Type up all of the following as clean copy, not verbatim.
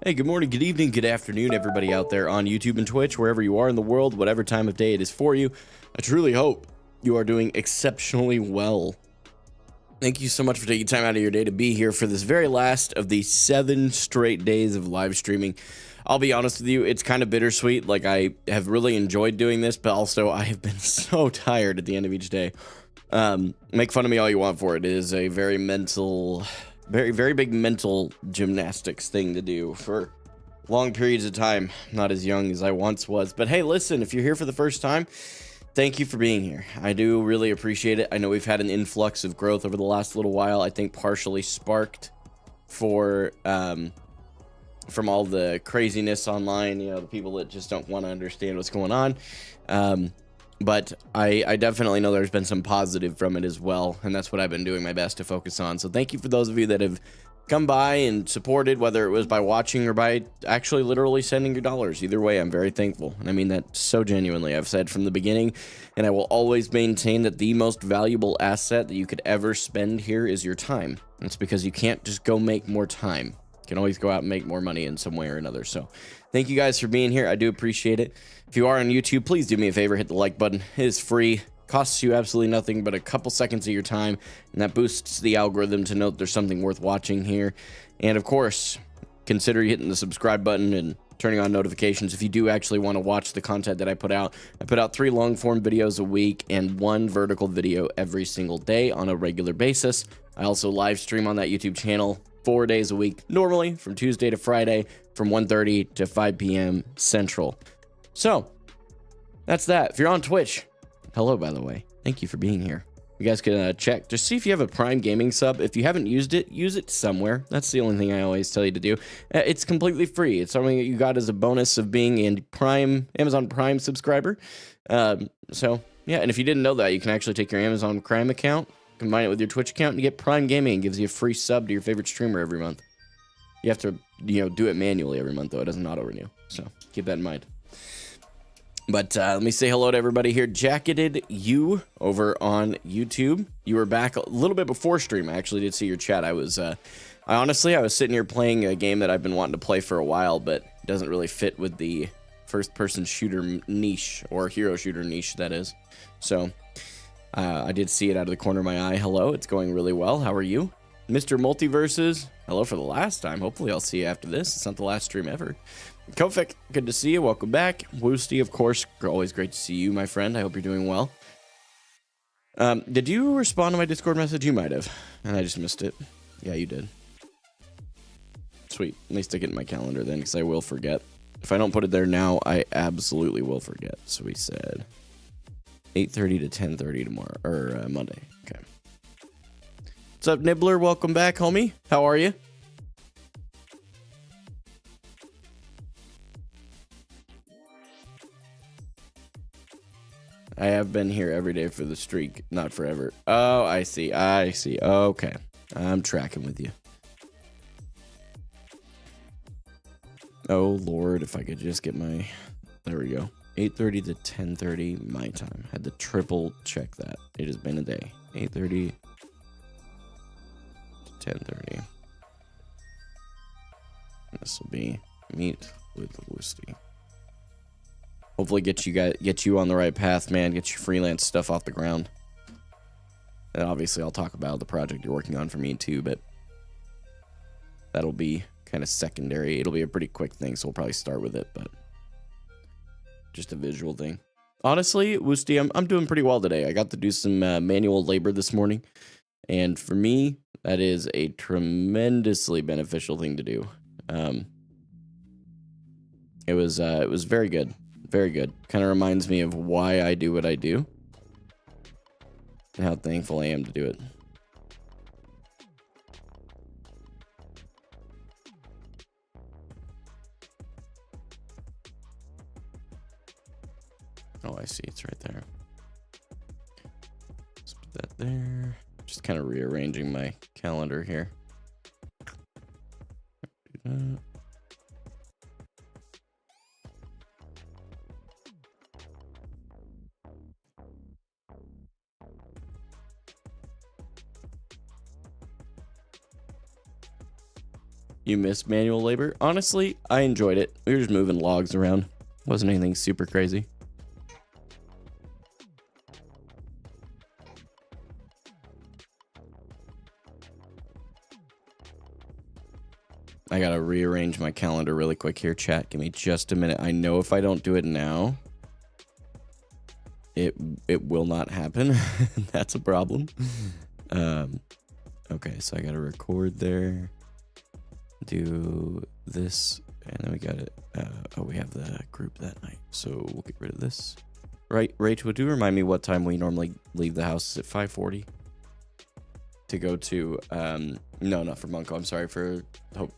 Hey, good morning, good evening, good afternoon, everybody out there on YouTube and Twitch, wherever you are in the world, whatever time of day it is for you. I truly hope you are doing exceptionally well. Thank you so much for taking time out of your day to be here for this very last of the 7 straight days of live streaming. I'll be honest with you, it's kind of bittersweet. Like, I have really enjoyed doing this, but also I have been so tired at the end of each day. Make fun of me all you want for it. It is a very mental... very big mental gymnastics thing to do for long periods of time. Not as young as I once was, but hey, listen, if you're here for the first time, thank you for being here. I do really appreciate it. I know we've had an influx of growth over the last little while. I think partially sparked from all the craziness online, you know, the people that just don't want to understand what's going on. But I definitely know there's been some positive from it as well, and that's what I've been doing my best to focus on. So thank you for those of you that have come by and supported, whether it was by watching or by actually literally sending your dollars. Either way, I'm very thankful, and I mean that so genuinely. I've said from the beginning, and I will always maintain that the most valuable asset that you could ever spend here is your time. And it's because you can't just go make more time. You can always go out and make more money in some way or another. So thank you guys for being here. I do appreciate it. If you are on YouTube, please do me a favor, hit the like button. It is free, costs you absolutely nothing but a couple seconds of your time, and that boosts the algorithm to note there's something worth watching here. And of course, consider hitting the subscribe button and turning on notifications if you do actually want to watch the content that I put out. I put out 3 long form videos a week and 1 vertical video every single day on a regular basis. I also live stream on that YouTube channel 4 days a week, normally from Tuesday to Friday from 1:30 to 5 p.m. Central. So that's that. If you're on Twitch, hello, by the way. Thank you for being here. You guys can check, just see if you have a Prime Gaming sub. If you haven't used it, use it somewhere. That's the only thing I always tell you to do. It's completely free. It's something that you got as a bonus of being a Amazon Prime subscriber. So yeah, and if you didn't know that, you can actually take your Amazon Prime account, combine it with your Twitch account, and you get Prime Gaming. It gives you a free sub to your favorite streamer every month. You have to, do it manually every month, though. It doesn't auto-renew. So keep that in mind. But let me say hello to everybody here. Jacketed you over on YouTube. You were back a little bit before stream. I actually did see your chat. I was sitting here playing a game that I've been wanting to play for a while, but it doesn't really fit with the first-person shooter niche, or hero shooter niche, that is. So I did see it out of the corner of my eye. Hello, it's going really well. How are you? Mr. Multiverses, hello for the last time. Hopefully I'll see you after this. It's not the last stream ever. Kofik, good to see you. Welcome back. Woosty, of course, always great to see you, my friend. I hope you're doing well. Did you respond to my Discord message? You might have, and I just missed it. Yeah, you did. Sweet. Let me stick it in my calendar then, because I will forget. If I don't put it there now, I absolutely will forget. So we said 8:30 to 10:30 tomorrow, or Monday. Okay. What's up, Nibbler? Welcome back, homie. How are you? I have been here every day for the streak, not forever. Oh, I see. I see. Okay. I'm tracking with you. Oh, Lord, if I could just get my... There we go. 8:30 to 10:30 my time. Had to triple check that. It has been a day. 8:30 to 10:30. This will be Meet with Woosty. Hopefully get you on the right path, man. Get your freelance stuff off the ground. And obviously I'll talk about the project you're working on for me too, but that'll be kind of secondary. It'll be a pretty quick thing, so we'll probably start with it, but just a visual thing. Honestly, Woosty, I'm doing pretty well today. I got to do some manual labor this morning, and for me, that is a tremendously beneficial thing to do. It was very good. Very good. Kind of reminds me of why I do what I do and how thankful I am to do it. Oh, I see. It's right there. Let's put that there. Just kind of rearranging my calendar here. Do that. You miss manual labor? Honestly, I enjoyed it. We were just moving logs around. Wasn't anything super crazy. I gotta rearrange my calendar really quick here, chat. Give me just a minute. I know if I don't do it now, it will not happen. That's a problem. Okay, so I gotta record there. Do this, and then we got it. Oh, we have the group that night, so we'll get rid of this. Right, Rachel, would you remind me what time we normally leave the house? Is it 5:40? To go to, no, not for Munko. I'm sorry, for Hope.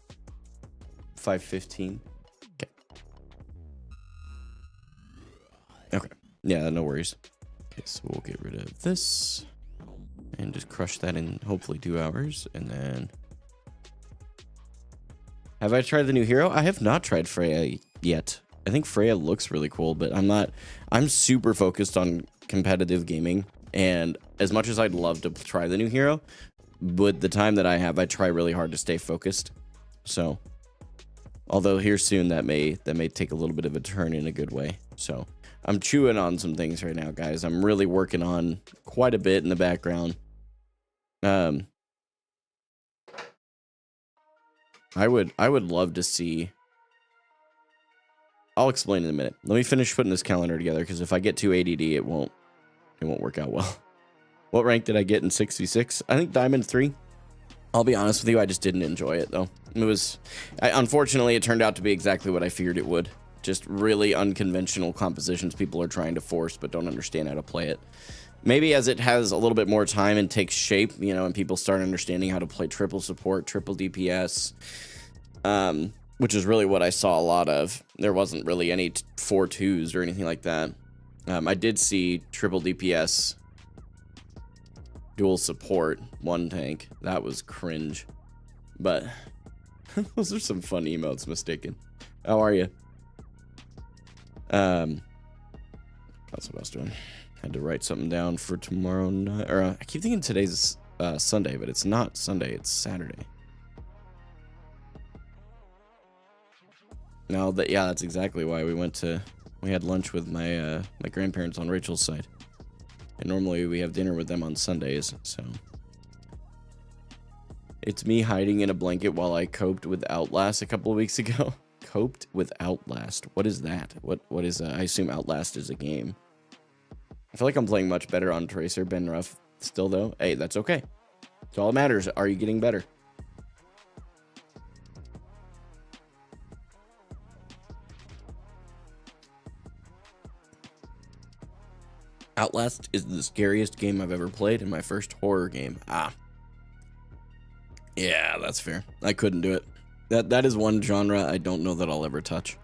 5:15. Okay. Okay. Yeah, no worries. Okay, so we'll get rid of this and just crush that in hopefully 2 hours, and then. Have I tried the new hero? I have not tried Freya yet. I think Freya looks really cool, but I'm super focused on competitive gaming. And as much as I'd love to try the new hero, with the time that I have, I try really hard to stay focused. So, although here soon, that may take a little bit of a turn in a good way. So, I'm chewing on some things right now, guys. I'm really working on quite a bit in the background. I would love to see. I'll explain in a minute. Let me finish putting this calendar together, because if I get too ADD, it won't work out well. What rank did I get in 66? I think Diamond 3. I'll be honest with you, I just didn't enjoy it though. Unfortunately, it turned out to be exactly what I feared it would. Just really unconventional compositions people are trying to force, but don't understand how to play it. Maybe as it has a little bit more time and takes shape, you know, and people start understanding how to play triple support, triple DPS, which is really what I saw a lot of. There wasn't really any 4-2s or anything like that. I did see triple DPS, dual support, 1 tank. That was cringe. But those are some fun emotes, mistaken. How are you? That's what I was doing. Had to write something down for tomorrow night. Or I keep thinking today's Sunday, but it's not Sunday. It's Saturday. No, yeah, that's exactly why we had lunch with my my grandparents on Rachel's side. And normally we have dinner with them on Sundays, so. It's me hiding in a blanket while I coped with Outlast a couple of weeks ago. Coped with Outlast. What is that? What is I assume Outlast is a game. I feel like I'm playing much better on Tracer. Been rough still though. Hey, that's okay. It's all that matters. Are you getting better? Outlast is the scariest game I've ever played and my first horror game. Yeah, that's fair. I couldn't do it. That is one genre I don't know that I'll ever touch.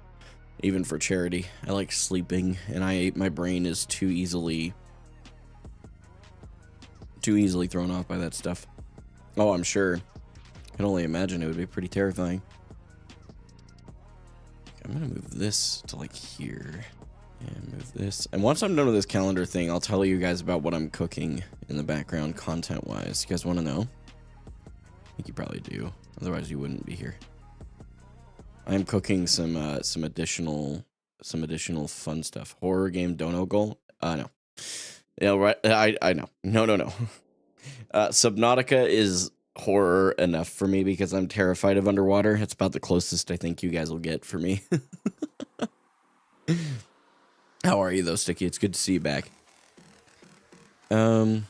Even for charity. I like sleeping, and my brain is too easily thrown off by that stuff. Oh, I'm sure. I can only imagine it would be pretty terrifying. I'm gonna move this to like here. And move this. And once I'm done with this calendar thing, I'll tell you guys about what I'm cooking in the background content-wise. You guys want to know? I think you probably do. Otherwise, you wouldn't be here. I'm cooking some additional fun stuff. Horror game Dono Goal? No. Yeah, right. I know. No. Subnautica is horror enough for me because I'm terrified of underwater. It's about the closest I think you guys will get for me. How are you though, Sticky? It's good to see you back. I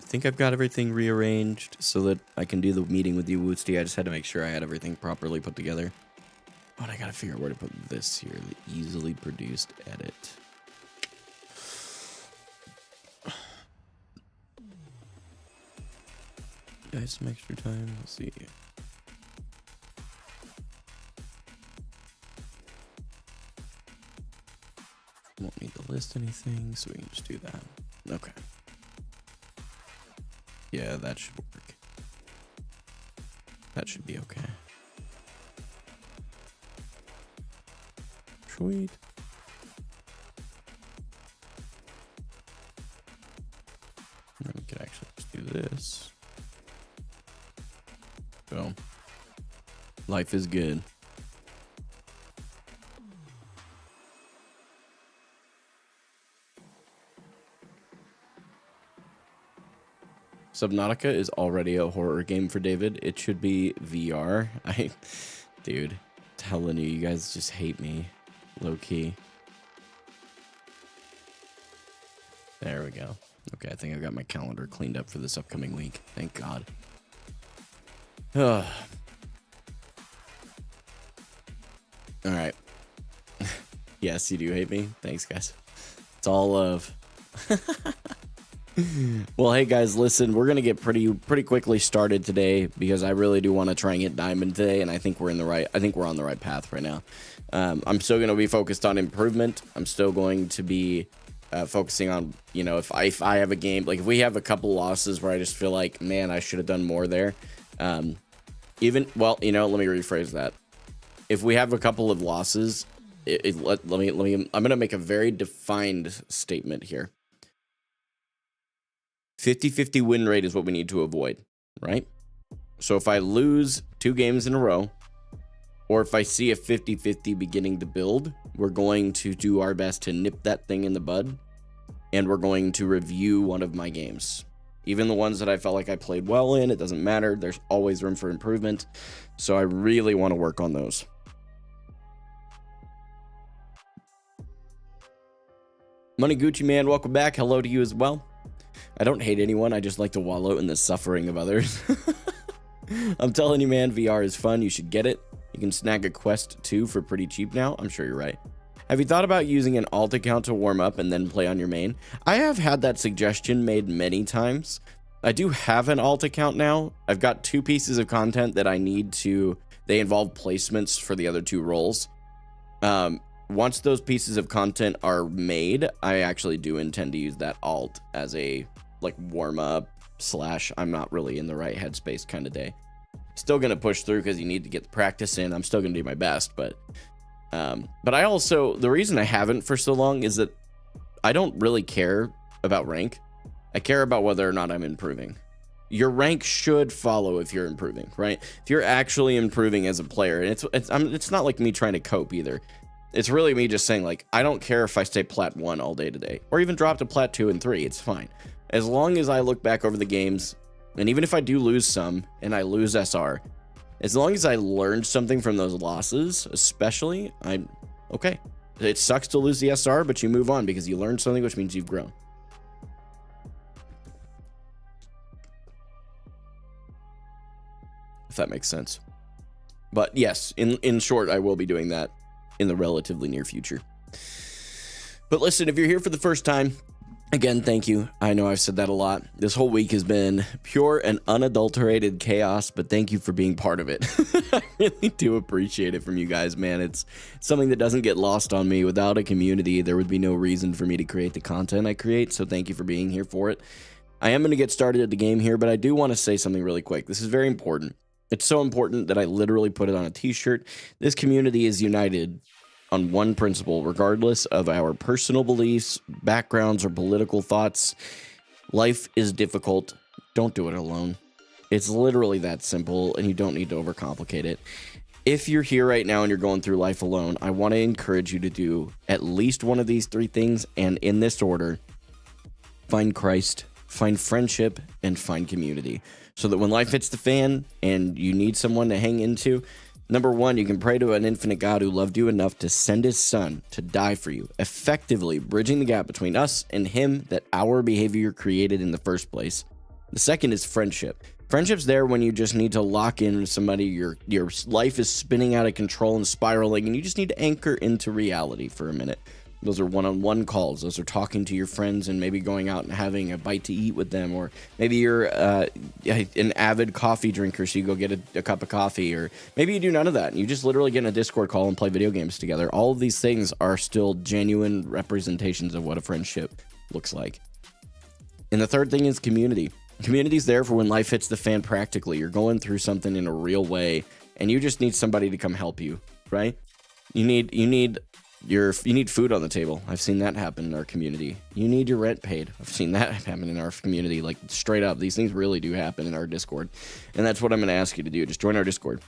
think I've got everything rearranged so that I can do the meeting with you, Woosty. I just had to make sure I had everything properly put together. But I gotta figure out where to put this here. The easily produced edit. Guys, some extra time. Let's see. Won't need to list anything, so we can just do that. Okay. Yeah, that should work. That should be okay. Sweet. And then we could actually just do this. Boom. Life is good. Subnautica is already a horror game for David. It should be VR. Dude, telling you, you guys just hate me. Low key. There we go. Okay, I think I've got my calendar cleaned up for this upcoming week. Thank God. All right. Yes, you do hate me. Thanks, guys. It's all love. Well, hey guys, listen, we're gonna get pretty quickly started today because I really do want to try and get diamond today, and I think we're on the right path right now. I'm still gonna be focused on improvement. I'm still going to be focusing on, you know, if I have a game, like if we have a couple losses where I just feel like, man, I should have done more there. Well, you know, let me rephrase that. If we have a couple of losses, let me. I'm gonna make a very defined statement here. 50-50 win rate is what we need to avoid, right? So if I lose 2 games in a row, or if I see a 50-50 beginning to build, we're going to do our best to nip that thing in the bud, and we're going to review one of my games. Even the ones that I felt like I played well in, it doesn't matter. There's always room for improvement. So I really want to work on those. Money Gucci Man, welcome back. Hello to you as well. I don't hate anyone. I just like to wallow in the suffering of others. I'm telling you, man, VR is fun. You should get it. You can snag a Quest 2 for pretty cheap now. I'm sure you're right. Have you thought about using an alt account to warm up and then play on your main? I have had that suggestion made many times. I do have an alt account now. I've got 2 pieces of content that I need to... They involve placements for the other 2 roles. Once those pieces of content are made, I actually do intend to use that alt as a like warm up / I'm not really in the right headspace kind of day. Still gonna push through because you need to get the practice in. I'm still gonna do my best, but I also, the reason I haven't for so long is that I don't really care about rank. I care about whether or not I'm improving. Your rank should follow if you're improving, right? If you're actually improving as a player, and it's not like me trying to cope either. It's really me just saying, like, I don't care if I stay plat 1 all day today, or even drop to plat 2 and 3, it's fine. As long as I look back over the games, and even if I do lose some, and I lose SR, as long as I learned something from those losses, especially, I'm okay. It sucks to lose the SR, but you move on because you learned something, which means you've grown. If that makes sense. But yes, in short, I will be doing that in the relatively near future. But listen, if you're here for the first time, again, thank you. I know I've said that a lot. This whole week has been pure and unadulterated chaos, but thank you for being part of it. I really do appreciate it from you guys, man. It's something that doesn't get lost on me. Without a community, there would be no reason for me to create the content I create, so thank you for being here for it. I am going to get started at the game here, but I do want to say something really quick. This is very important. It's so important that I literally put it on a t-shirt. This community is united on one principle, regardless of our personal beliefs, backgrounds, or political thoughts. Life is difficult. Don't do it alone. It's literally that simple, and you don't need to overcomplicate it. If you're here right now and you're going through life alone, I want to encourage you to do at least one of these 3 things, and in this order: find Christ, find friendship, and find community. So that when life hits the fan and you need someone to hang into, number 1, you can pray to an infinite God who loved you enough to send his son to die for you, effectively bridging the gap between us and him that our behavior created in the first place. The second is friendship. Friendship's there when you just need to lock in with somebody, your life is spinning out of control and spiraling, and you just need to anchor into reality for a minute. Those are one-on-one calls. Those are talking to your friends and maybe going out and having a bite to eat with them. Or maybe you're an avid coffee drinker, so you go get a cup of coffee. Or maybe you do none of that. You just literally get in a Discord call and play video games together. All of these things are still genuine representations of what a friendship looks like. And the third thing is community. Community's there for when life hits the fan practically. You're going through something in a real way, and you just need somebody to come help you, right? You need food on the table. I've seen that happen in our community. You need your rent paid. I've seen that happen in our community. Like, straight up, these things really do happen in our Discord. And that's what I'm going to ask you to do. Just join our Discord.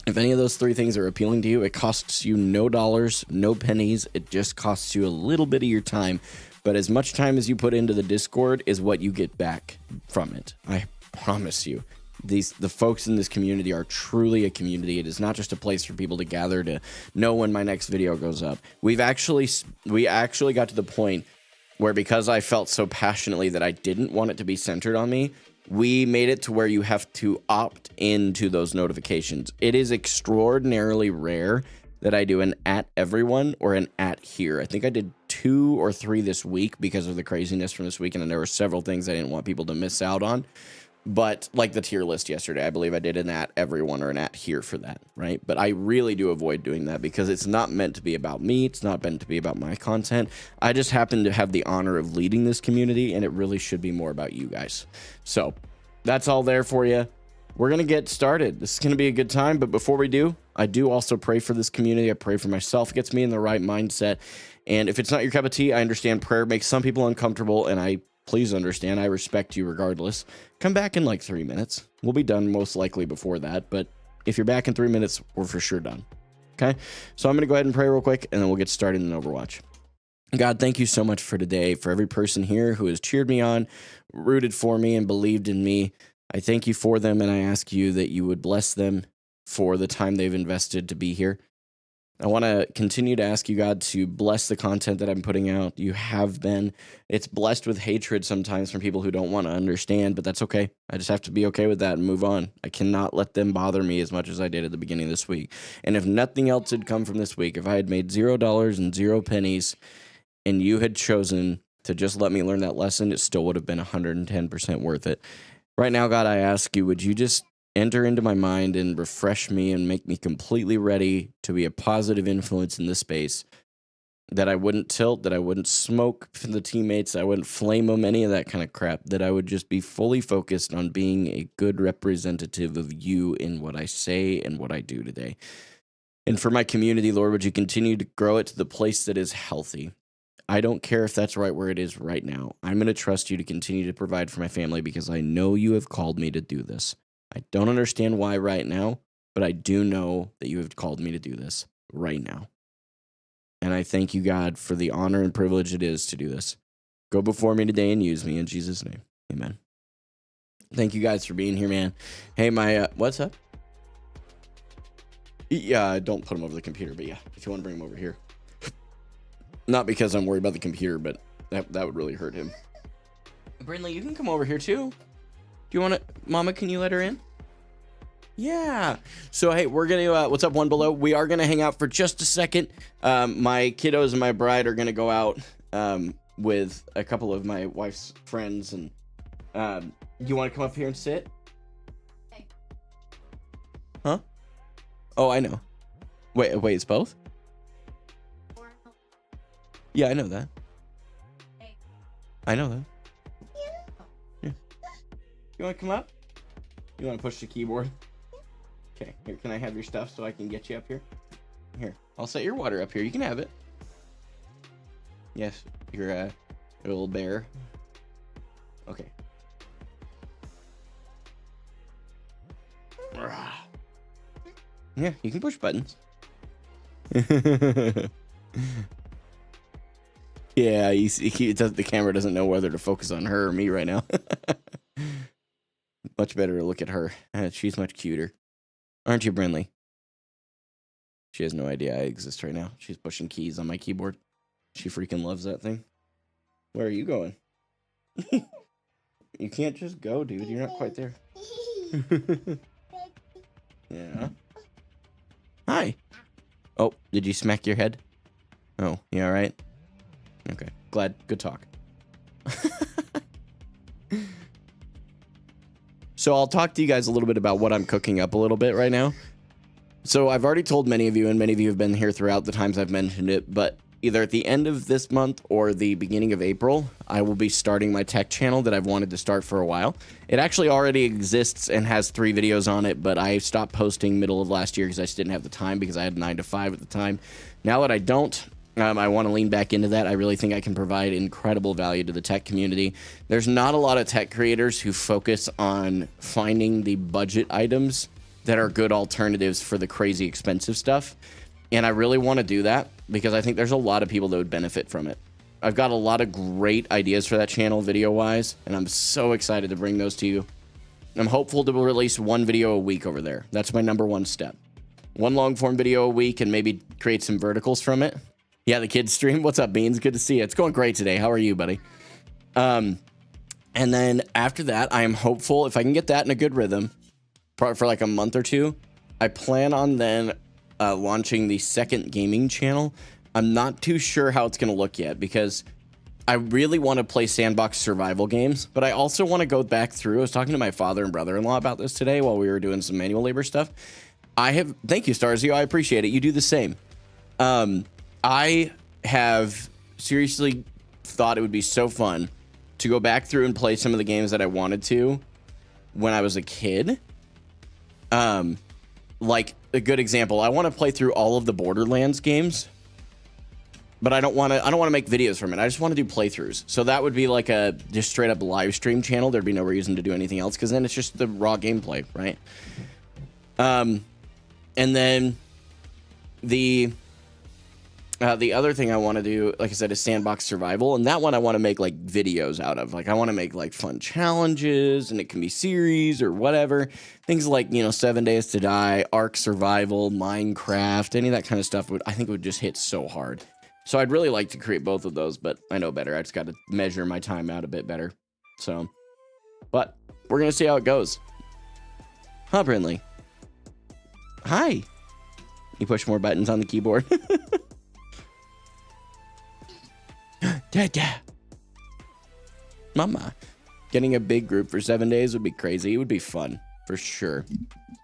If any of those three things are appealing to you, it costs you no dollars, no pennies. It just costs you a little bit of your time. But as much time as you put into the Discord is what you get back from it. I promise you. The folks in this community are truly a community. It is not just a place for people to gather to know when my next video goes up. We actually got to the point where, because I felt so passionately that I didn't want it to be centered on me, we made it to where you have to opt into those notifications. It is extraordinarily rare that I do an @everyone or an @here. I think I did 2 or 3 this week because of the craziness from this weekend, and there were several things I didn't want people to miss out on. But like the tier list yesterday, I believe I did an @everyone or an @here for that, right? But I really do avoid doing that because it's not meant to be about me. It's not meant to be about my content. I just happen to have the honor of leading this community, and it really should be more about you guys. So that's all there for you. We're going to get started. This is going to be a good time. But before we do, I do also pray for this community. I pray for myself. It gets me in the right mindset. And if it's not your cup of tea, I understand prayer makes some people uncomfortable, and please understand, I respect you regardless. Come back in like 3 minutes. We'll be done most likely before that, but if you're back in 3 minutes, we're for sure done. Okay? So I'm going to go ahead and pray real quick, and then we'll get started in Overwatch. God, thank you so much for today, for every person here who has cheered me on, rooted for me, and believed in me. I thank you for them, and I ask you that you would bless them for the time they've invested to be here. I want to continue to ask you, God, to bless the content that I'm putting out. You have been. It's blessed with hatred sometimes from people who don't want to understand, but that's okay. I just have to be okay with that and move on. I cannot let them bother me as much as I did at the beginning of this week. And if nothing else had come from this week, if I had made $0 and 0 pennies and you had chosen to just let me learn that lesson, it still would have been 110% worth it. Right now, God, I ask you, would you just enter into my mind and refresh me and make me completely ready to be a positive influence in this space, that I wouldn't tilt, that I wouldn't smoke for the teammates, I wouldn't flame them, any of that kind of crap, that I would just be fully focused on being a good representative of you in what I say and what I do today. And for my community, Lord, would you continue to grow it to the place that is healthy? I don't care if that's right where it is right now. I'm going to trust you to continue to provide for my family because I know you have called me to do this. I don't understand why right now, but I do know that you have called me to do this right now. And I thank you, God, for the honor and privilege it is to do this. Go before me today and use me in Jesus' name. Amen. Thank you guys for being here, man. Hey, what's up? Yeah, don't put him over the computer, but yeah, if you want to bring him over here. Not because I'm worried about the computer, but that would really hurt him. Brindley, you can come over here too. Do you want to, Mama, can you let her in? Yeah. So, hey, we're going to, what's up, One Below? We are going to hang out for just a second. My kiddos and my bride are going to go out with a couple of my wife's friends. And you want to come up here and sit? Hey. Huh? Oh, I know. Wait, it's both? Yeah, I know that. Hey. I know that. Yeah. You want to come up? You want to push the keyboard? Okay, here, can I have your stuff so I can get you up here? Here, I'll set your water up here. You can have it. Yes, you're a little bear. Okay. Yeah, you can push buttons. Yeah, the camera doesn't know whether to focus on her or me right now. Much better to look at her. She's much cuter. Aren't you, Brinley? She has no idea I exist right now. She's pushing keys on my keyboard. She freaking loves that thing. Where are you going? You can't just go, dude. You're not quite there. Yeah. Hi. Oh, did you smack your head? Oh, you all right? Okay, glad. Good talk. So I'll talk to you guys a little bit about what I'm cooking up a little bit right now. So I've already told many of you, and many of you have been here throughout the times I've mentioned it, but either at the end of this month or the beginning of April, I will be starting my tech channel that I've wanted to start for a while. It actually already exists and has 3 videos on it, but I stopped posting middle of last year because I just didn't have the time because I had 9 to 5 at the time. Now that I don't, I want to lean back into that. I really think I can provide incredible value to the tech community. There's not a lot of tech creators who focus on finding the budget items that are good alternatives for the crazy expensive stuff. And I really want to do that because I think there's a lot of people that would benefit from it. I've got a lot of great ideas for that channel video-wise, and I'm so excited to bring those to you. I'm hopeful to release one video a week over there. That's my #1 step. One long-form video a week and maybe create some verticals from it. Yeah, the kids stream. What's up, Beans? Good to see you. It's going great today. How are you, buddy? And then after that, I am hopeful if I can get that in a good rhythm for like a month or two, I plan on then launching the second gaming channel. I'm not too sure how it's going to look yet because I really want to play sandbox survival games, but I also want to go back through. I was talking to my father and brother-in-law about this today while we were doing some manual labor stuff. Thank you, Starzio. I appreciate it. You do the same. I have seriously thought it would be so fun to go back through and play some of the games that I wanted to when I was a kid. Like a good example, I want to play through all of the Borderlands games, but I don't want to make videos from it. I just want to do playthroughs. So that would be like a just straight up live stream channel. There'd be no reason to do anything else because then it's just the raw gameplay, right? And then the other thing I want to do, like I said, is sandbox survival. And that one I want to make like videos out of. Like I want to make like fun challenges, and it can be series or whatever. Things like, 7 Days to Die, Ark Survival, Minecraft, any of that kind of stuff I think would just hit so hard. So I'd really like to create both of those, but I know better. I just got to measure my time out a bit better. So, but we're going to see how it goes. Huh, Brinley? Hi. You push more buttons on the keyboard. Dada. Mama. Getting a big group for 7 days would be crazy. It would be fun, for sure.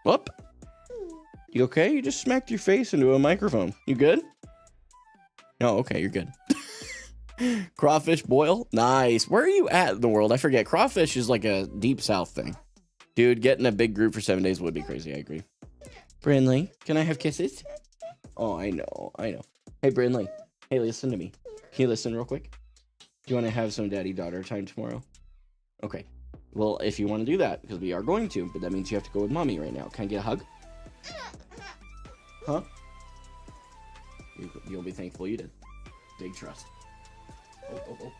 Whoop. You okay? You just smacked your face into a microphone. You good? Oh, okay, you're good. Crawfish boil? Nice. Where are you at in the world? I forget. Crawfish is like a deep south thing. Dude, getting a big group for 7 days would be crazy. I agree. Brinley, can I have kisses? Oh, I know. Hey, Brinley. Hey, listen to me. Can you listen real quick? Do you want to have some daddy-daughter time tomorrow? Okay. Well, if you want to do that, because we are going to, but that means you have to go with mommy right now. Can I get a hug? Huh? You'll be thankful you did. Big trust. Oh.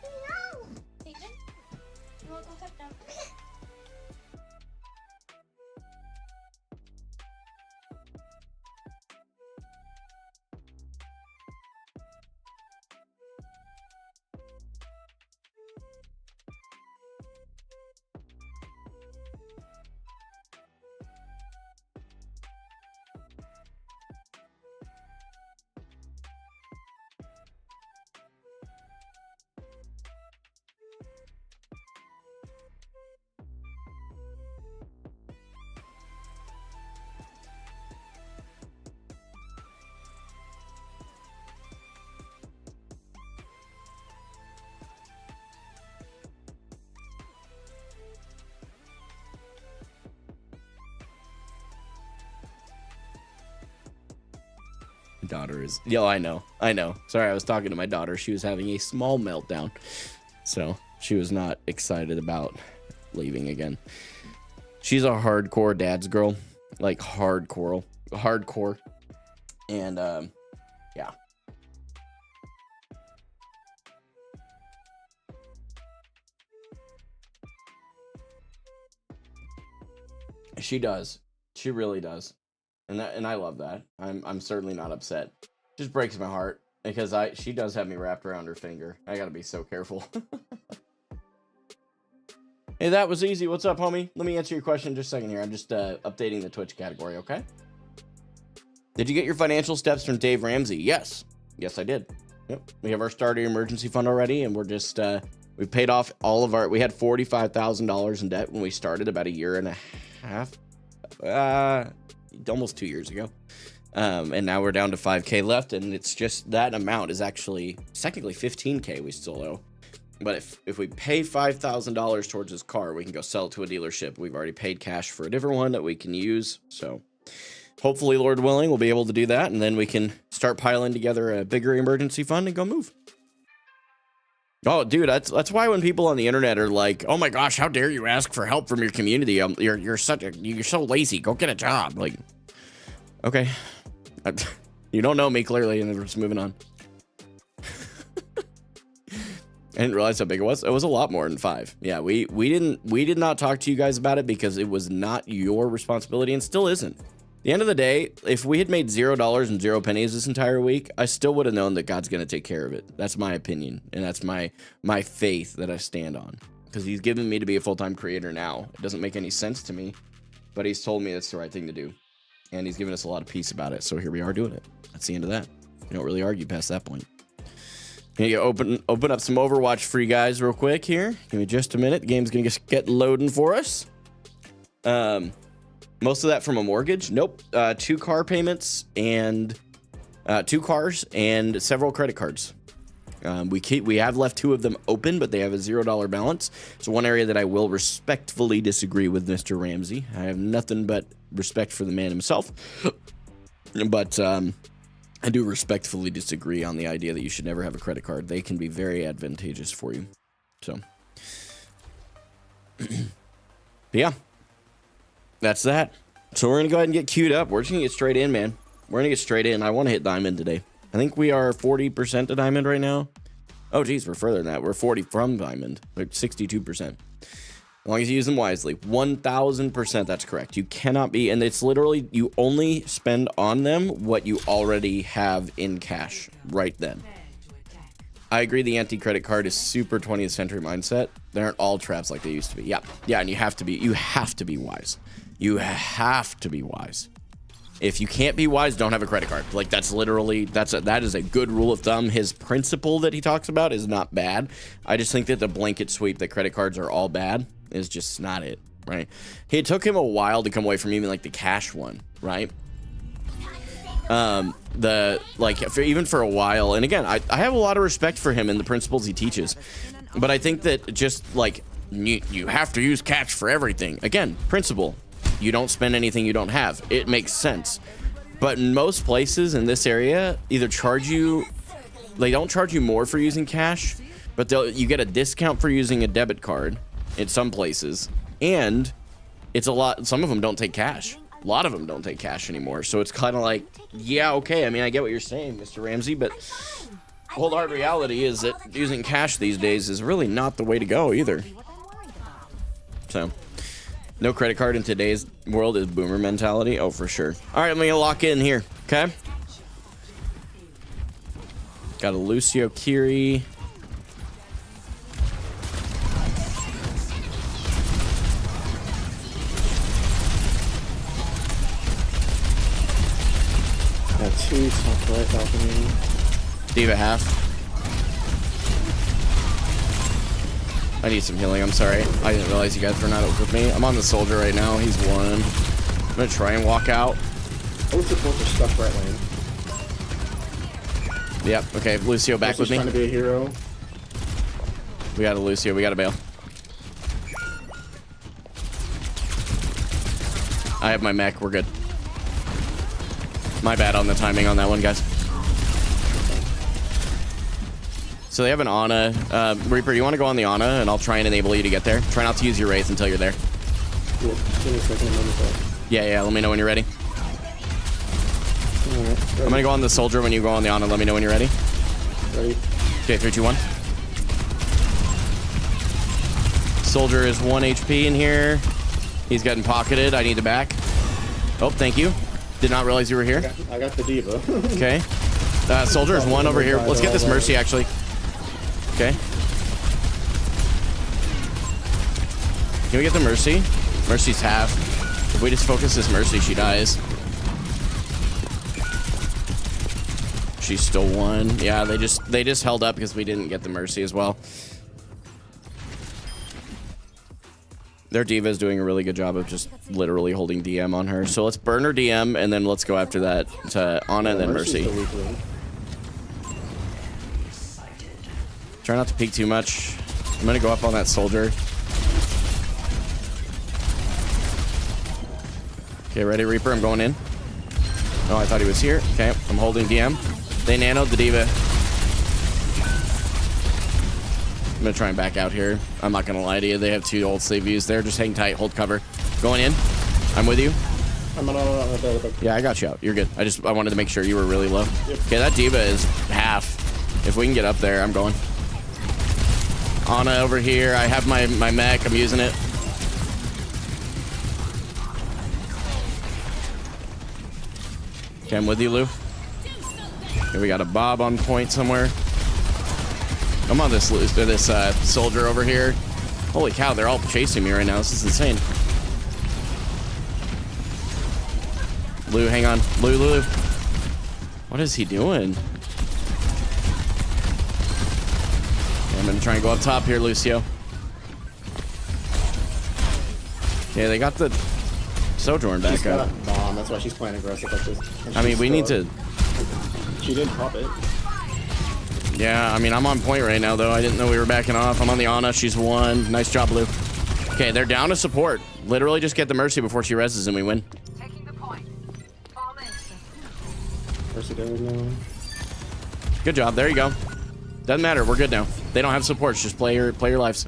Daughter is I know sorry, I was talking to my daughter. She was having a small meltdown, so she was not excited about leaving again. She's a hardcore dad's girl, like hardcore, and yeah, she does. She really does. And I love that. I'm certainly not upset. Just breaks my heart because she does have me wrapped around her finger. I gotta be so careful. Hey, that was easy. What's up, homie? Let me answer your question in just a second here. I'm just updating the Twitch category, okay? Did you get your financial steps from Dave Ramsey? Yes, I did. Yep. We have our starter emergency fund already, and we're just we paid off all of we had $45,000 in debt when we started about a year and a half. Almost 2 years ago, and now we're down to 5K left, and it's just that amount is actually technically 15K we still owe. But if we pay $5,000 towards this car, we can go sell it to a dealership. We've already paid cash for a different one that we can use, so hopefully, Lord willing, we'll be able to do that, and then we can start piling together a bigger emergency fund and go move. Oh, dude, that's why when people on the internet are like, "Oh my gosh, how dare you ask for help from your community? You're so lazy. Go get a job." Like, okay, you don't know me clearly, and we're just moving on. I didn't realize how big it was. It was a lot more than 5. Yeah, we did not talk to you guys about it because it was not your responsibility and still isn't. At the end of the day, if we had made $0 and 0 pennies this entire week, I still would have known that God's gonna take care of it. That's my opinion, and that's my faith that I stand on. Because He's given me to be a full-time creator now. It doesn't make any sense to me, but He's told me that's the right thing to do, and He's given us a lot of peace about it. So here we are doing it. That's the end of that. We don't really argue past that point. Gonna open up some Overwatch for you guys real quick here. Give me just a minute. The game's gonna get loading for us. Most of that from a mortgage. Nope. 2 car payments and 2 cars and several credit cards. We have left 2 of them open, but they have a $0 balance. So one area that I will respectfully disagree with Mr. Ramsey. I have nothing but respect for the man himself, but I do respectfully disagree on the idea that you should never have a credit card. They can be very advantageous for you. So, yeah, that's that. So we're going to go ahead and get queued up. We're just going to get straight in, man. We're going to get straight in. I want to hit diamond today. I think we are 40% to diamond right now. Oh, geez, we're further than that. We're 40 from diamond, like 62%. As long as you use them wisely. 1000%, that's correct. You cannot be, and it's literally, you only spend on them what you already have in cash right then. I agree the anti-credit card is super 20th century mindset. They aren't all traps like they used to be. Yeah, and you have to be wise. You have to be wise. If you can't be wise, don't have a credit card. Like, that's literally, that is a good rule of thumb. His principle that he talks about is not bad. I just think that the blanket sweep that credit cards are all bad is just not it, right? It took him a while to come away from even like the cash one, right? Even for a while, and again, I have a lot of respect for him and the principles he teaches, but I think that just like you have to use cash for everything. Again, principle. You don't spend anything you don't have. It makes sense. But in most places in this area, either they don't charge you more for using cash, but you get a discount for using a debit card in some places, and it's a lot. Some of them don't take cash. A lot of them don't take cash anymore. So it's kind of like, yeah, okay. I mean, I get what you're saying, Mr. Ramsey, but cold hard reality is that using cash these days is really not the way to go either. So, no credit card in today's world is boomer mentality. Oh, for sure. All right, let me lock in here. Okay. Got a Lucio Kiri. Got 2 top right balcony. D.Va half. I need some healing. I'm sorry. I didn't realize you guys were not with me. I'm on the soldier right now. He's 1. I'm gonna try and walk out. Oh, support the stuff right lane. Yep. Okay. Lucio back with me. Trying to be a hero. We got a Lucio. We got a bail. I have my mech. We're good. My bad on the timing on that one, guys. So they have an Ana. Reaper, you want to go on the Ana, and I'll try and enable you to get there. Try not to use your Wraith until you're there. Cool. Give me a second. Yeah, let me know when you're ready. All right, I'm going to go on the Soldier when you go on the Ana. Let me know when you're ready. Ready. Okay, 3, 2, 1. Soldier is 1 HP in here. He's getting pocketed. I need the back. Oh, thank you. Did not realize you were here. I got the D.Va. Okay. Soldier is 1 over here. Let's get this Mercy, actually. Okay. Can we get the Mercy? Mercy's half. If we just focus this Mercy, she dies. She's still 1. Yeah, they just held up because we didn't get the Mercy as well. Their D.Va is doing a really good job of just literally holding DM on her. So let's burn her DM, and then let's go after that to Ana and then Mercy. Try not to peek too much. I'm going to go up on that Soldier. Okay, ready, Reaper? I'm going in. Oh, I thought he was here. Okay, I'm holding DM. They nanoed the D.Va. I'm gonna try and back out here. I'm not gonna lie to you. They have 2 old save views there. Just hang tight, hold cover. Going in. I'm with you. I'm on. Yeah, I got you out. You're good. I wanted to make sure you were really low. Yep. Okay, that diva is half. If we can get up there, I'm going. Ana over here. I have my mech. I'm using it. Okay, I'm with you, Lou. Okay, we got a Bob on point somewhere. I'm on this soldier over here. Holy cow, they're all chasing me right now. This is insane. Lou, hang on. Lou. What is he doing? Okay, I'm gonna try and go up top here, Lucio. Okay, they got the Sojourn back up. Bomb. That's why she's playing aggressive like this. I mean, we need to... She did pop it. Yeah, I mean, I'm on point right now, though. I didn't know we were backing off. I'm on the Ana. She's 1. Nice job, Lou. Okay, they're down to support. Literally just get the Mercy before she reses and we win. Taking the point. All in. Mercy down now. Good job. There you go. Doesn't matter. We're good now. They don't have supports. Just play your lives.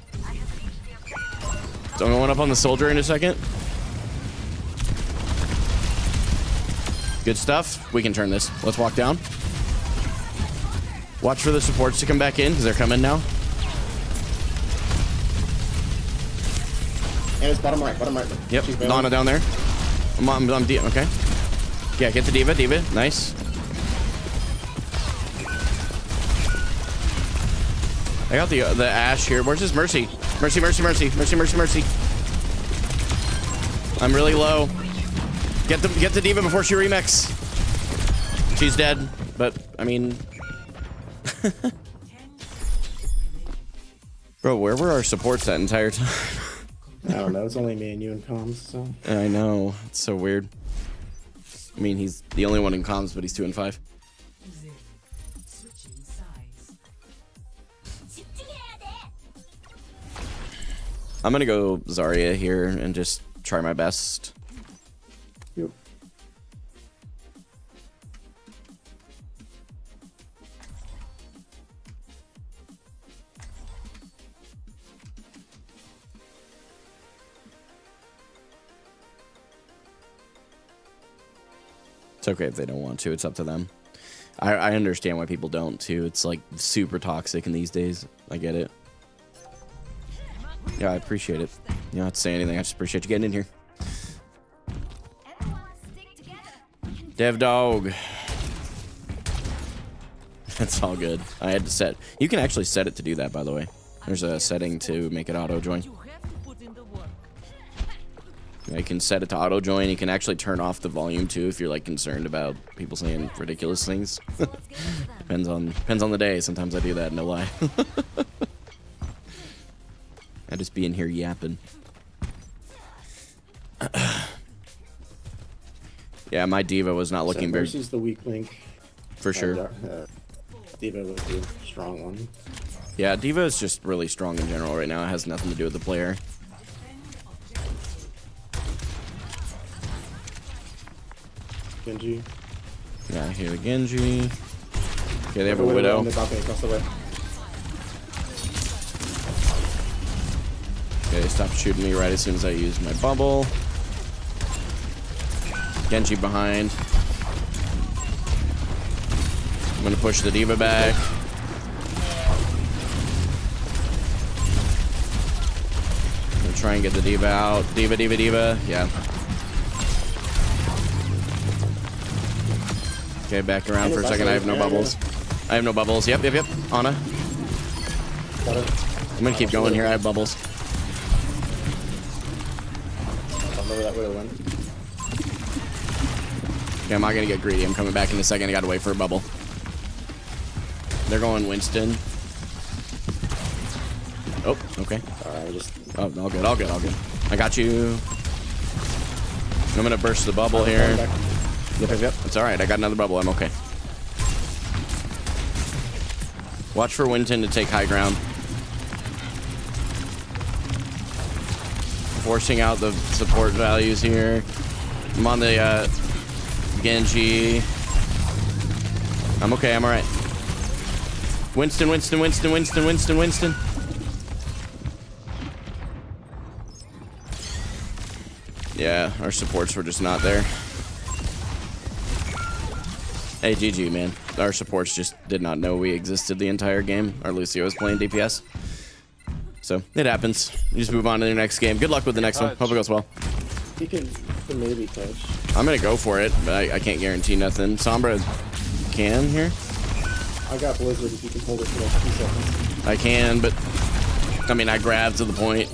So I'm going up on the soldier in a second. Good stuff. We can turn this. Let's walk down. Watch for the supports to come back in because they're coming now. And it's bottom right. Yep. She's Donna down there. I'm okay. Yeah, get the diva. Nice. I got the Ash here. Where's his Mercy? Mercy. I'm really low. Get the diva before she remix. She's dead, but I mean, bro, where were our supports that entire time? I don't know. It's only me and you in comms, so. I know, it's so weird. I mean, he's the only one in comms, but he's 2 and 5. I'm gonna go Zarya here and just try my best. Yep. It's okay if they don't want to. It's up to them. I understand why people don't too. It's like super toxic in these days. I get it. Yeah, I appreciate it. You don't have to say anything. I just appreciate you getting in here. Dev dog. That's all good. I had to set. You can actually set it to do that, by the way. There's a setting to make it auto join. Yeah, you can set it to auto join. You can actually turn off the volume too if you're like concerned about people saying ridiculous things. depends on the day. Sometimes I do that. No lie. I just be in here yapping. Yeah, my diva was not looking very. Mercy's the weak link. For sure. Diva was the strong one. Yeah, diva is just really strong in general right now. It has nothing to do with the player. Genji. Yeah, I hear the Genji. Okay, they have a Widow. On the balcony across the way. Okay, they stopped shooting me right as soon as I used my bubble. Genji behind. I'm gonna push the diva back. I'm gonna try and get the diva out. Diva. Yeah. Okay, back around for a second. I have no bubbles. I have no bubbles. Yep. Ana. Got it. I'm gonna keep going here. I have bubbles. I don't know where that Widow went. Okay, I'm not gonna get greedy. I'm coming back in a second. I gotta wait for a bubble. They're going Winston. Oh, okay. Oh, all good. I got you. I'm gonna burst the bubble here. Yep. It's all right. I got another bubble. I'm okay. Watch for Winston to take high ground. Forcing out the support values here. I'm on the Genji. I'm okay. I'm all right. Winston. Yeah, our supports were just not there. Hey, GG, man. Our supports just did not know we existed the entire game. Our Lucio was playing DPS. So, it happens. You just move on to the next game. Good luck with the next one. Hope it goes well. He can maybe touch. I'm gonna go for it, but I can't guarantee nothing. Sombra can here? I got Blizzard if you can hold it for like 2 seconds. I can, but I mean, I grabbed to the point.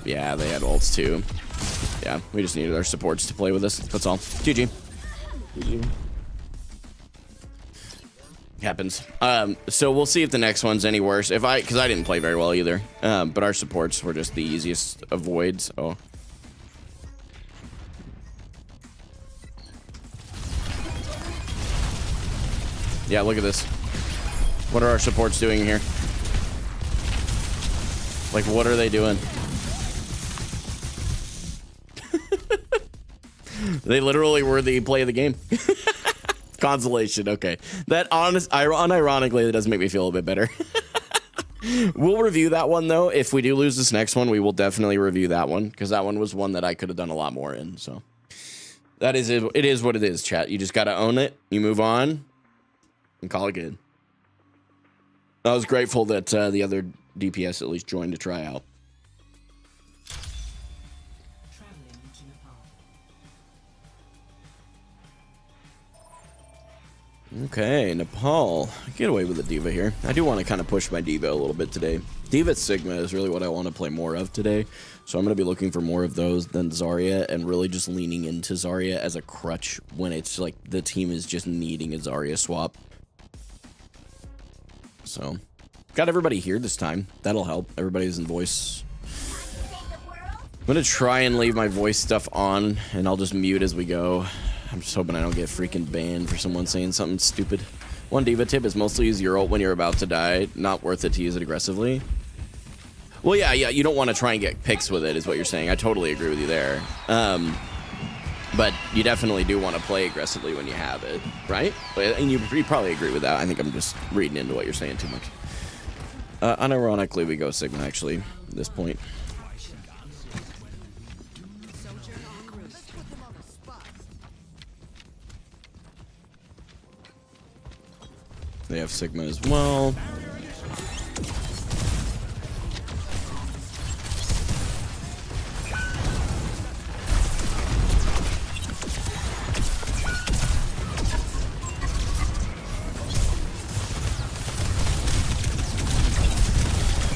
Yeah, they had ults too. Yeah, we just needed our supports to play with us. That's all. GG. GG. Happens. So we'll see if the next one's any worse. Because I didn't play very well either. But our supports were just the easiest avoids. Oh. Yeah, look at this. What are our supports doing here? Like, what are they doing? They literally were the play of the game. Consolation, okay. That unironically, that does make me feel a bit better. We'll review that one, though. If we do lose this next one, we will definitely review that one, because that one was one that I could have done a lot more in, so. That is it. It is what it is, chat. You just got to own it. You move on and call it good. I was grateful that the other DPS at least joined to try out. Okay, Nepal. Get away with the D.Va here. I do want to kind of push my D.Va a little bit today. D.Va Sigma is really what I want to play more of today. So I'm going to be looking for more of those than Zarya and really just leaning into Zarya as a crutch when it's like the team is just needing a Zarya swap. So, got everybody here this time. That'll help. Everybody's in voice. I'm going to try and leave my voice stuff on and I'll just mute as we go. I'm just hoping I don't get freaking banned for someone saying something stupid. One D.Va tip is mostly use your ult when you're about to die. Not worth it to use it aggressively. Well, yeah, you don't want to try and get picks with it, is what you're saying. I totally agree with you there. But you definitely do want to play aggressively when you have it, right? And you probably agree with that. I think I'm just reading into what you're saying too much. Unironically, we go Sigma, actually, at this point. They have Sigma as well.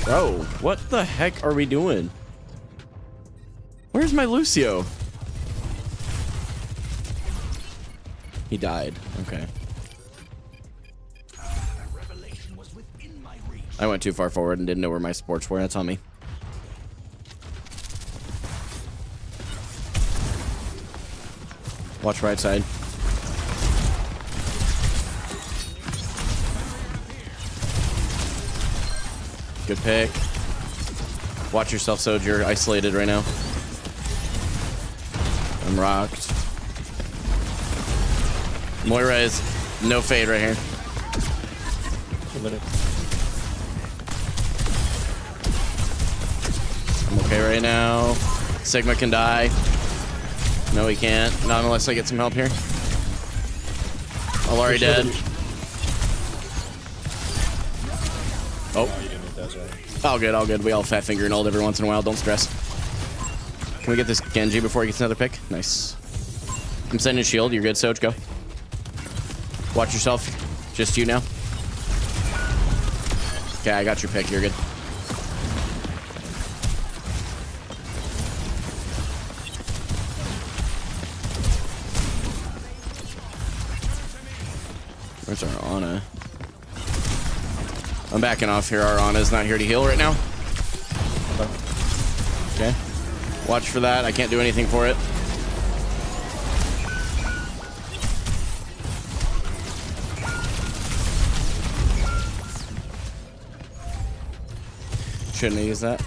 Bro, what the heck are we doing? Where's my Lucio? He died. Okay. I went too far forward and didn't know where my supports were. That's on me. Watch right side. Good pick. Watch yourself, Soj. You're isolated right now. I'm rocked. Moira is no fade right here. I'm okay right now. Sigma can die. No, he can't. Not unless I get some help here. Already dead. Oh. All good, all good. We all fat finger and ult every once in a while. Don't stress. Can we get this Genji before he gets another pick? Nice. I'm sending shield. You're good, Soj. Go. Watch yourself. Just you now. Okay, I got your pick. You're good. Where's our Ana? I'm backing off here. Our Ana's not here to heal right now. Okay. Watch for that. I can't do anything for it. Shouldn't have used that.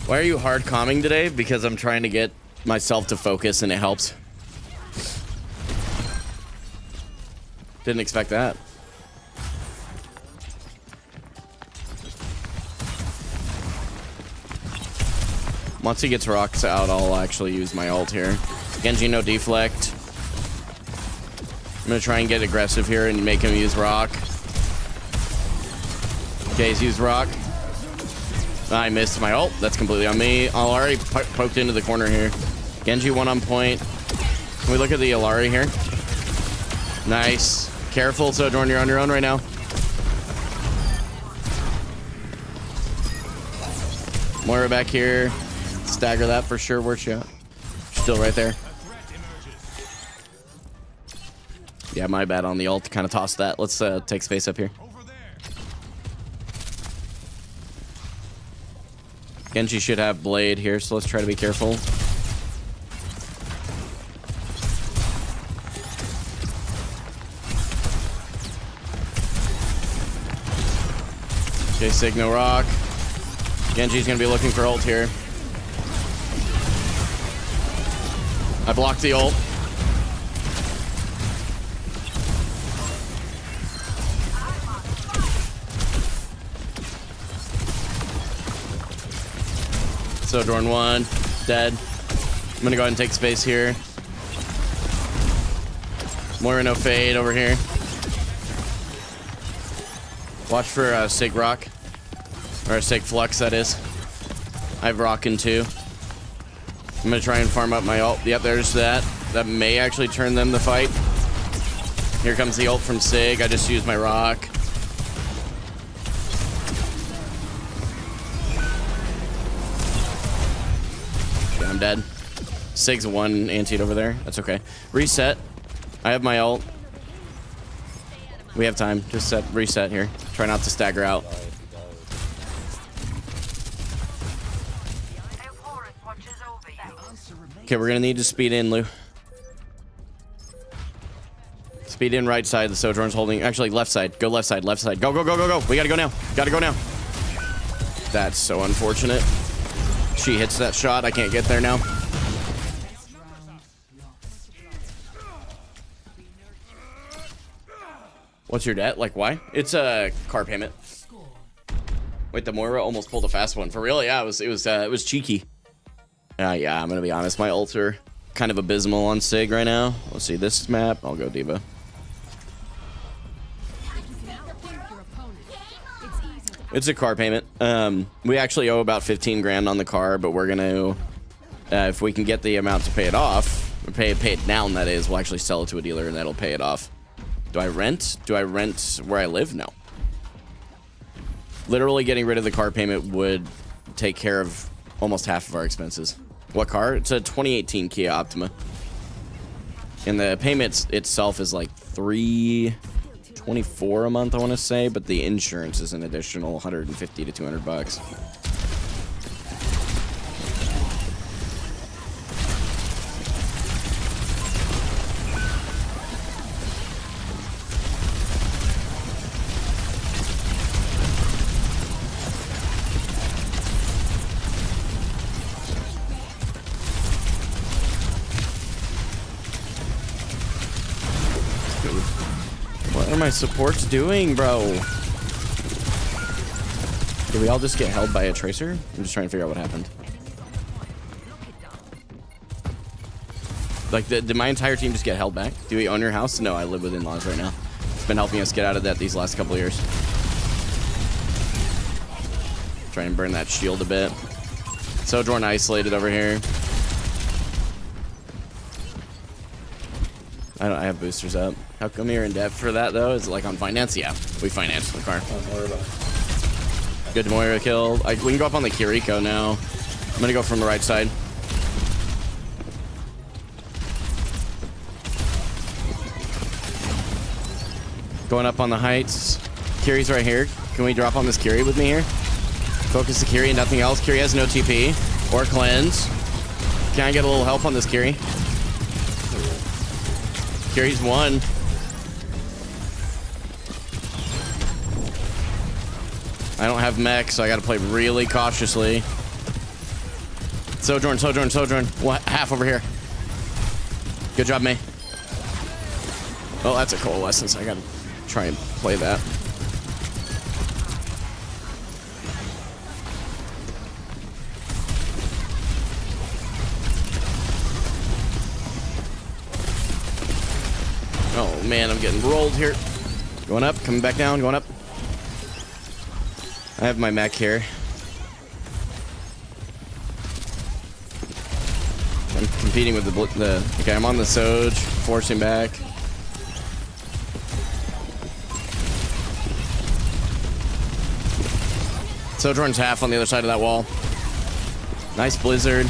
Why are you hard calming today? Because I'm trying to get myself to focus and it helps. Didn't expect that. Once he gets rocks out, I'll actually use my ult here. Genji, no deflect. I'm gonna try and get aggressive here and make him use rock. Okay, he's used rock. I missed my ult. That's completely on me. Alari poked into the corner here. Genji, one on point. Can we look at the Alari here? Nice. Careful, Sojourn, you're on your own right now. Moira back here. Stagger that for sure. Where's she at? Still right there. Yeah, my bad on the ult. Kind of tossed that. Let's take space up here. Genji should have blade here, so let's try to be careful. Okay, Sig, no rock. Genji's gonna be looking for ult here. I blocked the ult. Sojourn 1, dead. I'm gonna go ahead and take space here. Moira, no fade over here. Watch for Sig rock. Or Sig flux, that is. I have rock in 2. I'm gonna try and farm up my ult. Yep, there's that. That may actually turn them the fight. Here comes the ult from Sig. I just used my rock. Okay, I'm dead. Sig's 1 anti over there. That's okay. Reset. I have my ult. We have time. Just reset here. Try not to stagger out. Okay, we're gonna need to speed in, Lou. Speed in right side. The Sojourn's holding. Actually, left side. Go left side. Left side. Go, go, go, go, go. We gotta go now. Gotta go now. That's so unfortunate. She hits that shot. I can't get there now. What's your debt? Like, why? It's a car payment. Wait, the Moira almost pulled a fast one. For real? Yeah, it was cheeky. Yeah, I'm gonna be honest. My ults are kind of abysmal on Sig right now. Let's see this map. I'll go Diva. It's a car payment. We actually owe about 15 grand on the car, but we're gonna, if we can get the amount to pay it off, pay it down. That is, we'll actually sell it to a dealer, and that'll pay it off. Do I rent? Do I rent where I live? No. Literally getting rid of the car payment would take care of almost half of our expenses. What car? It's a 2018 Kia Optima. And the payment itself is like $324 a month, I want to say, but the insurance is an additional 150 to 200 bucks. What are my supports doing, bro? Did we all just get held by a tracer? I'm just trying to figure out what happened. Like, did my entire team just get held back? Do we own your house? No, I live with in-laws right now. It's been helping us get out of that these last couple of years. Try and burn that shield a bit. Sojourn isolated over here. I have boosters up. How come you're in debt for that, though? Is it like on finance? Yeah, we financed the car. Good Moira kill. We can go up on the Kiriko now. I'm gonna go from the right side. Going up on the heights. Kiri's right here. Can we drop on this Kiri with me here? Focus the Kiri and nothing else. Kiri has no TP or cleanse. Can I get a little help on this Kiri? Kiri's 1. I don't have mech, so I gotta play really cautiously. Sojourn. What? Half over here. Good job, May. Oh, that's a coalescence. I gotta try and play that. Oh man, I'm getting rolled here. Going up, coming back down, going up. I have my mech here. I'm competing with the okay, I'm on the Soj, forcing back. Soj runs half on the other side of that wall. Nice blizzard.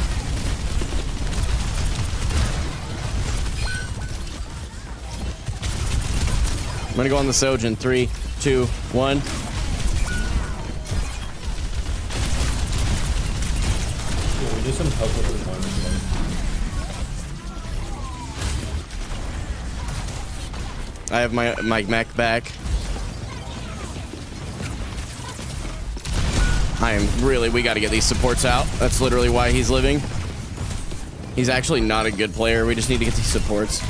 I'm gonna go on the Soj in 3, 2, 1. Yeah, we do some help with deployment. I have my mech back. We gotta get these supports out. That's literally why he's living. He's actually not a good player. We just need to get these supports.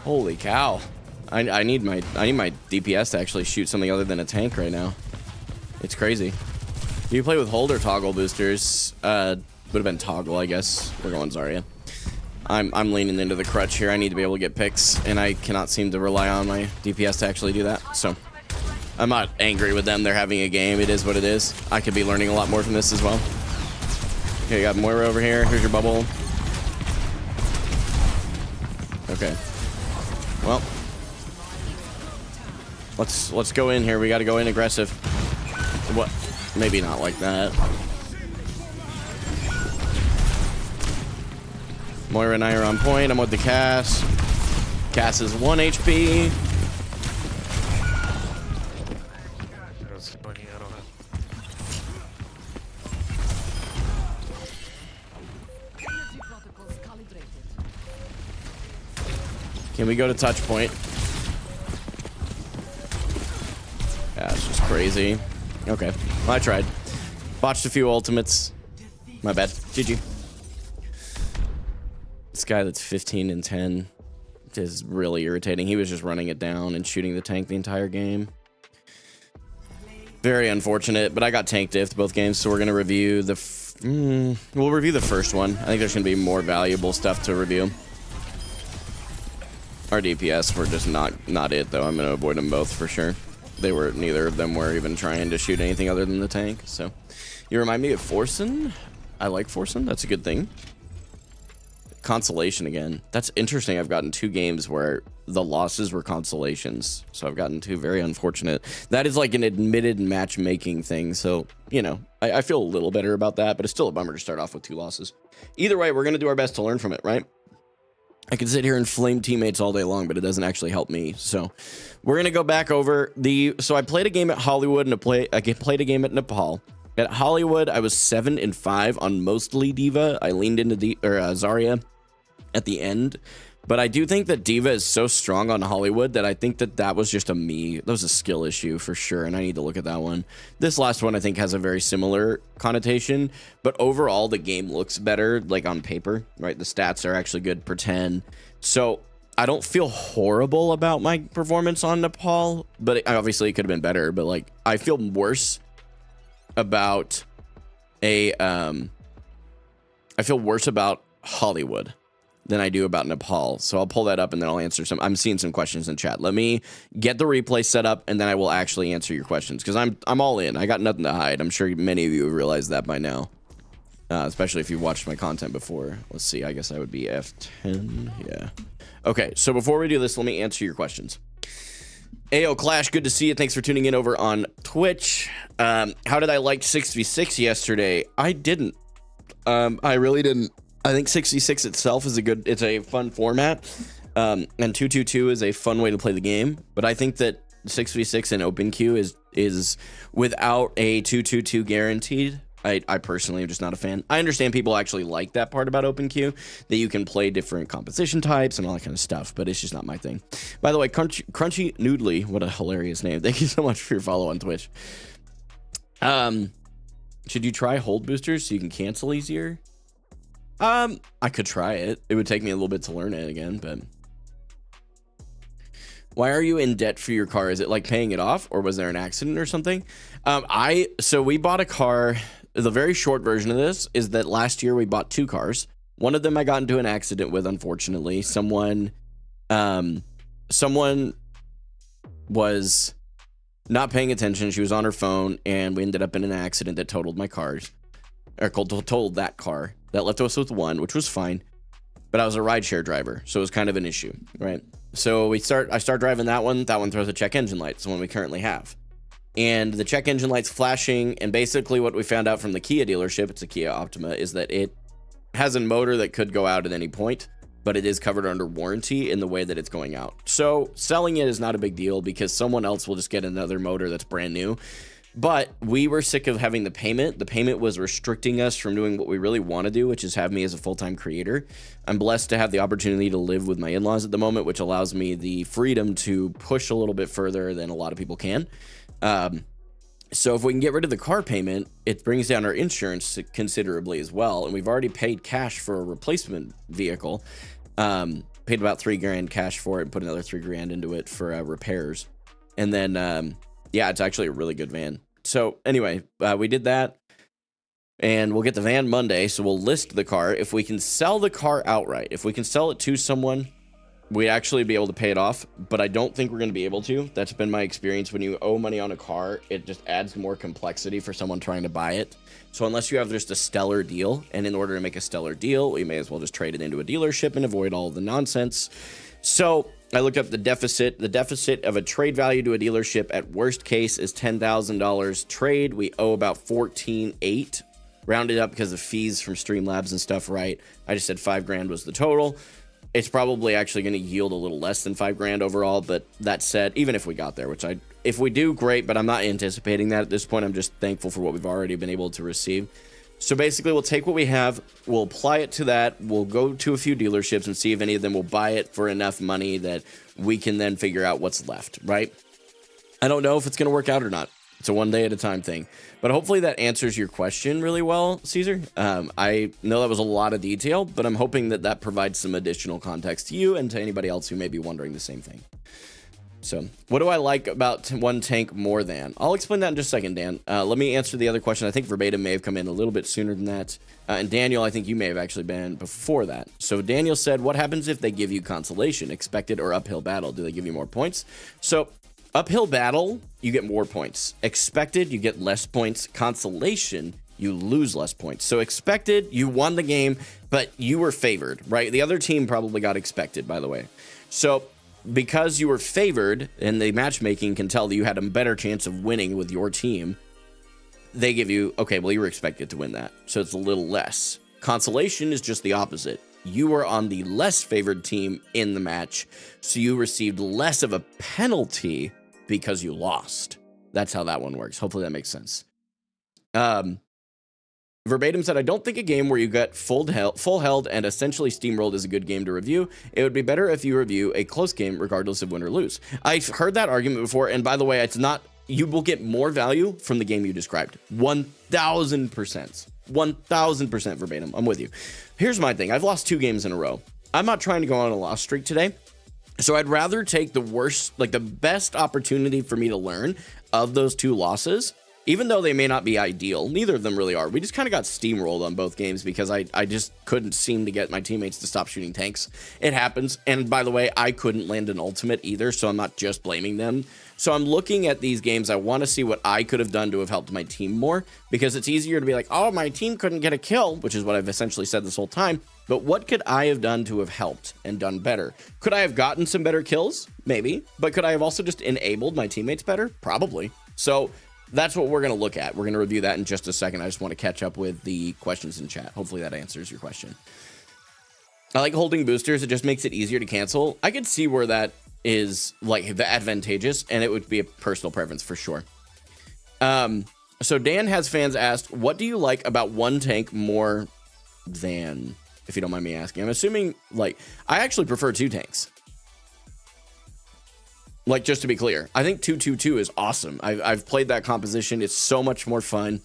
Holy cow. I need my DPS to actually shoot something other than a tank right now. It's crazy. Do you play with hold or toggle boosters? Would have been toggle, I guess. We're going Zarya. I'm leaning into the crutch here. I need to be able to get picks, and I cannot seem to rely on my DPS to actually do that. So I'm not angry with them. They're having a game. It is what it is. I could be learning a lot more from this as well. Okay, you got Moira over here. Here's your bubble. Okay. Well, let's go in here. We got to go in aggressive. What? Maybe not like that. Moira and I are on point. I'm with the Cass. Cass is 1 HP. Can we go to touch point? Yeah, it's just crazy. Okay, well, I tried. Botched a few ultimates. My bad. GG. This guy that's 15 and 10 is really irritating. He was just running it down and shooting the tank the entire game. Very unfortunate, but I got tank diffed both games, so we're gonna review the. We'll review the first one. I think there's gonna be more valuable stuff to review. Our DPS were just not it though. I'm gonna avoid them both for sure. Neither of them were even trying to shoot anything other than the tank. So you remind me of Forsen. I like Forsen. That's a good thing. Consolation again. That's interesting. I've gotten 2 games where the losses were consolations. So I've gotten 2 very unfortunate. That is like an admitted matchmaking thing. So, you know, I feel a little better about that, but it's still a bummer to start off with 2 losses. Either way, we're going to do our best to learn from it, right? I can sit here and flame teammates all day long, but it doesn't actually help me. So we're going to go back over so I played a game at Hollywood and I played a game at Nepal. At Hollywood, I was 7 and 5 on mostly Diva. I leaned into Zarya at the end, but I do think that Diva is so strong on Hollywood that I think that was just that was a skill issue for sure, and I need to look at that one. This last one I think has a very similar connotation, but overall the game looks better, like on paper, right? The stats are actually good per 10, so I don't feel horrible about my performance on Nepal, but obviously it could have been better, but like I feel worse about Hollywood than I do about Nepal. So I'll pull that up and then I'll answer I'm seeing some questions in chat. Let me get the replay set up and then I will actually answer your questions because I'm all in. I got nothing to hide. I'm sure many of you have realized that by now. Especially if you've watched my content before. Let's see. I guess I would be F10. Yeah. Okay. So before we do this, let me answer your questions. Ayo Clash, good to see you. Thanks for tuning in over on Twitch. How did I like 6v6 yesterday? I didn't. I really didn't. I think 6v6 itself is it's a fun format. And 222 is a fun way to play the game. But I think that 6v6 and open queue is without a 222 guaranteed. I personally am just not a fan. I understand people actually like that part about open queue, that you can play different composition types and all that kind of stuff, but it's just not my thing. By the way, Crunchy Noodly, what a hilarious name. Thank you so much for your follow on Twitch. Should you try hold boosters so you can cancel easier? I could try it. It would take me a little bit to learn it again, but why are you in debt for your car? Is it like paying it off, or was there an accident or something? So we bought a car. The very short version of this is that last year we bought 2 cars. One of them I got into an accident with, unfortunately. Someone was not paying attention. She was on her phone, and we ended up in an accident that totaled my cars. Or totaled that car. That left us with one, which was fine. But I was a rideshare driver, so it was kind of an issue, right? So I start driving that one. That one throws a check engine light. It's the one we currently have. And the check engine light's flashing, and basically what we found out from the Kia dealership, it's a Kia Optima, is that it has a motor that could go out at any point, but it is covered under warranty in the way that it's going out. So selling it is not a big deal because someone else will just get another motor that's brand new. But we were sick of having the payment. The payment was restricting us from doing what we really want to do, which is have me as a full-time creator. I'm blessed to have the opportunity to live with my in-laws at the moment, which allows me the freedom to push a little bit further than a lot of people can. So if we can get rid of the car payment, it brings down our insurance considerably as well. And we've already paid cash for a replacement vehicle. Paid about $3,000 cash for it and put another $3,000 into it for repairs. And then, yeah, it's actually a really good van. So anyway, we did that, and we'll get the van Monday. So we'll list the car. If we can sell the car outright, if we can sell it to someone, we'd actually be able to pay it off, but I don't think we're going to be able to. That's been my experience. When you owe money on a car, it just adds more complexity for someone trying to buy it. So unless you have just a stellar deal, and in order to make a stellar deal, we may as well just trade it into a dealership and avoid all the nonsense. So I looked up the deficit. The deficit of a trade value to a dealership at worst case is $10,000 trade. We owe about $14,800, rounded up because of fees from Streamlabs and stuff, right? I just said $5,000 was the total. It's probably actually going to yield a little less than $5,000 overall, but that said, even if we got there, which if we do, great, but I'm not anticipating that at this point. I'm just thankful for what we've already been able to receive. So basically, we'll take what we have, we'll apply it to that, we'll go to a few dealerships and see if any of them will buy it for enough money that we can then figure out what's left, right? I don't know if it's going to work out or not. It's a one day at a time thing. But hopefully that answers your question really well, Caesar. I know that was a lot of detail, but I'm hoping that that provides some additional context to you and to anybody else who may be wondering the same thing. So what do I like about one tank more than? I'll explain that in just a second, Dan. Let me answer the other question. I think Verbatim may have come in a little bit sooner than that. And Daniel, I think you may have actually been before that. So Daniel said, what happens if they give you consolation, expected or uphill battle? Do they give you more points? So uphill battle, you get more points. Expected, you get less points. Consolation, you lose less points. So expected, you won the game, but you were favored, right? The other team probably got expected, by the way. So because you were favored and the matchmaking can tell that you had a better chance of winning with your team, they give you, okay, well, you were expected to win that. So it's a little less. Consolation is just the opposite. You were on the less favored team in the match, so you received less of a penalty because you lost. That's how that one works. Hopefully that makes sense. Verbatim said, I don't think a game where you get full held and essentially steamrolled is a good game to review. It would be better if you review a close game regardless of win or lose. I've heard that argument before, and by the way, it's not, you will get more value from the game you described. 1,000%. 1,000% verbatim. I'm with you. Here's my thing. I've lost 2 games in a row. I'm not trying to go on a loss streak today. So I'd rather take the worst, like the best opportunity for me to learn of those 2 losses, even though they may not be ideal. Neither of them really are. We just kind of got steamrolled on both games because I just couldn't seem to get my teammates to stop shooting tanks. It happens. And by the way, I couldn't land an ultimate either, so I'm not just blaming them. So I'm looking at these games. I want to see what I could have done to have helped my team more, because it's easier to be like, oh, my team couldn't get a kill, which is what I've essentially said this whole time. But what could I have done to have helped and done better? Could I have gotten some better kills? Maybe. But could I have also just enabled my teammates better? Probably. So that's what we're going to look at. We're going to review that in just a second. I just want to catch up with the questions in chat. Hopefully that answers your question. I like holding boosters. It just makes it easier to cancel. I could see where that is like advantageous, and it would be a personal preference for sure. So Dan has fans asked, what do you like about one tank more than, if you don't mind me asking? I'm assuming, like, I actually prefer 2 tanks. Like, just to be clear, I think 2-2-2 is awesome. I've played that composition. It's so much more fun.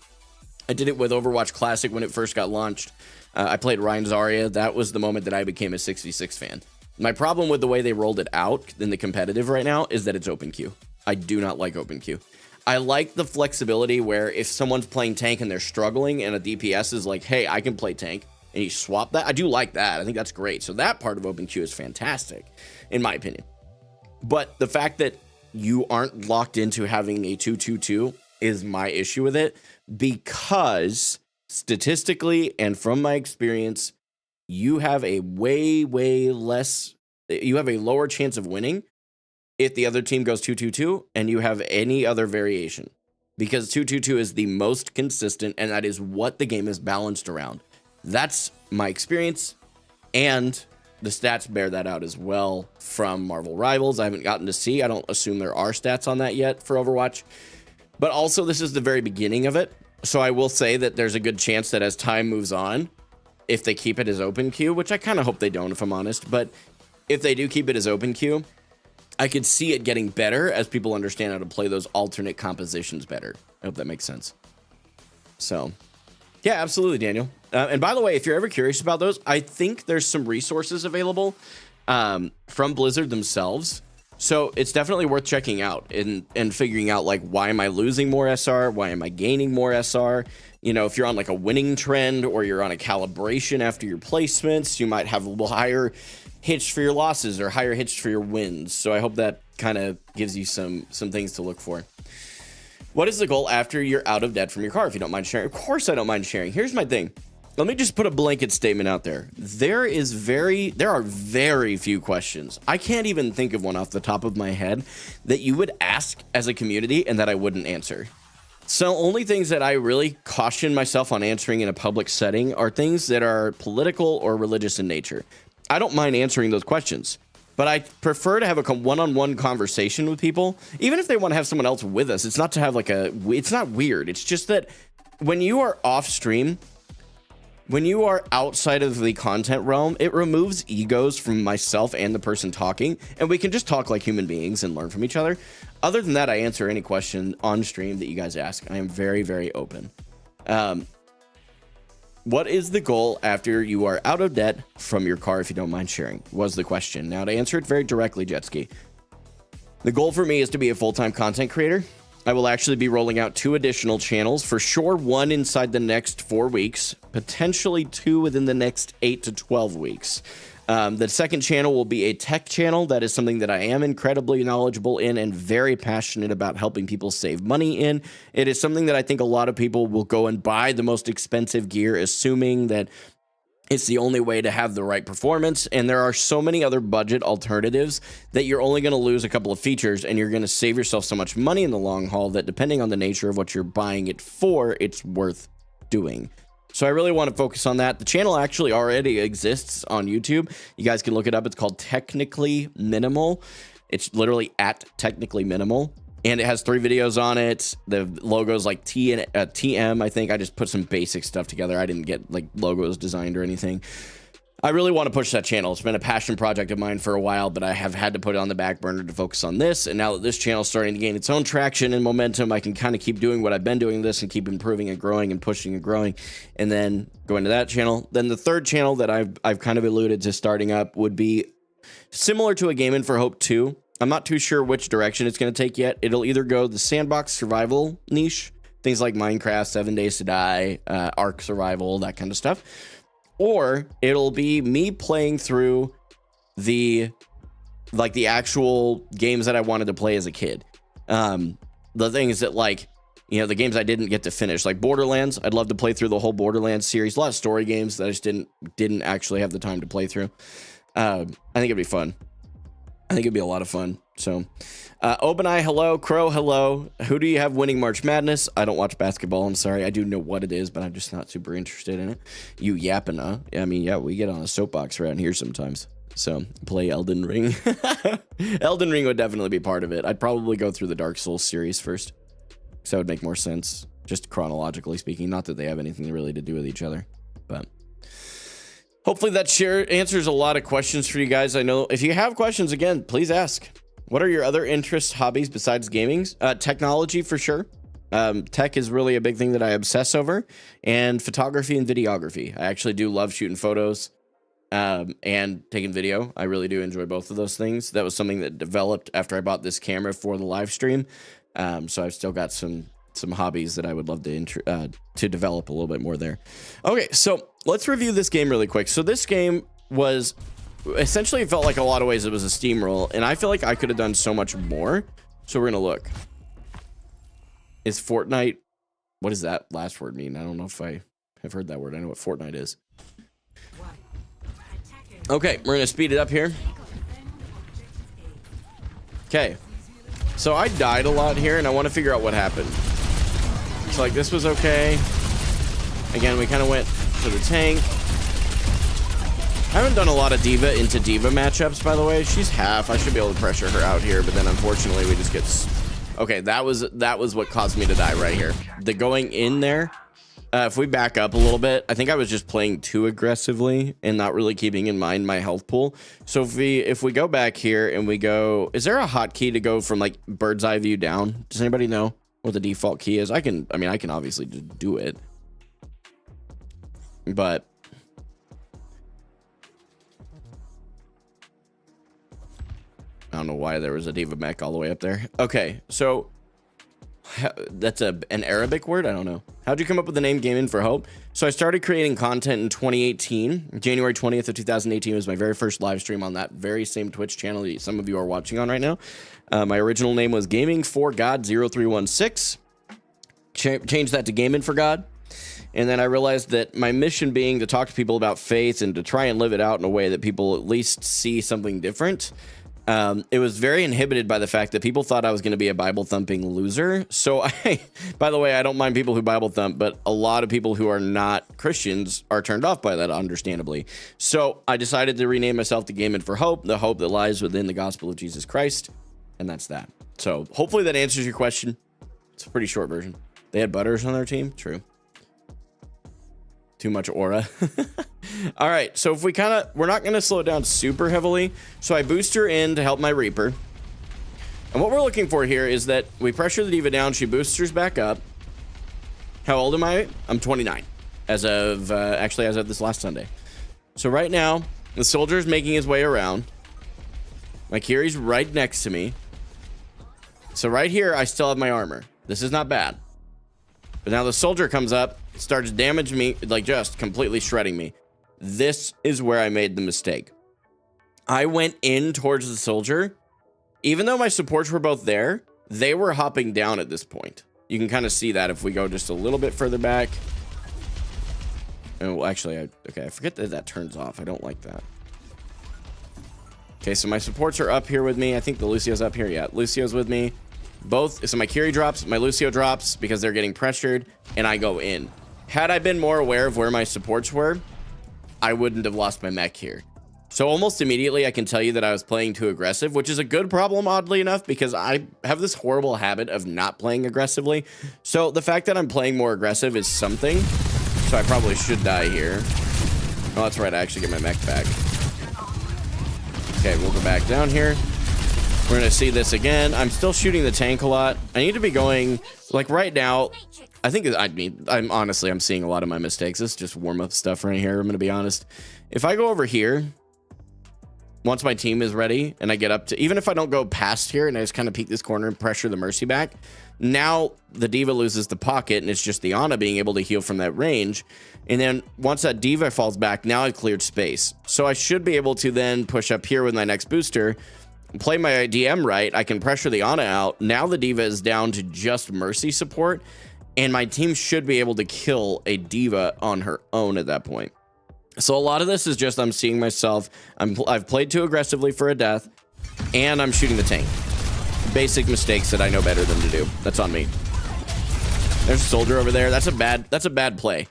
I did it with Overwatch Classic when it first got launched. I played Ryan Zarya. That was the moment that I became a 66 fan. My problem with the way they rolled it out in the competitive right now is that it's open queue. I do not like open queue. I like the flexibility where if someone's playing tank and they're struggling and a DPS is like, hey, I can play tank, and you swap that. I do like that. I think that's great. So that part of OpenQ is fantastic, in my opinion. But the fact that you aren't locked into having a 2-2-2 is my issue with it, because statistically and from my experience, you have a way less, you have a lower chance of winning if the other team goes 2-2-2 and you have any other variation, because 2-2-2 is the most consistent, and that is what the game is balanced around. That's my experience, and the stats bear that out as well from Marvel Rivals. I haven't gotten to see. I don't assume there are stats on that yet for Overwatch. But also, this is the very beginning of it. So I will say that there's a good chance that as time moves on, if they keep it as open queue, which I kind of hope they don't, if I'm honest, but if they do keep it as open queue, I could see it getting better as people understand how to play those alternate compositions better. I hope that makes sense. So, yeah, absolutely, Daniel. And by the way, if you're ever curious about those, I think there's some resources available from Blizzard themselves. So it's definitely worth checking out and figuring out, like, why am I losing more SR? Why am I gaining more SR? You know, if you're on like a winning trend or you're on a calibration after your placements, you might have a little higher hits for your losses or higher hits for your wins. So I hope that kind of gives you some things to look for. What is the goal after you're out of debt from your car, if you don't mind sharing? Of course I don't mind sharing. Here's my thing. Let me just put a blanket statement out there. There are very few questions. I can't even think of one off the top of my head that you would ask as a community and that I wouldn't answer. So only things that I really caution myself on answering in a public setting are things that are political or religious in nature. I don't mind answering those questions, but I prefer to have a one-on-one conversation with people, even if they want to have someone else with us. It's not to have like it's not weird. It's just that when you are off stream, when you are outside of the content realm, it removes egos from myself and the person talking, and we can just talk like human beings and learn from each other. Other than that, I answer any question on stream that you guys ask. I am very, very open. What is the goal after you are out of debt from your car, if you don't mind sharing, was the question. Now, to answer it very directly, Jetski, the goal for me is to be a full-time content creator. I will actually be rolling out 2 additional channels, for sure 1 inside the next 4 weeks, potentially 2 within the next 8 to 12 weeks. The second channel will be a tech channel. That is something that I am incredibly knowledgeable in and very passionate about helping people save money in. It is something that I think a lot of people will go and buy the most expensive gear, assuming that it's the only way to have the right performance. And there are so many other budget alternatives that you're only going to lose a couple of features and you're going to save yourself so much money in the long haul that, depending on the nature of what you're buying it for, it's worth doing. So I really want to focus on that. The channel actually already exists on YouTube. You guys can look it up. It's called Technically Minimal. It's literally at Technically Minimal. And it has 3 videos on it. The logo's like T and TM, I think. I just put some basic stuff together. I didn't get like logos designed or anything. I really want to push that channel. It's been a passion project of mine for a while, but I have had to put it on the back burner to focus on this. And now that this channel is starting to gain its own traction and momentum, I can kind of keep doing what I've been doing this and keep improving and growing and pushing and growing, and then go into that channel. Then the third channel that I've kind of alluded to starting up would be similar to a Gaming for Hope 2. I'm not too sure which direction it's going to take yet. It'll either go the sandbox survival niche, things like Minecraft, 7 Days to Die, Ark Survival, that kind of stuff. Or it'll be me playing through the actual games that I wanted to play as a kid. The things that, like, you know, the games I didn't get to finish, like Borderlands. I'd love to play through the whole Borderlands series. A lot of story games that I just didn't actually have the time to play through. I think it'd be fun. I think it'd be a lot of fun. So, Obeneye, hello. Crow, hello. Who do you have winning March Madness? I don't watch basketball. I'm sorry. I do know what it is, but I'm just not super interested in it. You yapping, huh? I mean, yeah, we get on a soapbox around here sometimes. So, play Elden Ring. Elden Ring would definitely be part of it. I'd probably go through the Dark Souls series first, because that would make more sense, just chronologically speaking. Not that they have anything really to do with each other, but hopefully that answers a lot of questions for you guys. I know if you have questions, again, please ask. What are your other interests, hobbies besides gaming? Technology, for sure. Tech is really a big thing that I obsess over, and photography and videography. I actually do love shooting photos and taking video. I really do enjoy both of those things. That was something that developed after I bought this camera for the live stream. So I've still got some some hobbies that I would love to develop a little bit more there. Okay, so let's review this game really quick. So this game was essentially, it felt like a lot of ways it was a steamroll, and I feel like I could have done so much more. So we're gonna look. Is Fortnite? What does that last word mean? I don't know if I have heard that word. I know what Fortnite is. Okay, we're gonna speed it up here. Okay, so I died a lot here, and I want to figure out what happened. So like this was okay. Again, we kind of went for the tank. I haven't done a lot of diva into diva matchups, by the way. She's half. I should be able to pressure her out here, but then unfortunately we just get... Okay, that was what caused me to die right here. The going in there, if we back up a little bit, I think I was just playing too aggressively and not really keeping in mind my health pool. So if we go back here and we go... Is there a hotkey to go from like bird's eye view down? Does anybody know what the default key is? I mean, I can obviously just do it. But... I don't know why there was a diva mech all the way up there. Okay, so that's an Arabic word? I don't know. How'd you come up with the name Gaming for Hope? So I started creating content in 2018. January 20th of 2018 was my very first live stream on that very same Twitch channel that some of you are watching on right now. My original name was Gaming for God 0316. Changed that to Gaming for God. And then I realized that my mission being to talk to people about faith and to try and live it out in a way that people at least see something different. It was very inhibited by the fact that people thought I was going to be a Bible thumping loser. So by the way, I don't mind people who Bible thump, but a lot of people who are not Christians are turned off by that, understandably. So I decided to rename myself to Gaming for Hope, the hope that lies within the gospel of Jesus Christ. And that's that. So hopefully that answers your question. It's a pretty short version. They had Butters on their team. True. Too much aura. All right, so if we're not going to slow it down super heavily. So I boost her in to help my Reaper. And what we're looking for here is that we pressure the diva down. She boosters back up. How old am I? I'm 29 as of actually as of this last Sunday. So right now the soldier's making his way around. My Kiri's right next to me. So right here I still have my armor. This is not bad. But now the soldier comes up, starts damaging me, like just completely shredding me. This is where I made the mistake. I went in towards the soldier. Even though my supports were both there, they were hopping down at this point. You can kind of see that if we go just a little bit further back. Oh, actually, okay, I forget that that turns off. I don't like that. Okay, so my supports are up here with me. I think the Lucio's up here. Yeah, Lucio's with me. Both, so my Kiri drops, my Lucio drops because they're getting pressured, and I go in. Had I been more aware of where my supports were, I wouldn't have lost my mech here. So almost immediately, I can tell you that I was playing too aggressive, which is a good problem, oddly enough, because I have this horrible habit of not playing aggressively. So the fact that I'm playing more aggressive is something. So I probably should die here. Oh, that's right. I actually get my mech back. Okay, we'll go back down here. We're going to see this again. I'm still shooting the tank a lot. I need to be going, like right now, I think I'm seeing a lot of my mistakes. This is just warm-up stuff right here. I'm going to be honest. If I go over here, once my team is ready and I get up to, even if I don't go past here and I just kind of peek this corner and pressure the Mercy back, now the Diva loses the pocket and it's just the Ana being able to heal from that range. And then once that Diva falls back, now I've cleared space. So I should be able to then push up here with my next booster, play my DM right. I can pressure the Ana out. Now the Diva is down to just Mercy support. And my team should be able to kill a Diva on her own at that point. So a lot of this is just I'm seeing myself. I've played too aggressively for a death, and I'm shooting the tank. Basic mistakes that I know better than to do. That's on me. There's a soldier over there. That's a bad play,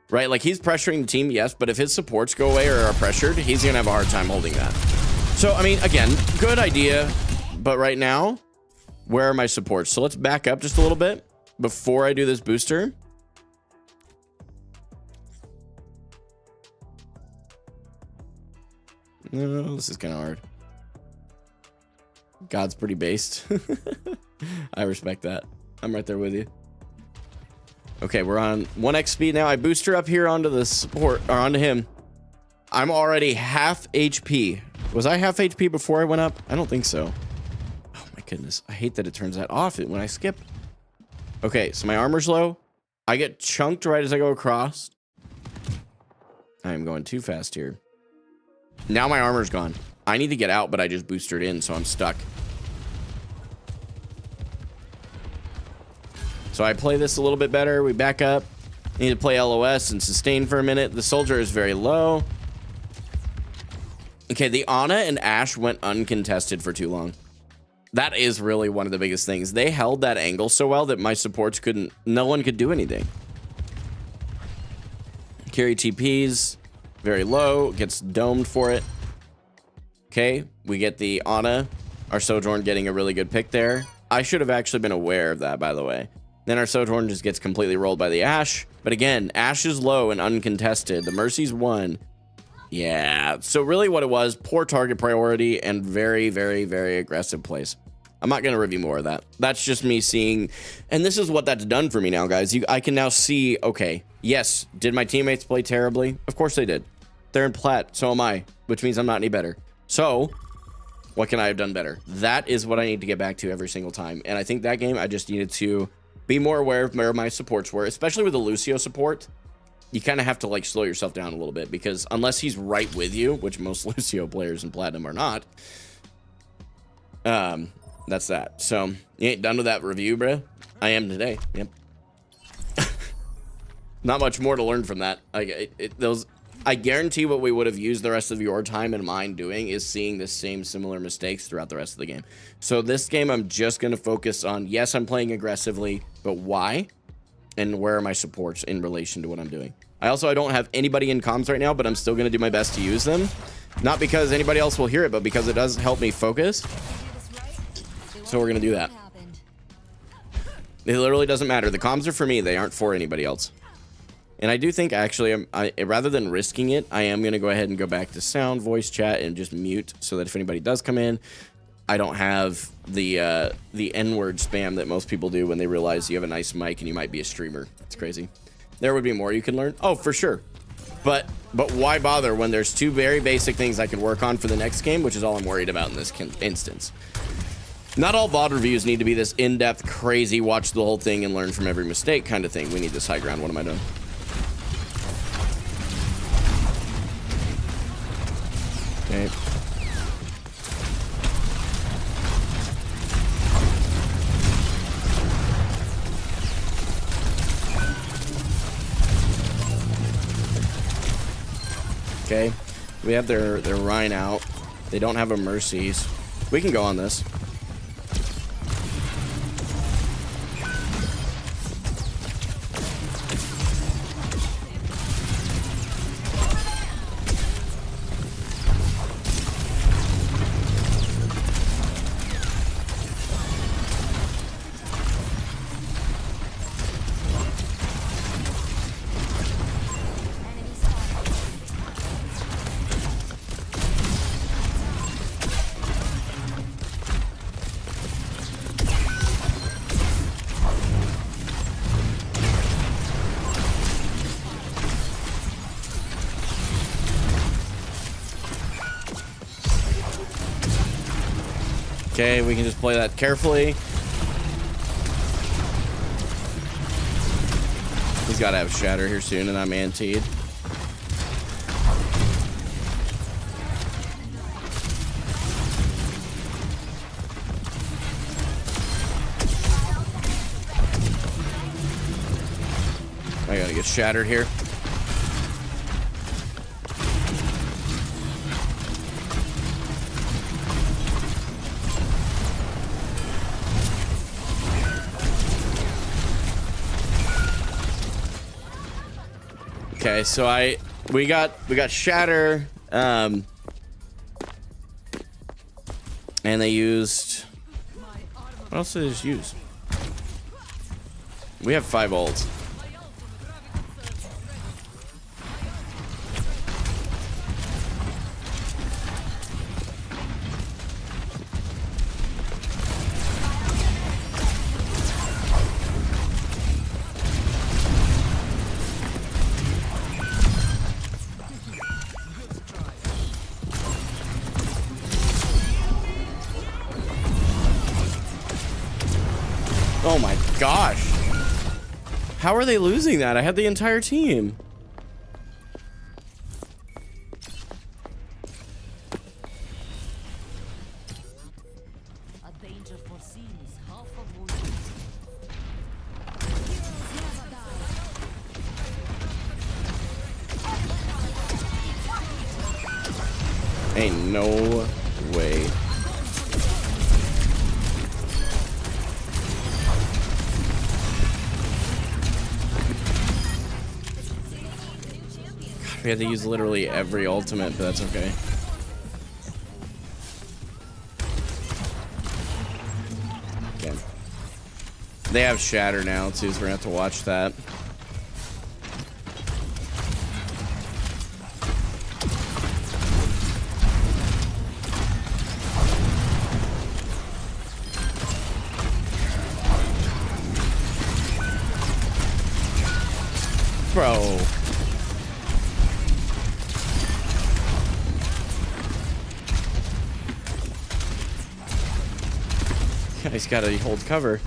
right? Like he's pressuring the team, yes, but if his supports go away or are pressured, he's gonna have a hard time holding that. So I mean, again, good idea, but right now, where are my supports? So let's back up just a little bit before I do this booster. No, this is kind of hard. God's pretty based. I respect that. I'm right there with you. Okay, we're on 1x speed now. I boost her up here onto the support, or onto him. I'm already half HP. Was I half HP before I went up? I don't think so. Oh my goodness. I hate that it turns that off when I skip. Okay, so my armor's low. I get chunked right as I go across. I am going too fast here. Now my armor's gone. I need to get out, but I just boosted in, so I'm stuck. So I play this a little bit better. We back up. Need to play LOS and sustain for a minute. The soldier is very low. Okay, the Ana and Ashe went uncontested for too long. That is really one of the biggest things. They held that angle so well that my supports couldn't, no one could do anything. Carry TPs, very low, gets domed for it. Okay, we get the Ana, our Sojourn getting a really good pick there. I should have actually been aware of that, by the way. Then our Sojourn just gets completely rolled by the Ashe. But again, Ashe is low and uncontested. The Mercy's 1. Yeah, so really what it was, poor target priority and very, very, very aggressive plays. I'm not going to review more of that. That's just me seeing, and this is what that's done for me now, guys. I can now see, okay, yes, did my teammates play terribly? Of course they did. They're in plat, so am I, which means I'm not any better. So, what can I have done better? That is what I need to get back to every single time. And I think that game, I just needed to be more aware of where my supports were, especially with the Lucio support. You kind of have to like slow yourself down a little bit because unless he's right with you, which most Lucio players in Platinum are not, that's that. So you ain't done with that review, bro. I am today. Yep. Not much more to learn from that. I guarantee what we would have used the rest of your time and mine doing is seeing the same similar mistakes throughout the rest of the game. So this game, I'm just going to focus on, yes, I'm playing aggressively, but why? And where are my supports in relation to what I'm doing? I don't have anybody in comms right now, but I'm still going to do my best to use them. Not because anybody else will hear it, but because it does help me focus. So we're going to do that. It literally doesn't matter. The comms are for me. They aren't for anybody else. And I do think, actually, rather than risking it, I am going to go ahead and go back to sound, voice chat, and just mute so that if anybody does come in, I don't have the N-word spam that most people do when they realize you have a nice mic and you might be a streamer. It's crazy. There would be more you can learn. Oh, for sure. But why bother when there's two very basic things I can work on for the next game, which is all I'm worried about in this instance. Not all VOD reviews need to be this in-depth, crazy, watch the whole thing and learn from every mistake kind of thing. We need this high ground. What am I doing? Okay. Okay, we have their Rhine out. They don't have a Mercies. We can go on this. Okay, we can just play that carefully. He's got to have Shatter here soon, and I'm antied. I gotta get shattered here. Okay, so we got Shatter, and they used, what else did they just use? We have 5 ults. Oh my gosh. How are they losing that? I had the entire team. A danger foreseen is half avoided. Ain't no way. God, we had to use literally every ultimate, but that's okay. Okay. They have Shatter now too, so we're gonna have to watch that. Bro. He's gotta hold cover.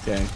Okay.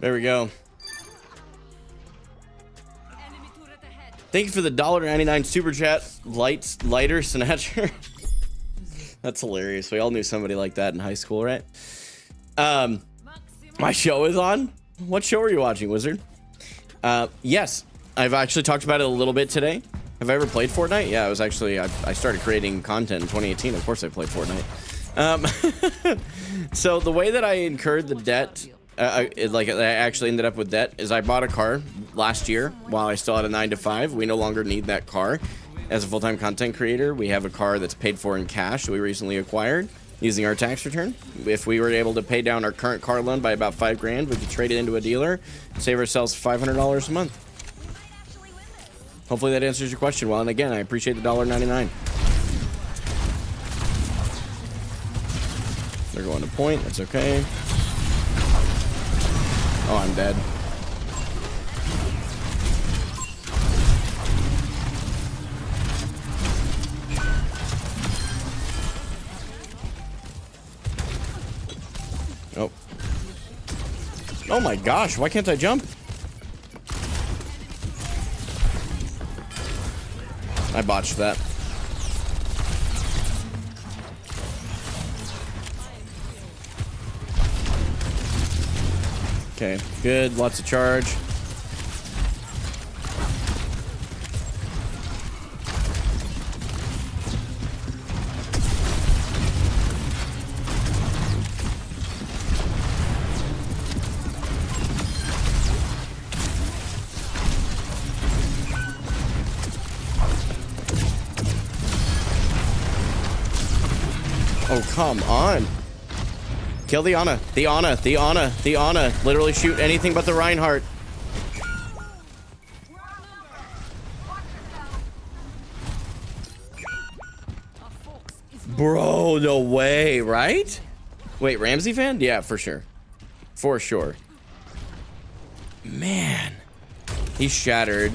There we go. Thank you for the $1.99 super chat, lighter snatcher. That's hilarious. We all knew somebody like that in high school, right? My show is on. What show are you watching, Wizard? Yes, I've actually talked about it a little bit today. Have I ever played Fortnite? Yeah, I started creating content in 2018. Of course I played Fortnite. So the way that I incurred the debt, I actually ended up with debt, is I bought a car last year while I still had a 9-to-5. We no longer need that car. As a full-time content creator, we have a car that's paid for in cash that we recently acquired using our tax return. If we were able to pay down our current car loan by about $5 grand, we could trade it into a dealer, save ourselves $500 a month. Hopefully that answers your question. Well, and again, I appreciate the $1.99. They're going to point. That's okay. Oh, I'm dead. Oh. Oh my gosh, why can't I jump? I botched that. Okay, good. Lots of charge. Oh, come on. Kill the Ana. The Ana. The Ana. The Ana. Literally shoot anything but the Reinhardt. Bro, no way, right? Wait, Ramsey fan? Yeah, for sure. For sure. Man. He's shattered.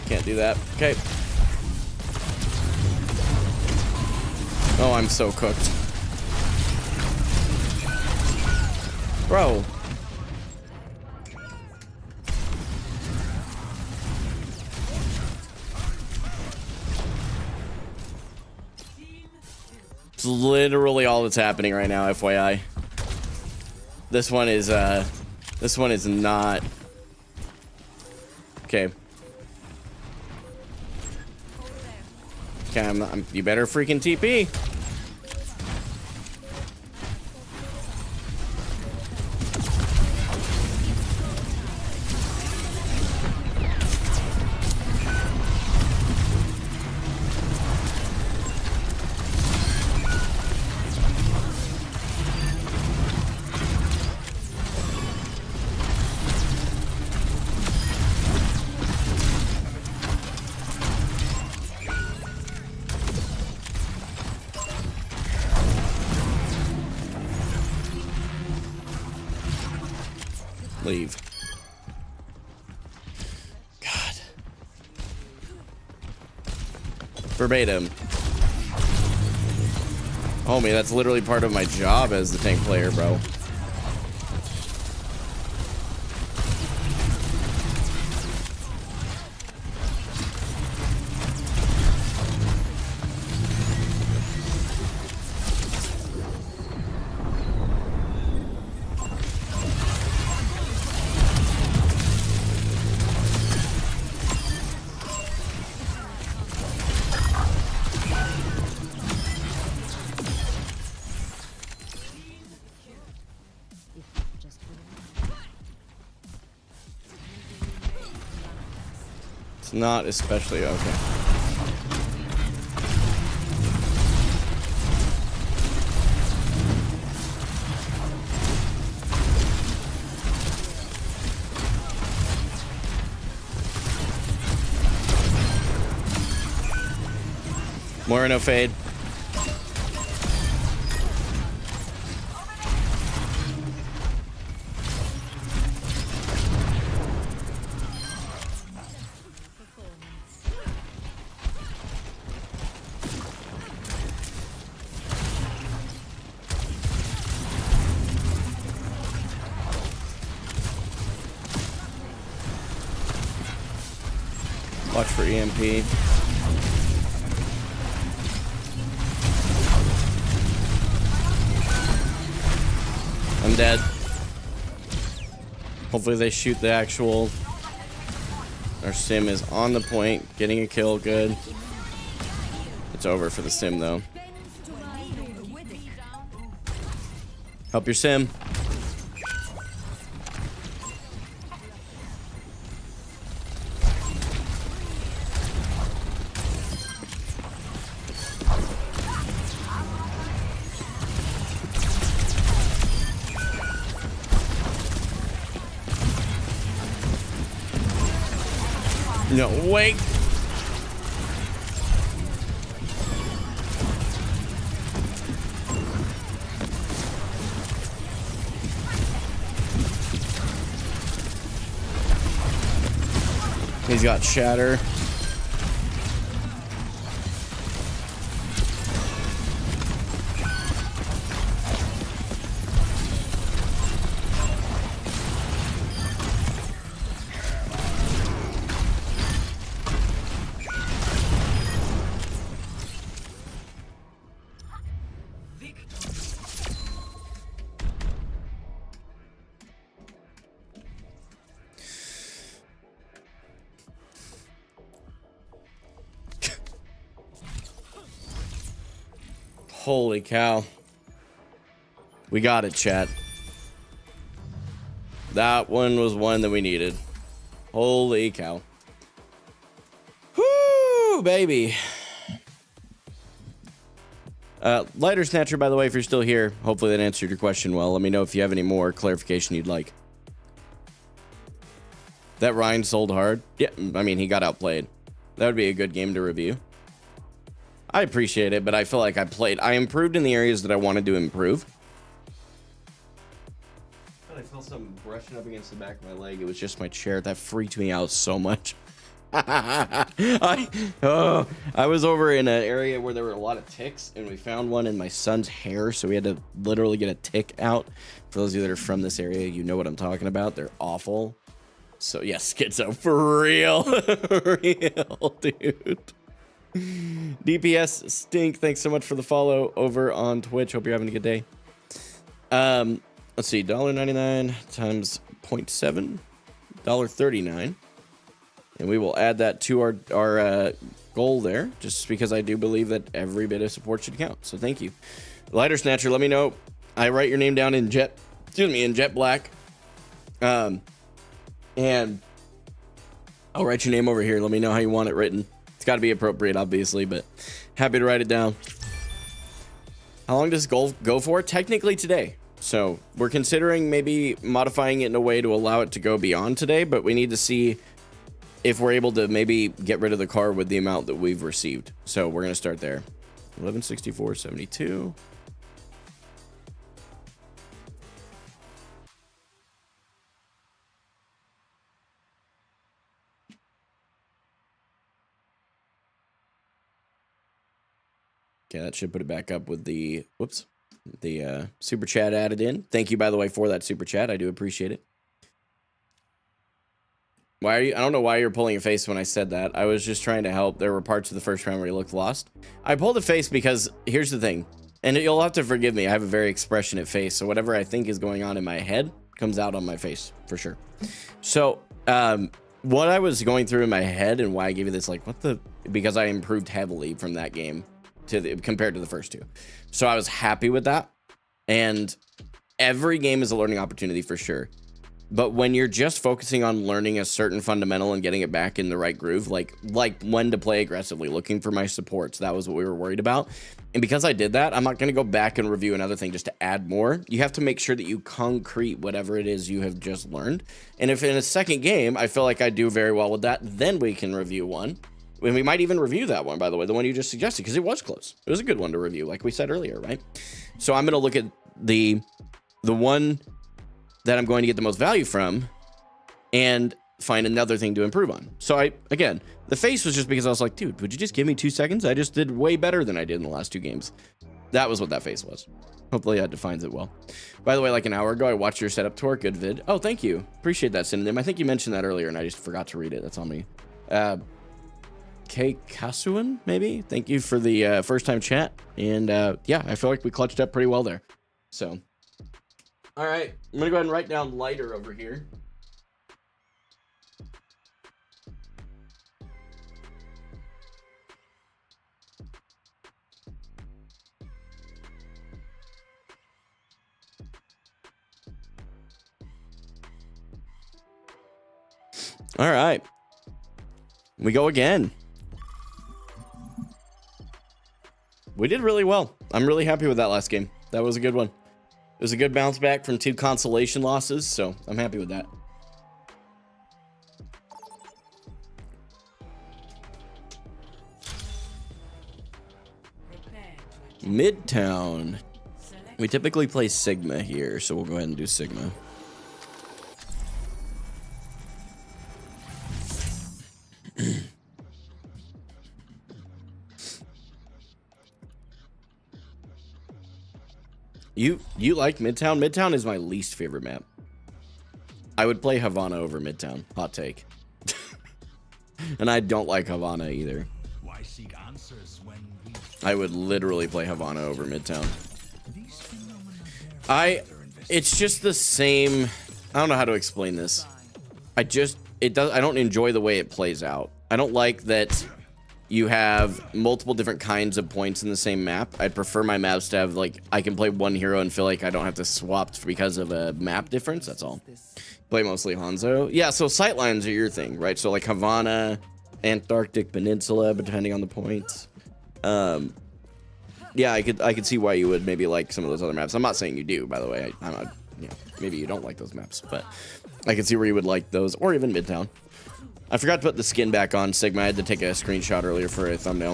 Can't do that. Okay. Oh, I'm so cooked. Bro. It's literally all that's happening right now, FYI. This one is not. Okay. Okay, you better freaking TP. Leave. God. Verbatim. Homie, that's literally part of my job as the tank player, bro. It's not especially okay. Moreno fade. Watch for EMP. I'm dead. Hopefully they shoot the actual. Our sim is on the point, getting a kill, good. It's over for the sim though. Help your sim. No, wait. He's got shatter. Holy cow. We got it, chat. That one was one that we needed. Holy cow. Whoo, baby. Lighter Snatcher, by the way, if you're still here, hopefully that answered your question well. Let me know if you have any more clarification you'd like. That Ryan sold hard. Yeah, I mean, he got outplayed. That would be a good game to review. I appreciate it, but I feel like I improved in the areas that I wanted to improve. I felt something brushing up against the back of my leg. It was just my chair. That freaked me out so much. I was over in an area where there were a lot of ticks, and we found one in my son's hair, so we had to literally get a tick out. For those of you that are from this area, you know what I'm talking about. They're awful. So, yes, schizo, for real. For real, dude. DPS Stink, thanks so much for the follow over on Twitch. Hope you're having a good day. Let's see, $1.99 times 0.7, $1.39. And we will add that to our goal there, just because I do believe that every bit of support should count. So thank you. Lighter Snatcher, let me know. I write your name down in jet black. And I'll write your name over here. Let me know how you want it written. It's got to be appropriate, obviously, but happy to write it down. How long does goal go for? Technically today. So we're considering maybe modifying it in a way to allow it to go beyond today, but we need to see if we're able to maybe get rid of the car with the amount that we've received. So we're going to start there. 1164.72. Okay, that should put it back up with the, whoops, the super chat added in. Thank you, by the way, for that super chat. I do appreciate it. Why are you, I don't know why you're pulling your face when I said that. I was just trying to help. There were parts of the first round where you looked lost. I pulled a face because here's the thing, and you'll have to forgive me. I have a very expressionate face, so whatever I think is going on in my head comes out on my face for sure. So, what I was going through in my head and why I gave you this, like, what the, because I improved heavily from that game compared to the first two. So I was happy with that. And every game is a learning opportunity for sure. But when you're just focusing on learning a certain fundamental and getting it back in the right groove, like when to play aggressively, looking for my supports, that was what we were worried about. And because I did that, I'm not going to go back and review another thing just to add more. You have to make sure that you concrete whatever it is you have just learned. And if in a second game, I feel like I do very well with that, then we can review one. And we might even review that one, by the way, the one you just suggested, because it was close. It was a good one to review, like we said earlier, right? So I'm going to look at the one that I'm going to get the most value from and find another thing to improve on. So again, the face was just because I was like, dude, would you just give me 2 seconds? I just did way better than I did in the last 2 games. That was what that face was. Hopefully that defines it well. By the way, like an hour ago, I watched your setup tour. Good vid. Oh, thank you. Appreciate that synonym. I think you mentioned that earlier and I just forgot to read it. That's on me. K Kasuan, maybe. Thank you for the first time chat. And yeah, I feel like we clutched up pretty well there. So, all right, I'm gonna go ahead and write down lighter over here. All right, we go again. We did really well. I'm really happy with that last game. That was a good one. It was a good bounce back from 2 consolation losses, so I'm happy with that. Midtown. We typically play Sigma here, so we'll go ahead and do Sigma. You like Midtown? Midtown is my least favorite map. I would play Havana over Midtown. Hot take. And I don't like Havana either. Why seek answers when I would literally play Havana over Midtown. It's just the same. I don't know how to explain this. I don't enjoy the way it plays out. I don't like that you have multiple different kinds of points in the same map. I'd prefer my maps to have, like, I can play one hero and feel like I don't have to swap because of a map difference. That's all. Play mostly Hanzo. Yeah, so sightlines are your thing, right? So like Havana, Antarctic Peninsula, depending on the points. Yeah, I could see why you would maybe like some of those other maps. I'm not saying you do, by the way. I'm not, maybe you don't like those maps, but I can see where you would like those, or even Midtown. I forgot to put the skin back on Sigma. I had to take a screenshot earlier for a thumbnail.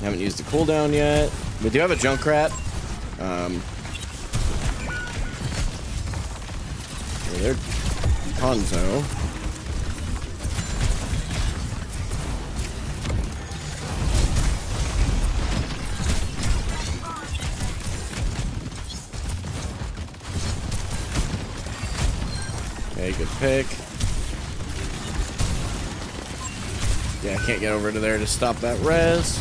Haven't used the cooldown yet. We do have a Junkrat. There, Hanzo. Good pick. Yeah, I can't get over to there to stop that res.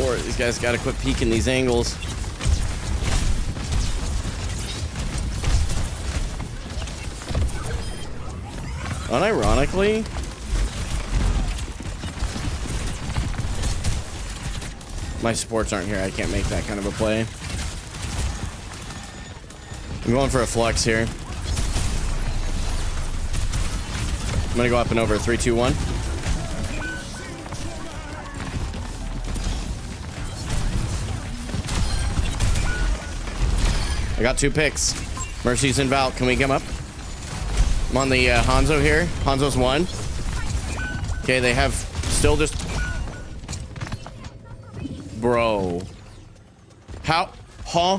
Or these guys gotta quit peeking these angles. Unironically, my supports aren't here. I can't make that kind of a play. I'm going for a flex here. I'm gonna go up and over. 3, 2, 1. I got 2 picks. Mercy's in Val. Can we come up? I'm on the Hanzo here. Hanzo's 1. Okay, they have still just... Bro. How? Huh?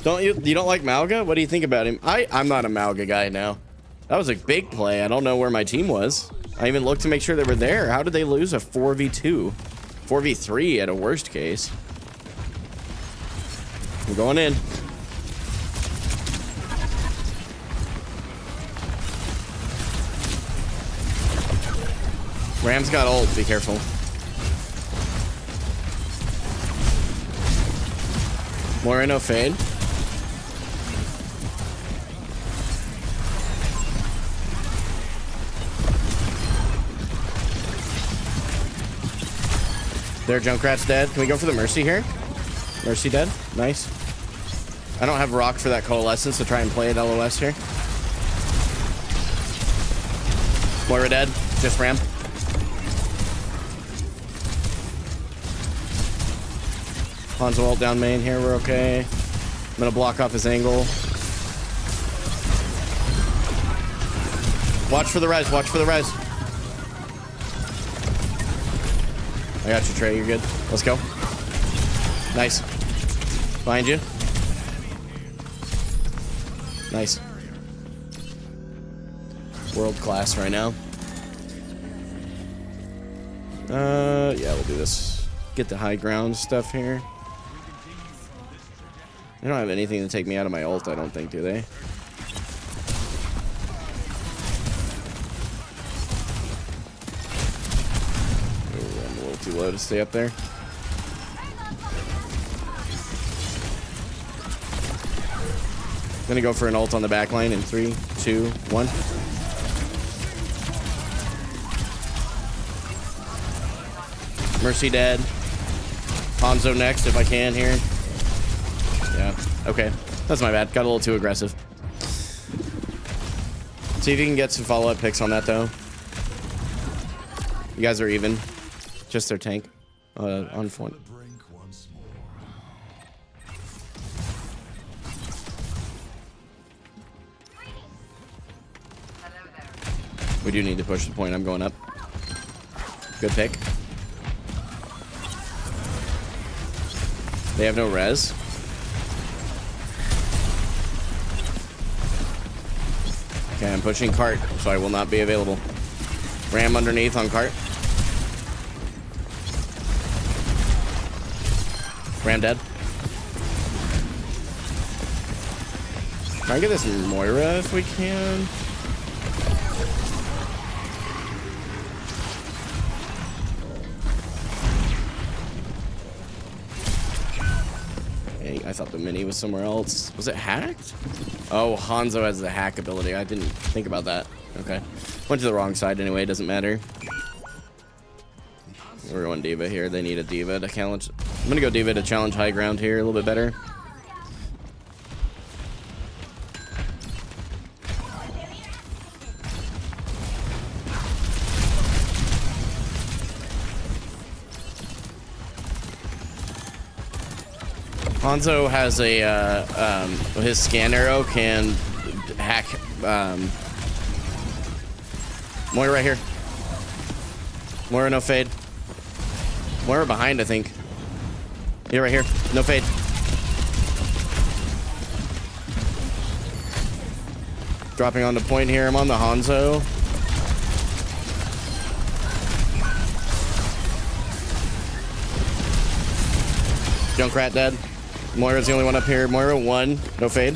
You don't like Malga? What do you think about him? I'm not a Malga guy now. That was a big play. I don't know where my team was. I even looked to make sure they were there. How did they lose a 4v2? 4v3 at a worst case. I'm going in. Ram's got ult. Be careful. Moreno fade. There, Junkrat's dead. Can we go for the Mercy here? Mercy dead. Nice. I don't have rock for that coalescence to try and play it LOS here. Moira dead. Just Ram. Hanzo ult down main here. We're okay. I'm gonna block off his angle. Watch for the res. Watch for the res. I got you, Trey. You're good. Let's go. Nice. Behind you. Nice. World class right now. Yeah, we'll do this. Get the high ground stuff here. They don't have anything to take me out of my ult, I don't think, do they? Ooh, I'm a little too low to stay up there. Gonna go for an ult on the back line in 3, 2, 1. Mercy dead. Hanzo next if I can here. Yeah, okay. That's my bad. Got a little too aggressive. See if you can get some follow-up picks on that, though. You guys are even. Just their tank. On front. We do need to push the point. I'm going up. Good pick. They have no res. Okay, I'm pushing cart, so I will not be available. Ram underneath on cart. Ram dead. Try and get this Moira if we can. Hey, I thought the mini was somewhere else. Was it hacked? Oh, Hanzo has the hack ability. I didn't think about that. Okay. Went to the wrong side anyway. Doesn't matter. We're going D.Va here. They need a D.Va to challenge. I'm going to go D.Va to challenge high ground here a little bit better. Hanzo has a his scan arrow can hack Moira right here. Moira no fade. Moira behind, I think. Yeah, right here. No fade. Dropping on the point here. I'm on the Hanzo. Junkrat dead. Moira's the only one up here. Moira 1. No fade.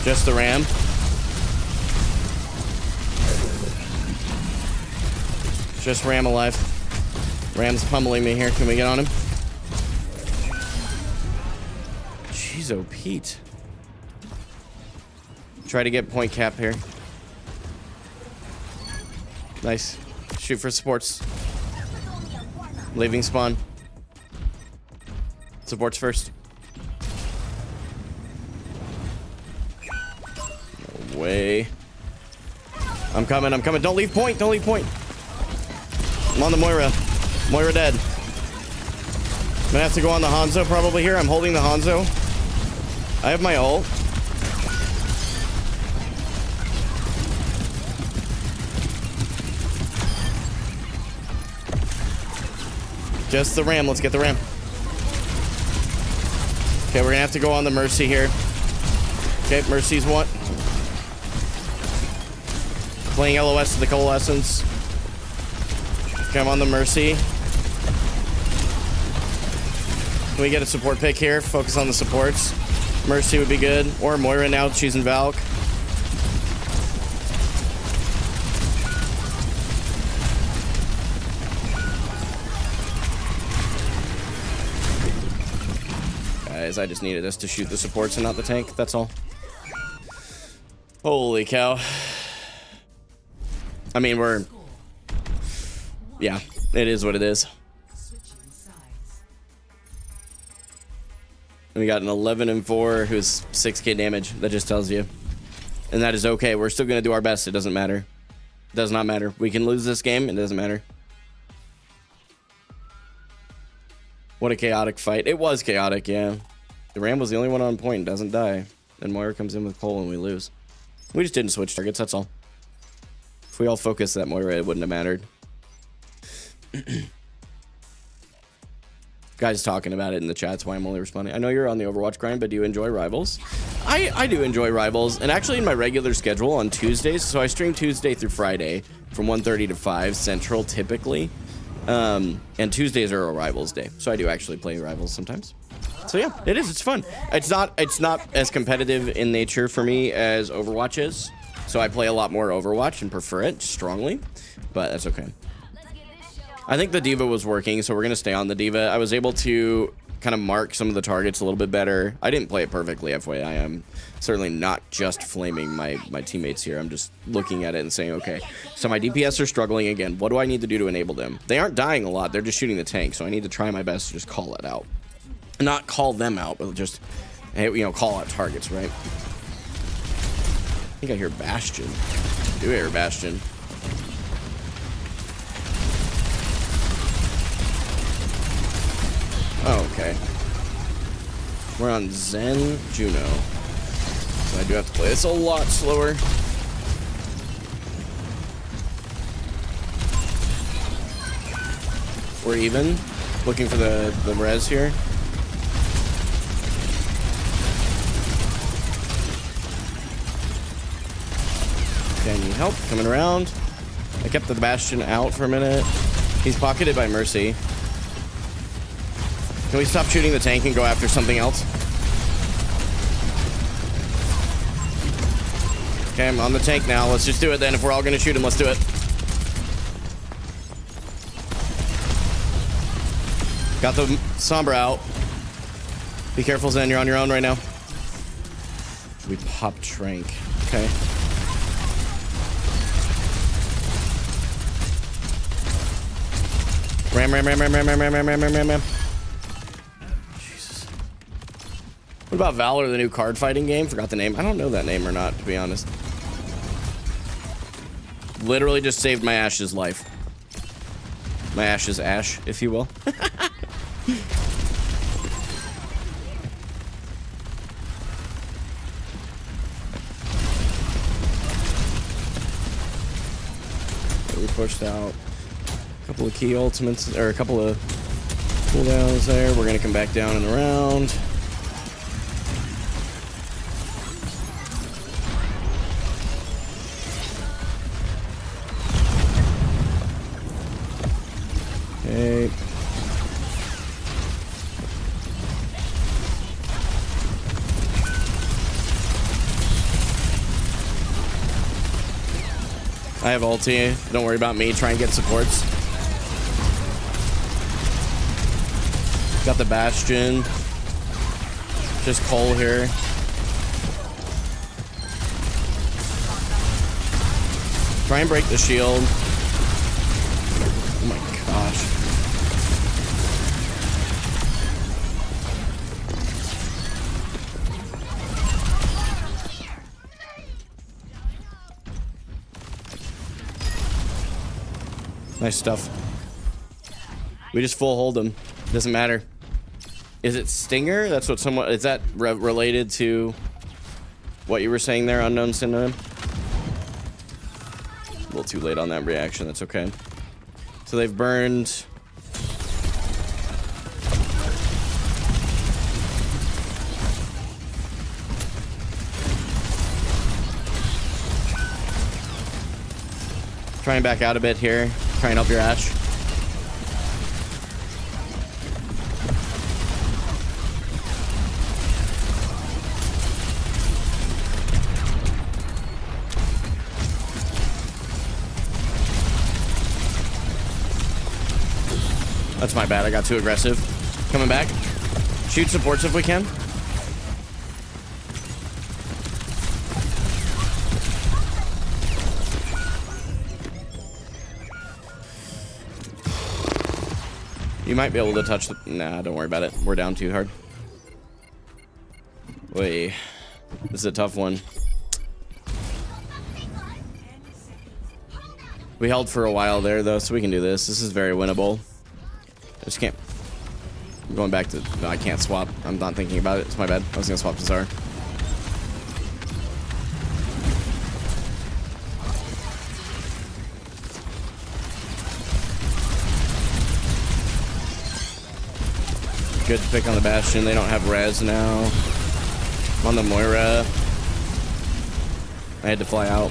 Just the Ram. Just Ram alive. Ram's pummeling me here. Can we get on him? Jeez, oh, Pete. Try to get point cap here. Nice. Shoot for supports. Leaving spawn. Supports first. No way. I'm coming. Don't leave point. Don't leave point. I'm on the Moira. Moira dead. I'm gonna have to go on the Hanzo probably here. I'm holding the Hanzo. I have my ult. Just the Ram. Let's get the Ram. Okay, we're gonna have to go on the Mercy here. Okay, Mercy's one. Playing LOS to the Coalescence. Okay, I'm on the Mercy. Can we get a support pick here? Focus on the supports. Mercy would be good. Or Moira now choosing Valk. Guys, I just needed us to shoot the supports and not the tank. That's all. Holy cow. I mean, we're... Yeah, it is what it is. We got an 11-4 who's 6k damage. That just tells you. And that is okay. We're still going to do our best. It doesn't matter. It does not matter. We can lose this game. It doesn't matter. What a chaotic fight. It was chaotic, yeah. The Ram was the only one on point. Doesn't die. Then Moira comes in with Cole and we lose. We just didn't switch targets. That's all. If we all focused that Moira, it wouldn't have mattered. Guys talking about it in the chat. That's why I'm only responding. I know you're on the Overwatch grind, but do you enjoy Rivals? I do enjoy Rivals, and actually in my regular schedule on Tuesdays, so I stream Tuesday through Friday from 1:30 to 5 Central typically, and Tuesdays are a Rivals day, so I do actually play Rivals sometimes. So yeah, it is. It's fun. It's not as competitive in nature for me as Overwatch is, so I play a lot more Overwatch and prefer it strongly, but that's okay. I think the D.Va was working, so we're going to stay on the D.Va. I was able to kind of mark some of the targets a little bit better. I didn't play it perfectly, FYI. I am certainly not just flaming my teammates here. I'm just looking at it and saying, okay, so my DPS are struggling again. What do I need to do to enable them? They aren't dying a lot. They're just shooting the tank, so I need to try my best to just call it out. Not call them out, but just, you know, call out targets, right? I think I hear Bastion. I do hear Bastion. Oh, okay. We're on Zen Juno. So I do have to play this a lot slower. We're even. Looking for the res here. Okay, I need help. Coming around. I kept the Bastion out for a minute. He's pocketed by Mercy. Can we stop shooting the tank and go after something else? Okay, I'm on the tank now. Let's just do it then. If we're all going to shoot him, let's do it. Got the Sombra out. Be careful, Zen. You're on your own right now. We pop Trank. Okay. Ram. What about Valor, the new card fighting game? Forgot the name. I don't know that name or not, to be honest. Literally just saved my Ash's life. My Ash's Ash, if you will. We pushed out a couple of key ultimates, or a couple of cooldowns there. We're gonna come back down and around. Okay. I have ulti. Don't worry about me. Try and get supports. Got the Bastion. Just Cole here. Try and break the shield. Oh my gosh. Nice stuff. We just full hold them. Doesn't matter. Is it Stinger? That's what someone... Is that related to what you were saying there, Unknown Synonym? A little too late on that reaction. That's okay. So they've burned... Try and back out a bit here. Try and help your Ash. That's my bad. I got too aggressive. Coming back. Shoot supports if we can. You might be able to touch the... Nah, don't worry about it. We're down too hard. Wait. This is a tough one. We held for a while there, though, so we can do this. This is very winnable. I just can't... I'm going back to... No, I can't swap. I'm not thinking about it. It's my bad. I was going to swap to Zarya. Good pick on the Bastion. They don't have res now. I'm on the Moira. I had to fly out.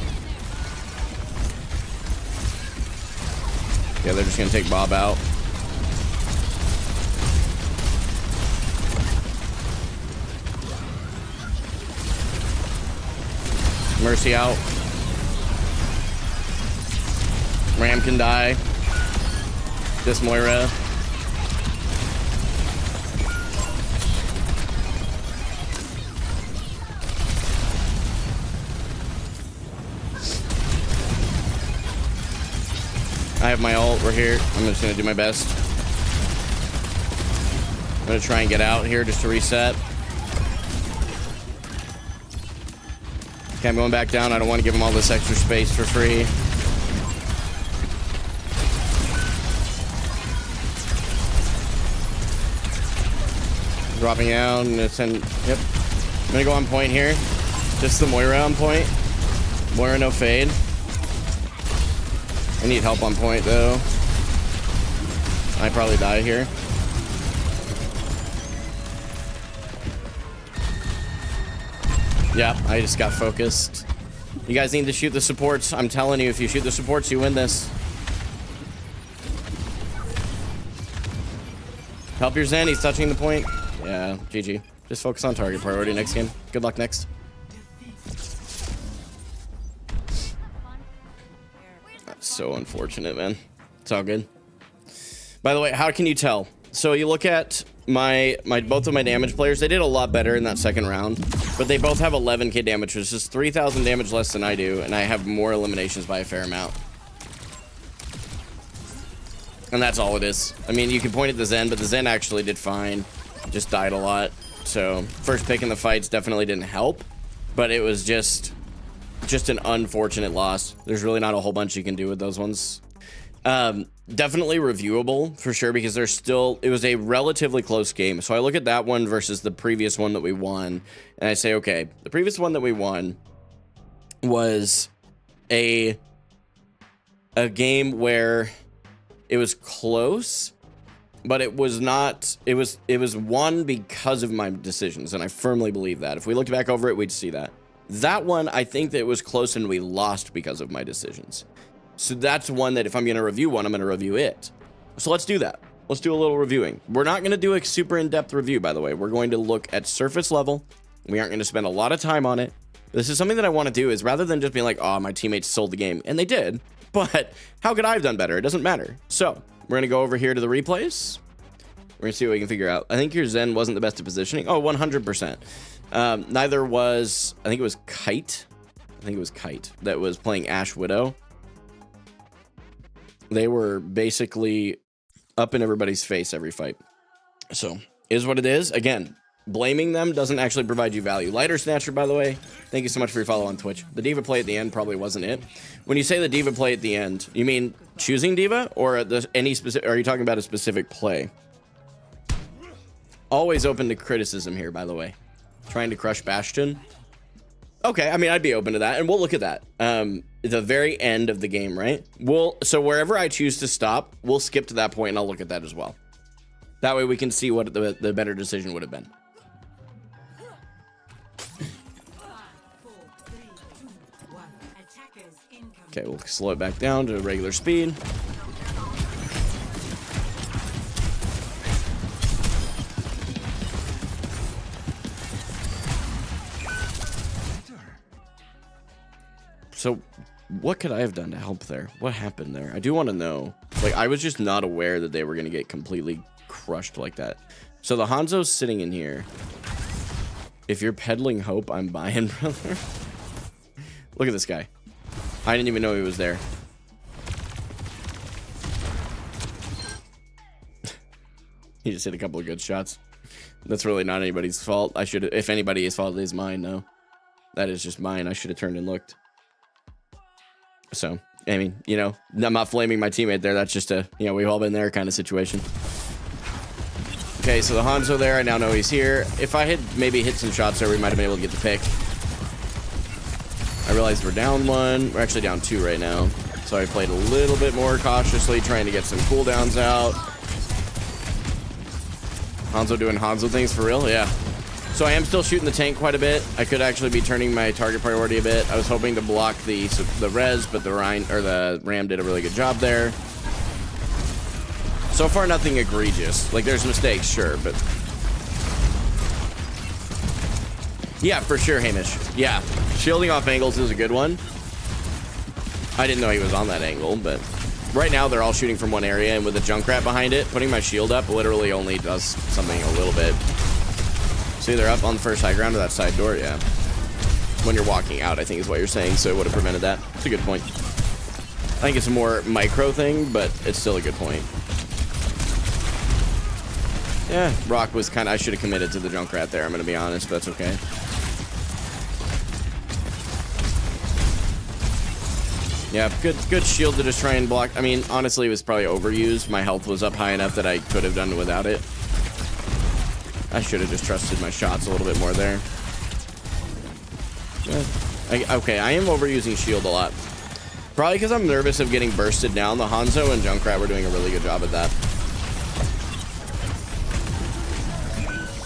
Yeah, they're just gonna take Bob out. Mercy out. Ram can die. This Moira. I have my ult. We're here. I'm just gonna do my best. I'm gonna try and get out here just to reset. Okay, I'm going back down. I don't want to give him all this extra space for free. Dropping down. I'm gonna send... Yep. I'm gonna go on point here. Just the Moira on point. Moira no fade. I need help on point, though. I probably die here. Yeah, I just got focused. You guys need to shoot the supports. I'm telling you, if you shoot the supports, you win this. Help your Zen. He's touching the point. Yeah, GG. Just focus on target priority next game. Good luck next. So unfortunate, man. It's all good. By the way, how can you tell? So you look at both of my damage players. They did a lot better in that second round, but they both have 11k damage, which is 3,000 damage less than I do, and I have more eliminations by a fair amount. And that's all it is. I mean, you can point at the Zen, but the Zen actually did fine. Just died a lot. So first pick in the fights definitely didn't help, but it was just an unfortunate loss. There's really not a whole bunch you can do with those ones. Definitely reviewable for sure, because there's still, it was a relatively close game. So I look at that one versus the previous one that we won, and I say, okay, the previous one that we won was a game where it was close, but it was not, it was won because of my decisions, and I firmly believe that. If we looked back over it, we'd see that. That one, I think that it was close and we lost because of my decisions. So that's one that if I'm going to review one, I'm going to review it. So let's do that. Let's do a little reviewing. We're not going to do a super in-depth review, by the way. We're going to look at surface level. We aren't going to spend a lot of time on it. This is something that I want to do, is rather than just being like, oh, my teammates sold the game, and they did, but how could I have done better? It doesn't matter. So we're going to go over here to the replays. We're going to see what we can figure out. I think your Zen wasn't the best at positioning. Oh, 100%. Neither was, I think it was Kite. I think it was Kite that was playing Ash Widow. They were basically up in everybody's face every fight. So, is what it is. Again, blaming them doesn't actually provide you value. Lighter Snatcher, by the way, thank you so much for your follow on Twitch. The Diva play at the end probably wasn't it. When you say the Diva play at the end, you mean choosing Diva, or any specific? Are you talking about a specific play? Always open to criticism here, by the way. Trying to crush Bastion. Okay, I mean, I'd be open to that, and we'll look at that. The very end of the game, right? So wherever I choose to stop, we'll skip to that point, and I'll look at that as well. That way we can see what the better decision would have been. Okay, we'll slow it back down to regular speed. So what could I have done to help there? What happened there? I do want to know. Like, I was just not aware that they were going to get completely crushed like that. So the Hanzo's sitting in here. If you're peddling hope, I'm buying, brother. Look at this guy. I didn't even know he was there. He just hit a couple of good shots. That's really not anybody's fault. I should, if anybody's fault, it is mine, no. That is just mine. I should have turned and looked. So, I mean, you know, I'm not flaming my teammate there. That's just a, you know, we've all been there kind of situation. Okay, so the Hanzo there, I now know he's here. If I had maybe hit some shots there, we might have been able to get the pick. I realized we're down one. We're actually down two right now. So I played a little bit more cautiously, trying to get some cooldowns out. Hanzo doing Hanzo things for real? Yeah. So I am still shooting the tank quite a bit. I could actually be turning my target priority a bit. I was hoping to block the res, but the Ram did a really good job there. So far, nothing egregious. Like, there's mistakes, sure, but... Yeah, for sure, Hamish. Yeah, shielding off angles is a good one. I didn't know he was on that angle, but... Right now, they're all shooting from one area, and with the Junkrat behind it, putting my shield up literally only does something a little bit. So either up on the first high ground or that side door, yeah. When you're walking out, I think is what you're saying, so it would have prevented that. It's a good point. I think it's a more micro thing, but it's still a good point. Yeah, Rock was kind of... I should have committed to the Junkrat there, I'm going to be honest, but that's okay. Yeah, good shield to just try and block. I mean, honestly, it was probably overused. My health was up high enough that I could have done without it. I should have just trusted my shots a little bit more there. Yeah. Okay, I am overusing shield a lot. Probably because I'm nervous of getting bursted down. The Hanzo and Junkrat were doing a really good job at that.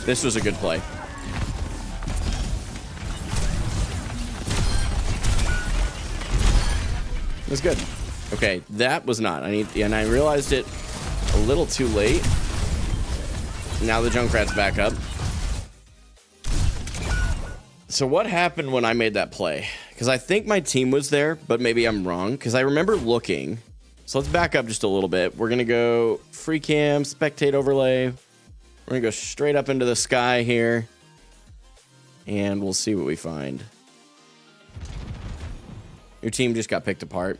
This was a good play. It was good. Okay, that was not. And I realized it a little too late. Now the Junkrat's back up. So what happened when I made that play? Because I think my team was there, but maybe I'm wrong. Because I remember looking. So let's back up just a little bit. We're going to go free cam, spectate overlay. We're going to go straight up into the sky here. And we'll see what we find. Your team just got picked apart.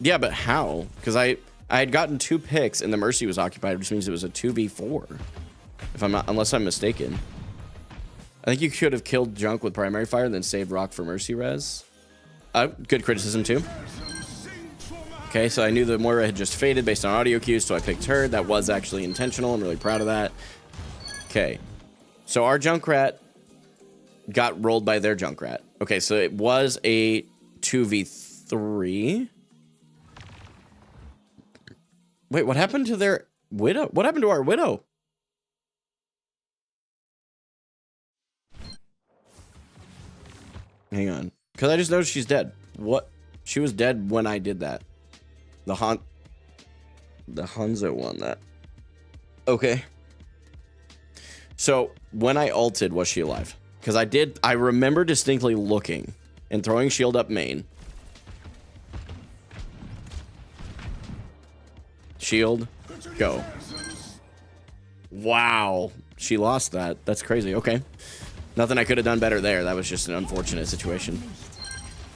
Yeah, but how? Because I had gotten 2 picks and the Mercy was occupied, which means it was a 2v4. If I'm not, unless I'm mistaken. I think you could have killed Junk with primary fire and then saved Rock for Mercy res. Good criticism too. Okay, so I knew that Moira had just faded based on audio cues, so I picked her. That was actually intentional. I'm really proud of that. Okay, so our Junkrat got rolled by their Junkrat. Okay, so it was a 2v3. Wait, what happened to their Widow? What happened to our Widow? Hang on. Because I just noticed she's dead. What? She was dead when I did that. The Hanzo won that. Okay. So, when I ulted, was she alive? Because I remember distinctly looking and throwing shield up main. Shield, go. Wow. She lost that. That's crazy. Okay. Nothing I could have done better there. That was just an unfortunate situation.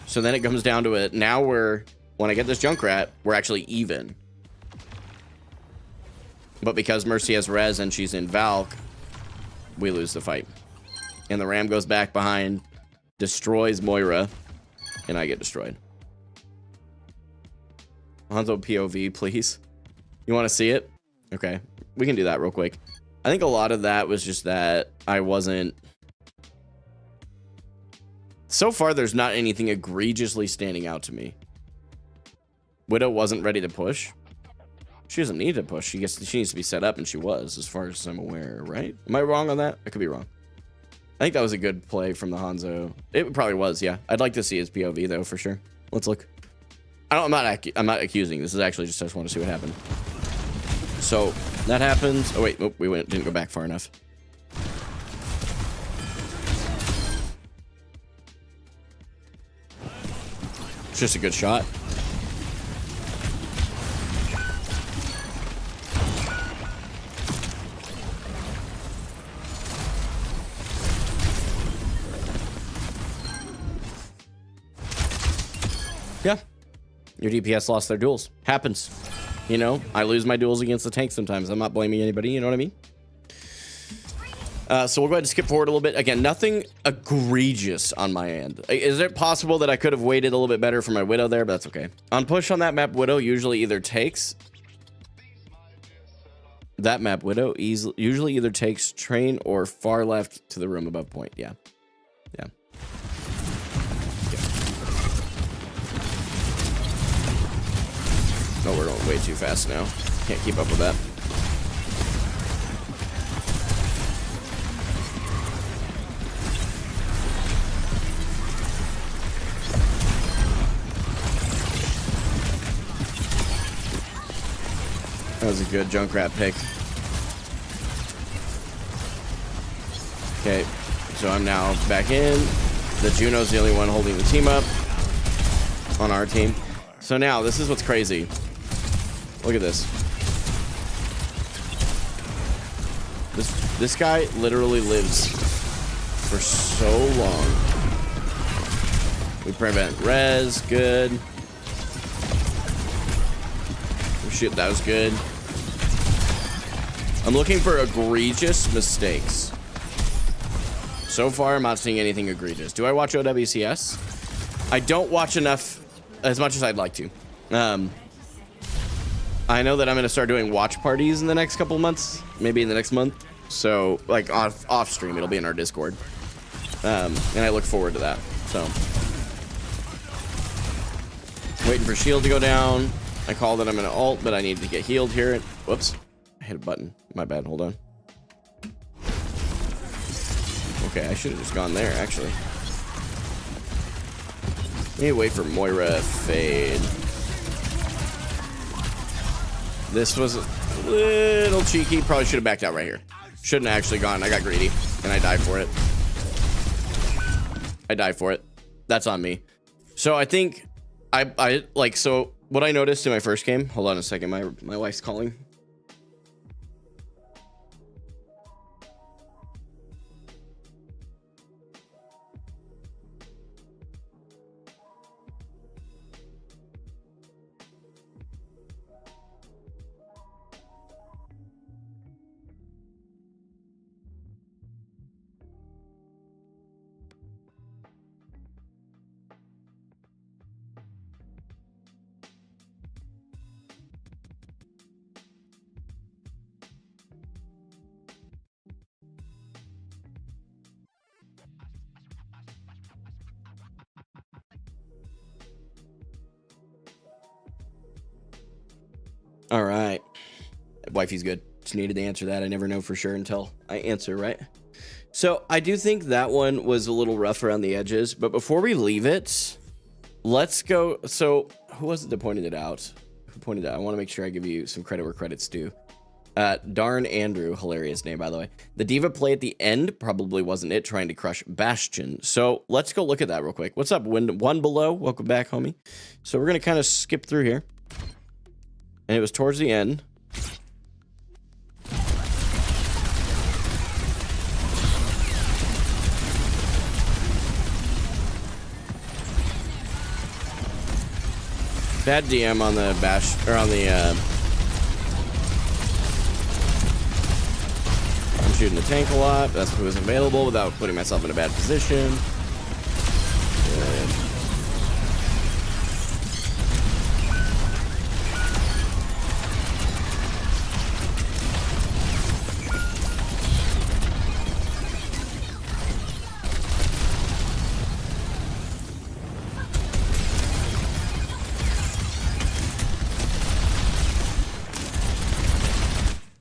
So then it comes down to it. Now when I get this Junkrat, we're actually even. But because Mercy has res and she's in Valk, we lose the fight. And the Ram goes back behind, destroys Moira, and I get destroyed. Hanzo POV, please. You want to see it? Okay, we can do that real quick. I think a lot of that was just that I wasn't... So far, there's not anything egregiously standing out to me. Widow wasn't ready to push. She doesn't need to push. She needs to be set up, and she was, as far as I'm aware, right? Am I wrong on that? I could be wrong. I think that was a good play from the Hanzo. It probably was, yeah. I'd like to see his POV, though, for sure. Let's look. I'm not accusing. This is actually just I just want to see what happened. So, that happens. Oh, wait. Oh, didn't go back far enough. It's just a good shot. Yeah. Your DPS lost their duels. Happens. You know, I lose my duels against the tank sometimes. I'm not blaming anybody, you know what I mean? So we'll go ahead and skip forward a little bit. Again, nothing egregious on my end. Is it possible that I could have waited a little bit better for my Widow there? But that's okay. On push on that map, Widow usually either takes... That map, Widow usually either takes train or far left to the room above point. Yeah. Yeah. No, we're going way too fast now. Can't keep up with that. That was a good Junkrat pick. Okay, so I'm now back in. The Juno's the only one holding the team up on our team. So now, this is what's crazy. Look at this. This guy literally lives for so long. We prevent res, good. Oh shit, that was good. I'm looking for egregious mistakes. So far, I'm not seeing anything egregious. Do I watch OWCS? I don't watch enough, as much as I'd like to. I know that I'm going to start doing watch parties in the next couple months, maybe in the next month. So, like, off stream, it'll be in our Discord. And I look forward to that. So, waiting for shield to go down. I called that I'm going to ult, but I need to get healed here. Whoops. I hit a button. My bad. Hold on. Okay, I should have just gone there, actually. Let me wait for Moira fade. This was a little cheeky. Probably should have backed out right here. Shouldn't have actually gone. I got greedy, and I died for it. I died for it. That's on me. So I think I like, so what I noticed in my first game, hold on a second, my wife's calling. All right. Wifey's good. Just needed to answer that. I never know for sure until I answer, right? So I do think that one was a little rough around the edges, but before we leave it, let's go. So who was it that pointed it out? Who pointed it out? I want to make sure I give you some credit where credit's due. Darn Andrew, hilarious name, by the way. The diva play at the end probably wasn't it, trying to crush Bastion. So let's go look at that real quick. What's up, one below? Welcome back, homie. So we're going to kind of skip through here. And it was towards the end. Bad DM on the bash, or on the, I'm shooting the tank a lot. That's what was available without putting myself in a bad position. Good.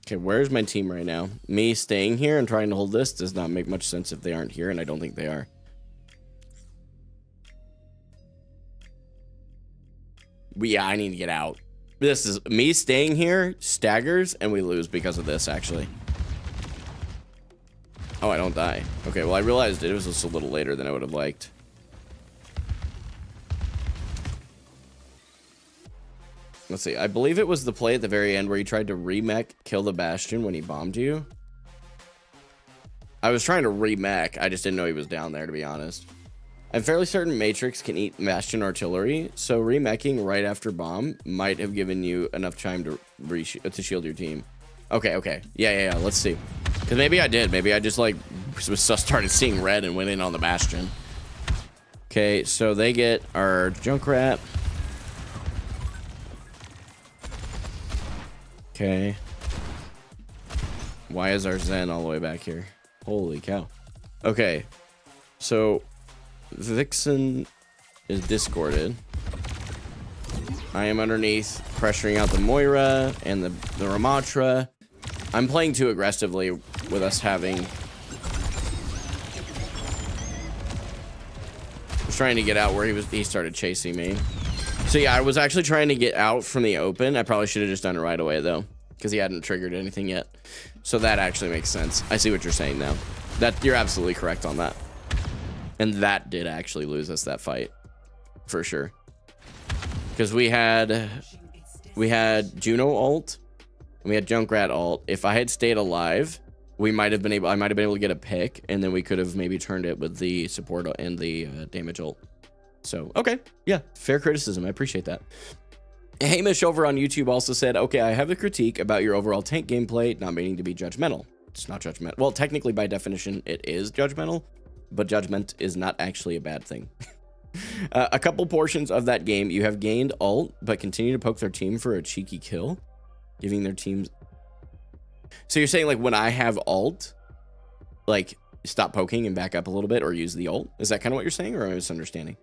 Okay, where's my team right now? Me staying here and trying to hold this does not make much sense if they aren't here, and I don't think they are. Yeah, I need to get out. This is me staying here, staggers, and we lose because of this, actually. Oh, I don't die. Okay, well, I realized it was just a little later than I would have liked. Let's see. I believe it was the play at the very end where you tried to remech kill the Bastion when he bombed you. I was trying to remech. I just didn't know he was down there, to be honest. I'm fairly certain Matrix can eat Bastion artillery, so remeching right after bomb might have given you enough time to shield your team. Okay. Yeah. Let's see. Because maybe I did. Maybe I just, like, started seeing red and went in on the Bastion. Okay, so they get our Junkrat. Okay. Why is our Zen all the way back here? Holy cow. Okay. So Vixen is discorded. I am underneath pressuring out the Moira and the Ramatra. I'm playing too aggressively with us having... I was trying to get out where he started chasing me. So yeah, I was actually trying to get out from the open. I probably should have just done it right away though, because he hadn't triggered anything yet. So that actually makes sense. I see what you're saying now. That you're absolutely correct on that. And that did actually lose us that fight, for sure. Because we had Juno ult and we had Junkrat ult. If I had stayed alive, I might have been able to get a pick, and then we could have maybe turned it with the support and the damage ult. So, okay. Yeah, fair criticism. I appreciate that. Hamish over on YouTube also said, okay, I have a critique about your overall tank gameplay, not meaning to be judgmental. It's not judgmental. Well, technically, by definition, it is judgmental, but judgment is not actually a bad thing. A couple portions of that game, you have gained ult, but continue to poke their team for a cheeky kill, giving their teams... So you're saying, like, when I have ult, like, stop poking and back up a little bit, or use the ult? Is that kind of what you're saying, or am I misunderstanding?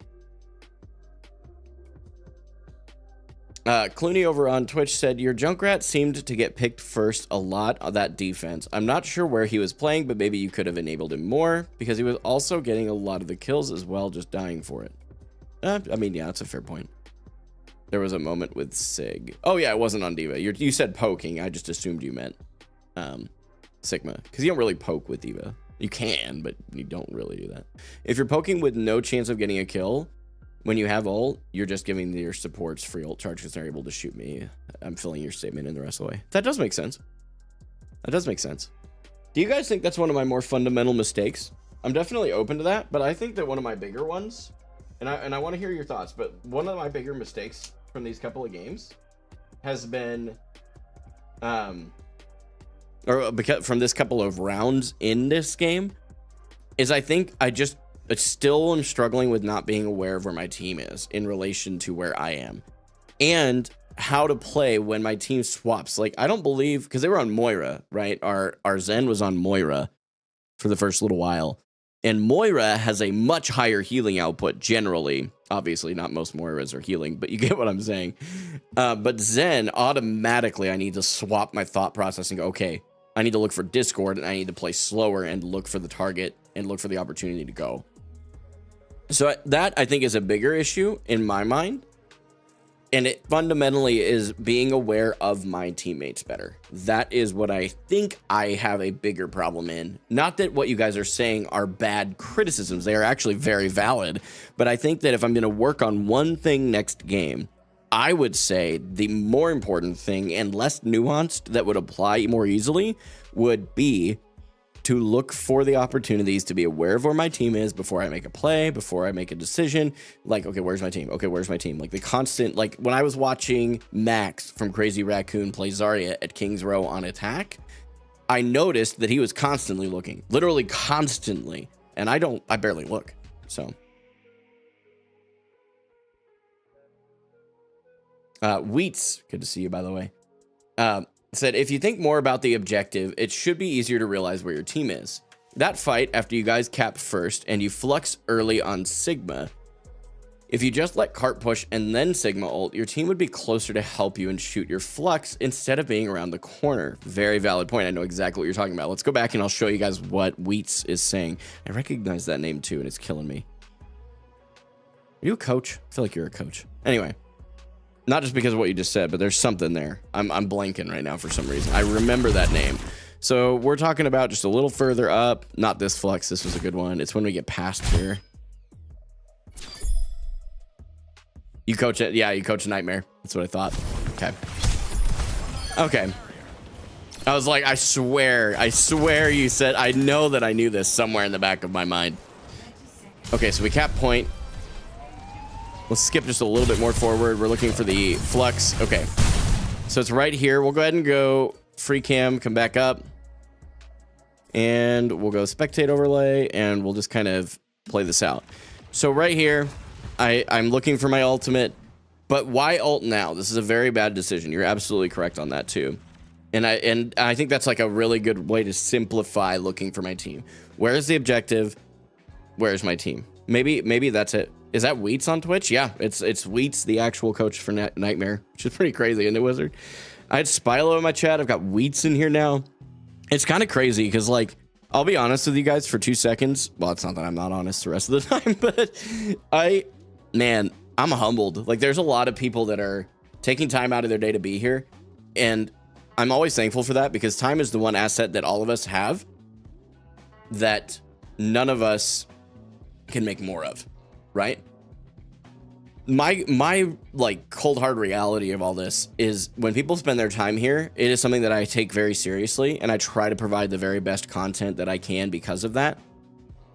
Clooney over on Twitch said, your Junkrat seemed to get picked first a lot on that defense. I'm not sure where he was playing, but maybe you could have enabled him more, because he was also getting a lot of the kills as well, just dying for it. I mean, yeah, that's a fair point. There was a moment with Sig. Oh, yeah, it wasn't on Diva. You said poking. I just assumed you meant Sigma, because you don't really poke with Diva. You can, but you don't really do that. If you're poking with no chance of getting a kill, when you have ult, you're just giving your supports free ult charge because they're able to shoot me. I'm filling your statement in the rest of the way. That does make sense. That does make sense. Do you guys think that's one of my more fundamental mistakes? I'm definitely open to that, but I think that one of my bigger ones, and I want to hear your thoughts, but one of my bigger mistakes from these couple of games has been, from this couple of rounds in this game, is I think I still am struggling with not being aware of where my team is in relation to where I am and how to play when my team swaps. Like, I don't believe, because they were on Moira, right? Our Zen was on Moira for the first little while, and Moira has a much higher healing output generally Obviously, not most Moiras are healing, but you get what I'm saying. But Zen, automatically, I need to swap my thought process and go, okay, I need to look for Discord, and I need to play slower and look for the target and look for the opportunity to go. So that, I think, is a bigger issue in my mind. And it fundamentally is being aware of my teammates better. That is what I think I have a bigger problem in. Not that what you guys are saying are bad criticisms. They are actually very valid. But I think that if I'm going to work on one thing next game, I would say the more important thing and less nuanced that would apply more easily would be to look for the opportunities, to be aware of where my team is before I make a play, before I make a decision. Like, okay, where's my team? Okay, where's my team? Like the constant, like when I was watching Max from Crazy Raccoon play Zarya at King's Row on attack, I noticed that he was constantly looking, literally constantly. And I barely look. So. Wheats, good to see you, by the way. Said, if you think more about the objective, it should be easier to realize where your team is. That fight, after you guys cap first and you flux early on Sigma, if you just let cart push and then Sigma ult, your team would be closer to help you and shoot your flux instead of being around the corner. Very valid point. I know exactly what you're talking about. Let's go back and I'll show you guys what Wheats is saying. I recognize that name too, and it's killing me. Are you a coach? I feel like you're a coach. Anyway. Not just because of what you just said, but there's something there. I'm blanking right now for some reason. I remember that name. So we're talking about just a little further up. Not this flux. This was a good one. It's when we get past here. You coach it. Yeah, you coach a Nightmare. That's what I thought. Okay. Okay. I was like, I swear you said, I know that I knew this somewhere in the back of my mind. Okay, so we cap point. Let's skip just a little bit more forward. We're looking for the flux. Okay. So it's right here. We'll go ahead and go free cam, come back up. And we'll go spectate overlay, and we'll just kind of play this out. So right here, I'm looking for my ultimate. But why ult now? This is a very bad decision. You're absolutely correct on that too. And I think that's like a really good way to simplify looking for my team. Where's the objective? Where's my team? Maybe that's it. Is that Wheats on Twitch? Yeah, it's Wheats, the actual coach for Nightmare, which is pretty crazy, isn't it, Wizard? I had Spilo in my chat. I've got Wheats in here now. It's kind of crazy because, like, I'll be honest with you guys for 2 seconds. Well, it's not that I'm not honest the rest of the time, but man, I'm humbled. Like, there's a lot of people that are taking time out of their day to be here, and I'm always thankful for that because time is the one asset that all of us have that none of us can make more of. Right? My like cold hard reality of all this is when people spend their time here, it is something that I take very seriously, and I try to provide the very best content that I can because of that.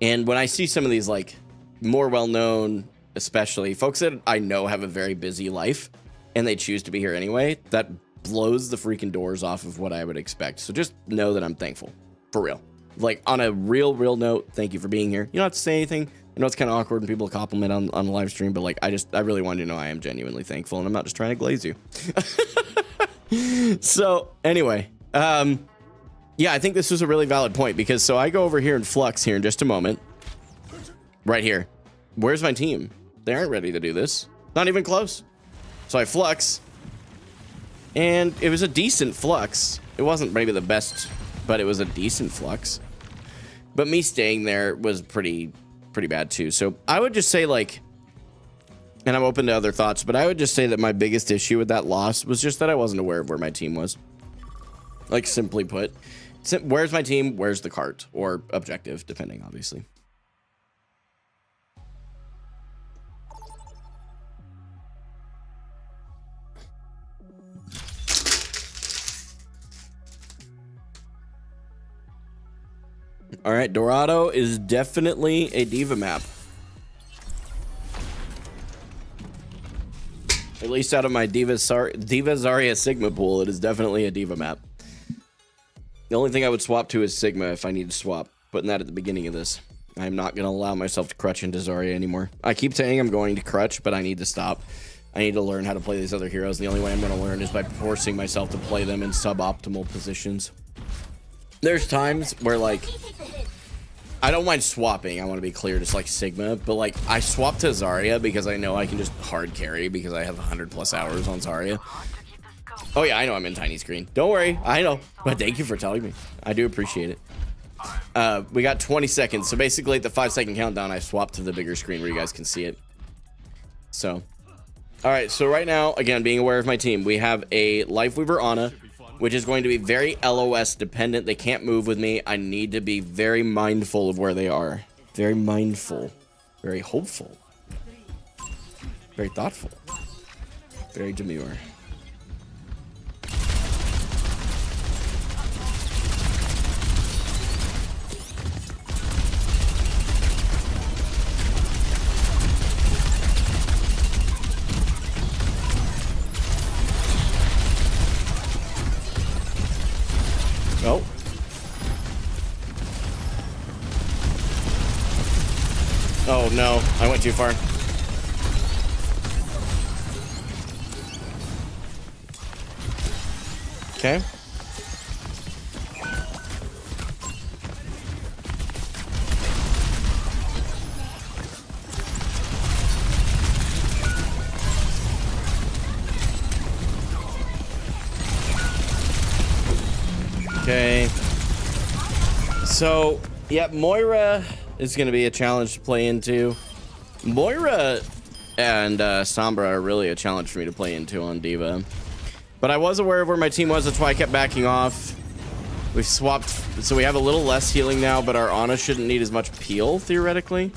And when I see some of these like more well-known, especially folks that I know have a very busy life and they choose to be here anyway, that blows the freaking doors off of what I would expect. So just know that I'm thankful, for real. Like on a real note, thank you for being here. You don't have to say anything. I know it's kind of awkward when people compliment on the live stream, but like I really wanted you to know I am genuinely thankful, and I'm not just trying to glaze you. So anyway, yeah, I think this was a really valid point because so I go over here and flux here in just a moment. Right here. Where's my team? They aren't ready to do this. Not even close. So I flux, and it was a decent flux. It wasn't maybe the best, but it was a decent flux. But me staying there was pretty bad too. So I would just say, like, and I'm open to other thoughts, but I would just say that my biggest issue with that loss was just that I wasn't aware of where my team was. Like, simply put, where's my team? Where's the cart or objective, depending, obviously. All right, Dorado is definitely a diva map. At least out of my Diva Zarya Sigma pool, it is definitely a diva map. The only thing I would swap to is Sigma if I need to swap. Putting that at the beginning of this. I'm not going to allow myself to crutch into Zarya anymore. I keep saying I'm going to crutch, but I need to stop. I need to learn how to play these other heroes. The only way I'm going to learn is by forcing myself to play them in suboptimal positions. There's times where, like, I don't mind swapping. I want to be clear, just like Sigma. But like, I swapped to Zarya because I know I can just hard carry because I have 100+ hours on Zarya. Oh yeah, I know I'm in tiny screen. Don't worry, I know. But thank you for telling me. I do appreciate it. We got 20 seconds. So basically, at the 5-second countdown, I swapped to the bigger screen where you guys can see it. So, all right. So right now, again, being aware of my team, we have a Lifeweaver Ana, which is going to be very LOS dependent. They can't move with me. I need to be very mindful of where they are. Very mindful. Very hopeful. Very thoughtful. Very demure. Oh. Oh no, I went too far. Okay. Okay. So, yeah, Moira is going to be a challenge to play into. Moira and Sombra are really a challenge for me to play into on Diva. But I was aware of where my team was. That's why I kept backing off. We've swapped. So we have a little less healing now, but our Ana shouldn't need as much peel, theoretically.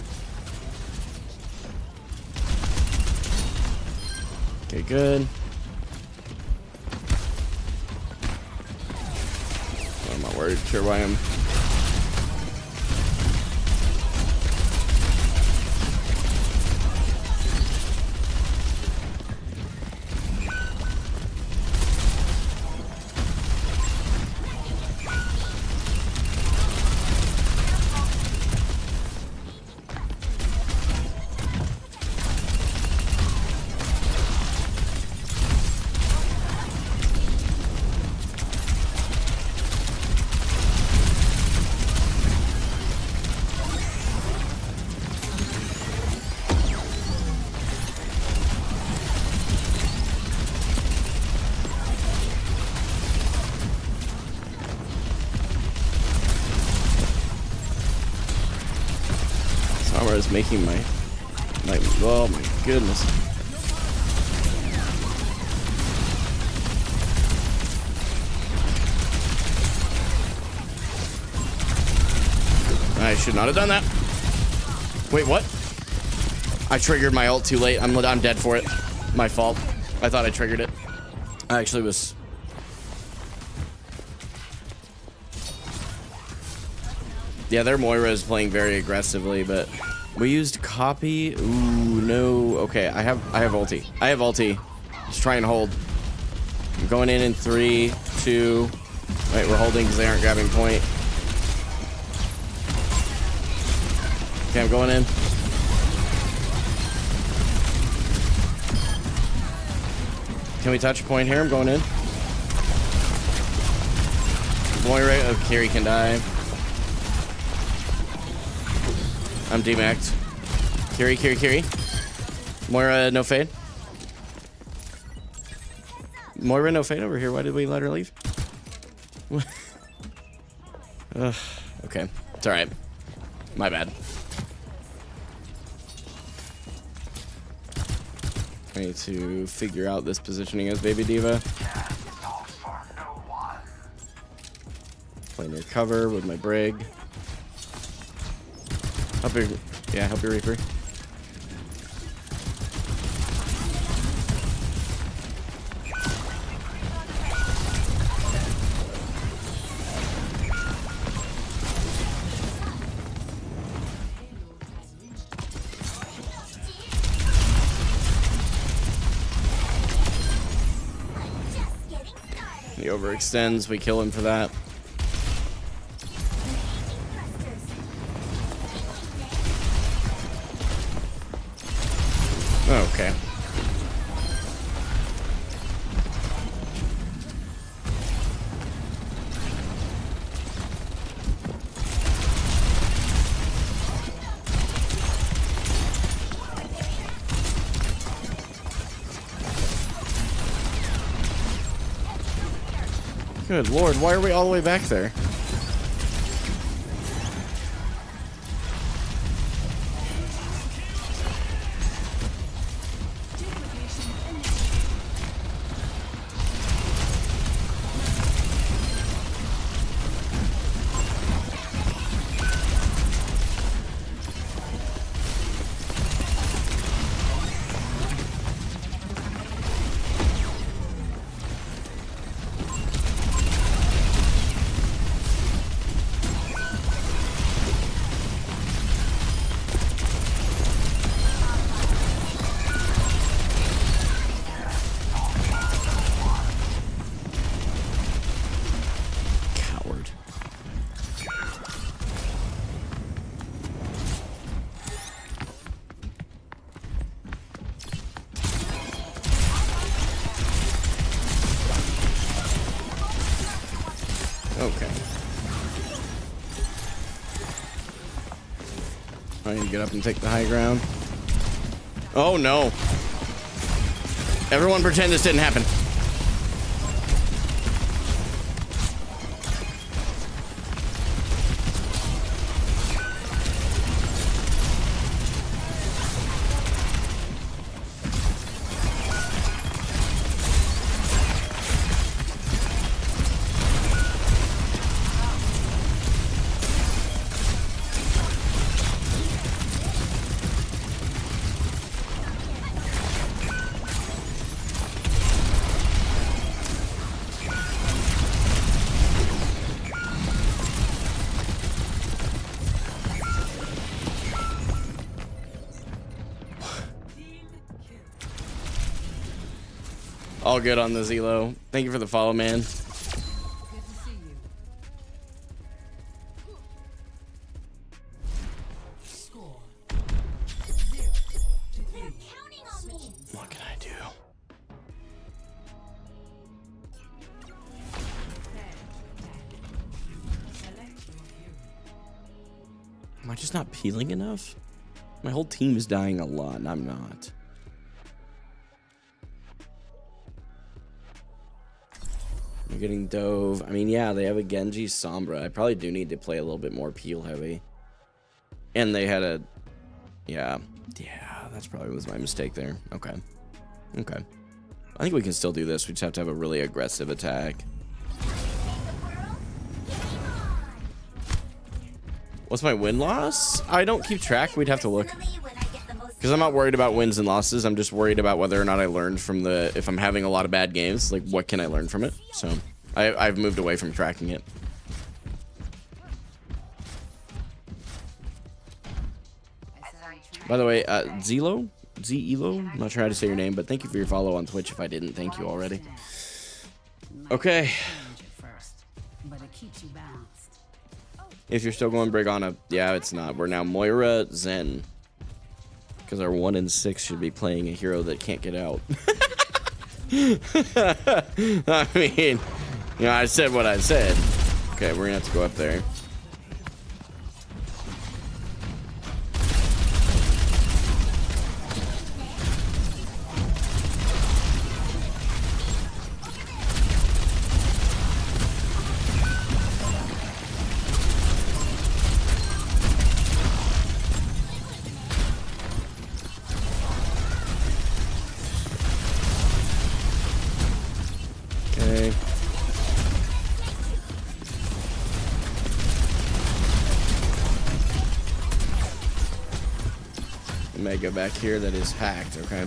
Okay, good. I'm not worried. Sure why I'm... Is making my oh my goodness. I should not have done that. Wait, what? I triggered my ult too late. I'm dead for it. My fault. I thought I triggered it. I actually was. Yeah, their Moira is playing very aggressively, but we used copy. Ooh, no. Okay, I have ulti. I have ulti. Just try and hold. I'm going in 3, 2. Wait, we're holding because they aren't grabbing point. Okay, I'm going in. Can we touch point here? I'm going in. Moira, oh, Kiri can die. I'm demacked. Kiri. Moira, no fade. Moira, no fade over here. Why did we let her leave? Okay. It's alright. My bad. I need to figure out this positioning as Baby Diva. Play near cover with my Brig. Help your, yeah, help your Reaper. He overextends, we kill him for that. Okay. Good lord, why are we all the way back there? Okay. I need to get up and take the high ground. Oh no. Everyone pretend this didn't happen. All good on the Zelo. Thank you for the follow, man. Good to see you. Score 0-3. What can I do? Am I just not peeling enough? My whole team is dying a lot, and I'm not. I'm getting Dove. I mean, yeah, they have a Genji Sombra. I probably do need to play a little bit more peel heavy. And they had a... Yeah, that's probably was my mistake there. Okay. Okay. I think we can still do this. We just have to have a really aggressive attack. What's my win-loss? I don't keep track. We'd have to look. Because I'm not worried about wins and losses. I'm just worried about whether or not I learned from the... If I'm having a lot of bad games, like, what can I learn from it? So, I've moved away from tracking it. By the way, Zelo? Z-Elo? I'm not sure how to say your name, but thank you for your follow on Twitch if I didn't thank you already. Okay. If you're still going Brigana, yeah, it's not. We're now Moira Zen. Because our 1 in 6 should be playing a hero that can't get out. I mean, you know, I said what I said. Okay, we're gonna have to go up there. Go back here that is hacked. Okay,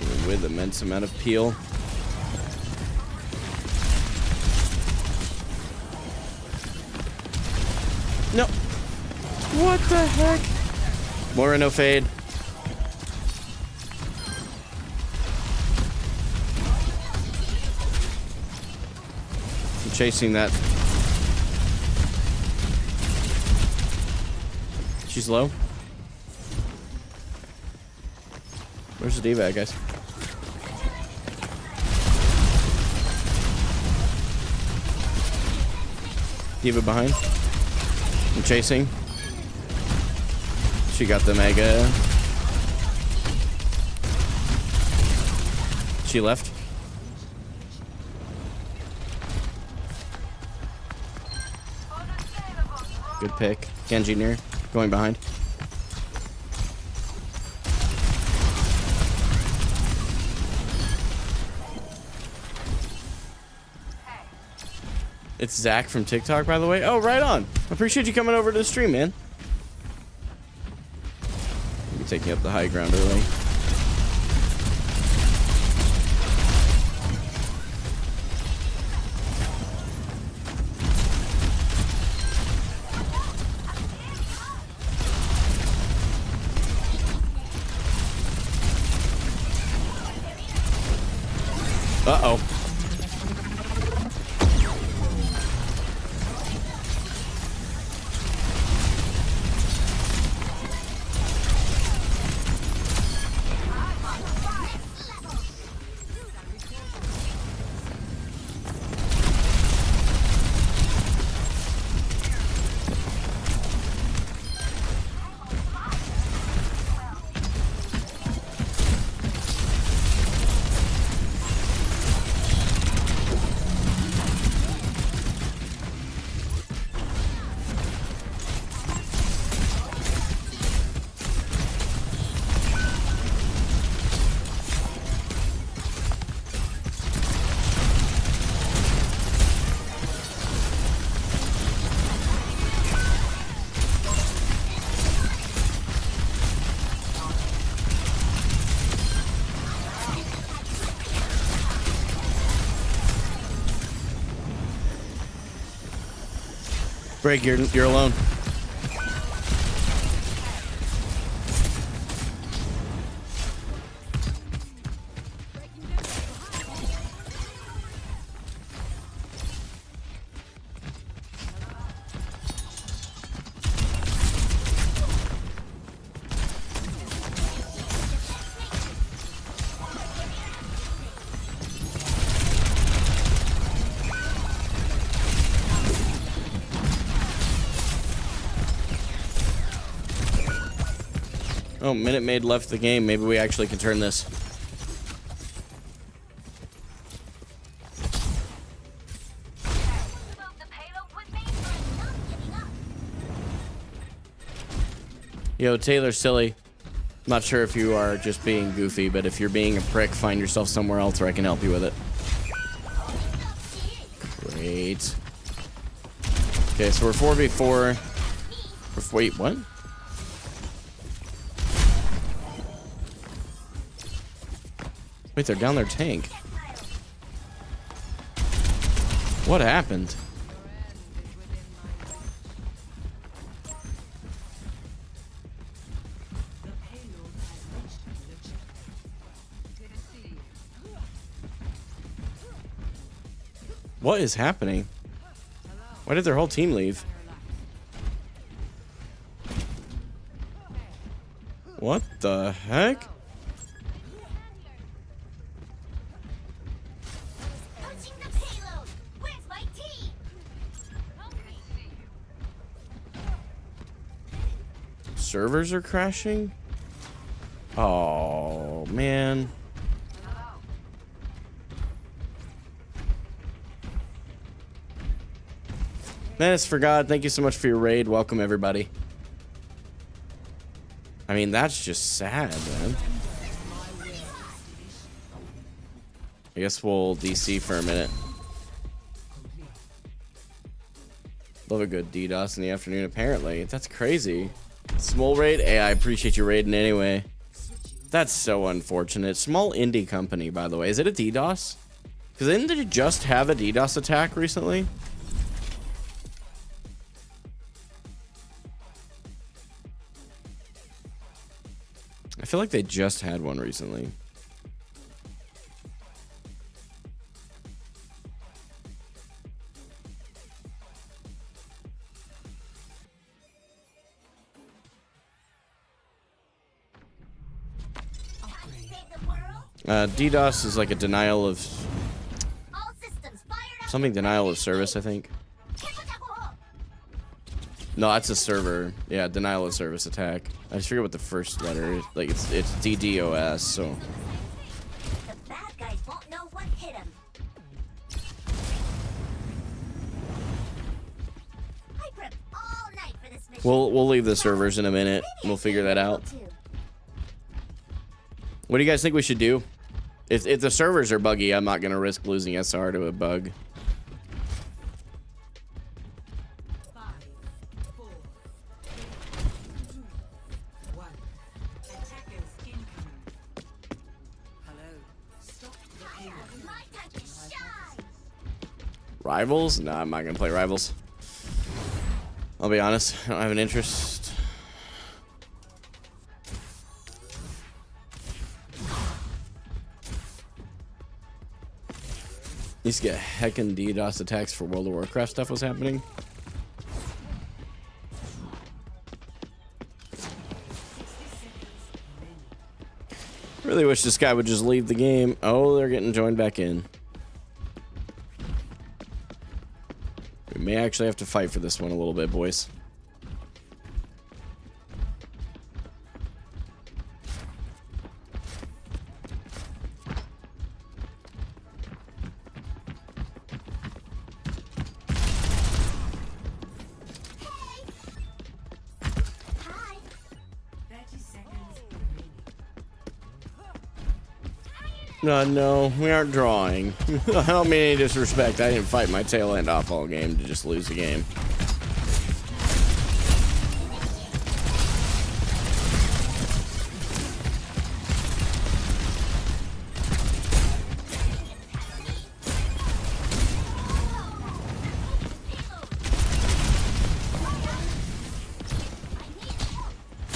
even with immense amount of peel. No, what the heck? Moira no fade. I'm chasing that. She's low. Where's the D.Va, guys? D.Va behind. I'm chasing. She got the mega. She left. Good pick. Genji near. Going behind. It's Zach from TikTok, by the way. Oh, right on. Appreciate you coming over to the stream, man. You're taking up the high ground early. Uh-oh. Break, you're alone. Oh, Minute Maid left the game. Maybe we actually can turn this. Yo, Taylor Silly. Not sure if you are just being goofy, but if you're being a prick, find yourself somewhere else where I can help you with it. Great. Okay, so we're 4v4. Wait, what? Wait, they're down their tank. What happened? What is happening? Why did their whole team leave? What the heck? Servers are crashing? Oh, man. Menace for God, thank you so much for your raid. Welcome, everybody. I mean, that's just sad, man. I guess we'll DC for a minute. Love a good DDoS in the afternoon, apparently. That's crazy. Small raid? Hey, I appreciate you raiding anyway. That's so unfortunate. Small indie company, by the way. Is it a DDoS? Because didn't they just have a DDoS attack recently? I feel like they just had one recently. DDoS is like a denial of something, denial of service, I think. No, that's a server. Yeah, denial of service attack. I just forget what the first letter is. Like it's DDoS. So We'll leave the servers in a minute. We'll figure that out. What do you guys think we should do? If the servers are buggy, I'm not gonna risk losing SR to a bug. 5, 4, 3, 2, 1. Attackers incoming. Hello. Stop the payload. Rivals? No, I'm not gonna play Rivals. I'll be honest, I don't have an interest. Used to get heckin' DDoS attacks for World of Warcraft stuff was happening. Really wish this guy would just leave the game. Oh, they're getting joined back in. We may actually have to fight for this one a little bit, boys. No, we aren't drawing. I don't mean any disrespect. I didn't fight my tail end off all game to just lose the game.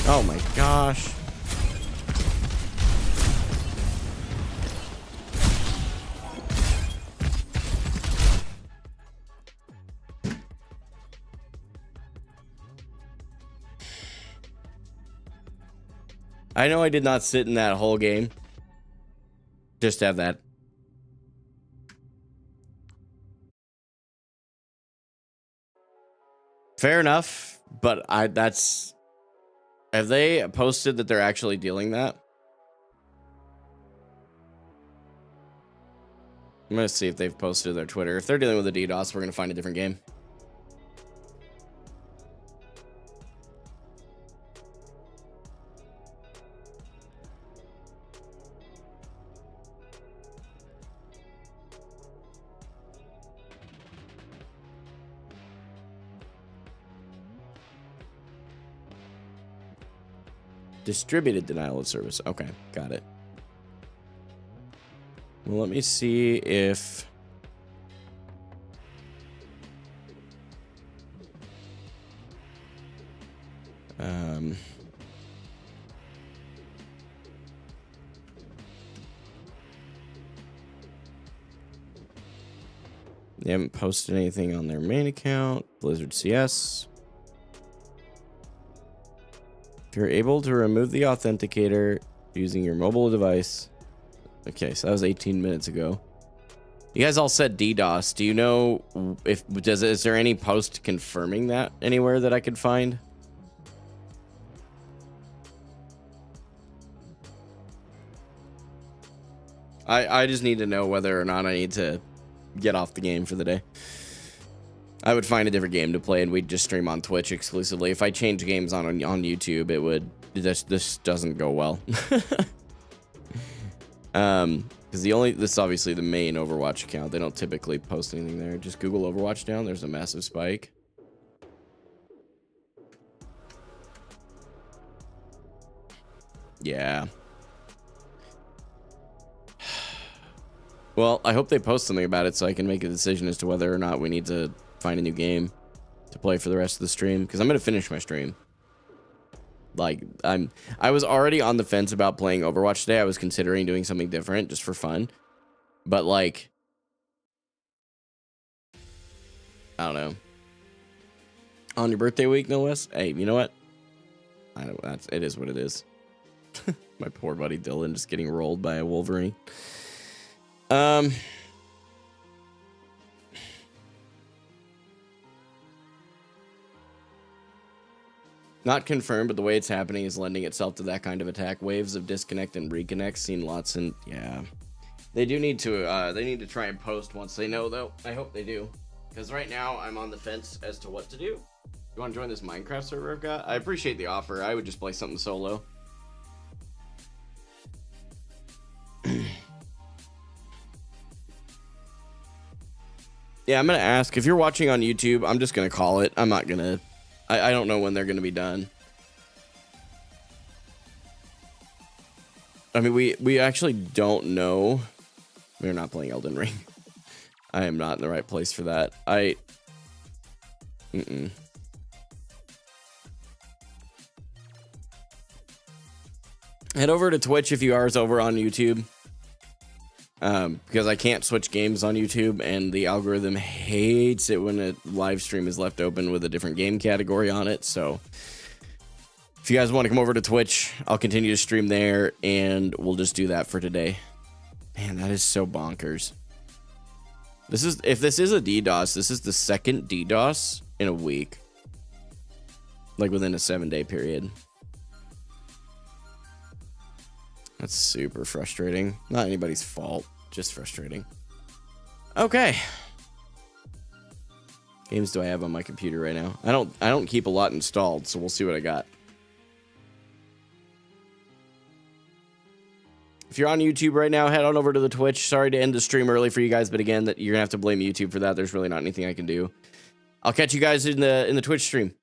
Oh my gosh. I know I did not sit in that whole game. Just have that. Fair enough, but that's... Have they posted that they're actually dealing that? I'm gonna see if they've posted their Twitter. If they're dealing with a DDoS, we're gonna find a different game. Distributed denial of service. Okay, got it. Well, let me see if... They haven't posted anything on their main account. Blizzard CS. If you're able to remove the authenticator using your mobile device. Okay, so that was 18 minutes ago. You guys all said DDoS. Do you know if is there any post confirming that anywhere that I could find? I just need to know whether or not I need to get off the game for the day. I would find a different game to play and we'd just stream on Twitch exclusively. If I change games on YouTube, it would... This doesn't go well. Because this is obviously the main Overwatch account. They don't typically post anything there. Just Google Overwatch down. There's a massive spike. Yeah. Well, I hope they post something about it so I can make a decision as to whether or not we need to find a new game to play for the rest of the stream, because I'm gonna finish my stream. Like, I was already on the fence about playing Overwatch today. I was considering doing something different just for fun, but like, I don't know. On your birthday week, no less. Hey, you know what? I know it is what it is. My poor buddy Dylan just getting rolled by a Wolverine. Not confirmed, but the way it's happening is lending itself to that kind of attack. Waves of disconnect and reconnect. Seen lots, and yeah, they do need to. They need to try and post once they know, though. I hope they do, because right now I'm on the fence as to what to do. You want to join this Minecraft server I've got? I appreciate the offer. I would just play something solo. Yeah, I'm going to ask. If you're watching on YouTube, I'm just going to call it. I'm not going to... I don't know when they're going to be done. I mean, we actually don't know. We're not playing Elden Ring. I am not in the right place for that. Head over to Twitch if you are over on YouTube. Because I can't switch games on YouTube, and the algorithm hates it when a live stream is left open with a different game category on it. So if you guys want to come over to Twitch, I'll continue to stream there, and we'll just do that for today. Man, that is so bonkers. If this is a DDoS, this is the second DDoS in a week. Like within a 7-day period. That's super frustrating. Not anybody's fault, just frustrating. Okay. Games do I have on my computer right now? I don't keep a lot installed, so we'll see what I got. If you're on YouTube right now, head on over to the Twitch. Sorry to end the stream early for you guys, but again, you're gonna have to blame YouTube for that. There's really not anything I can do. I'll catch you guys in the Twitch stream.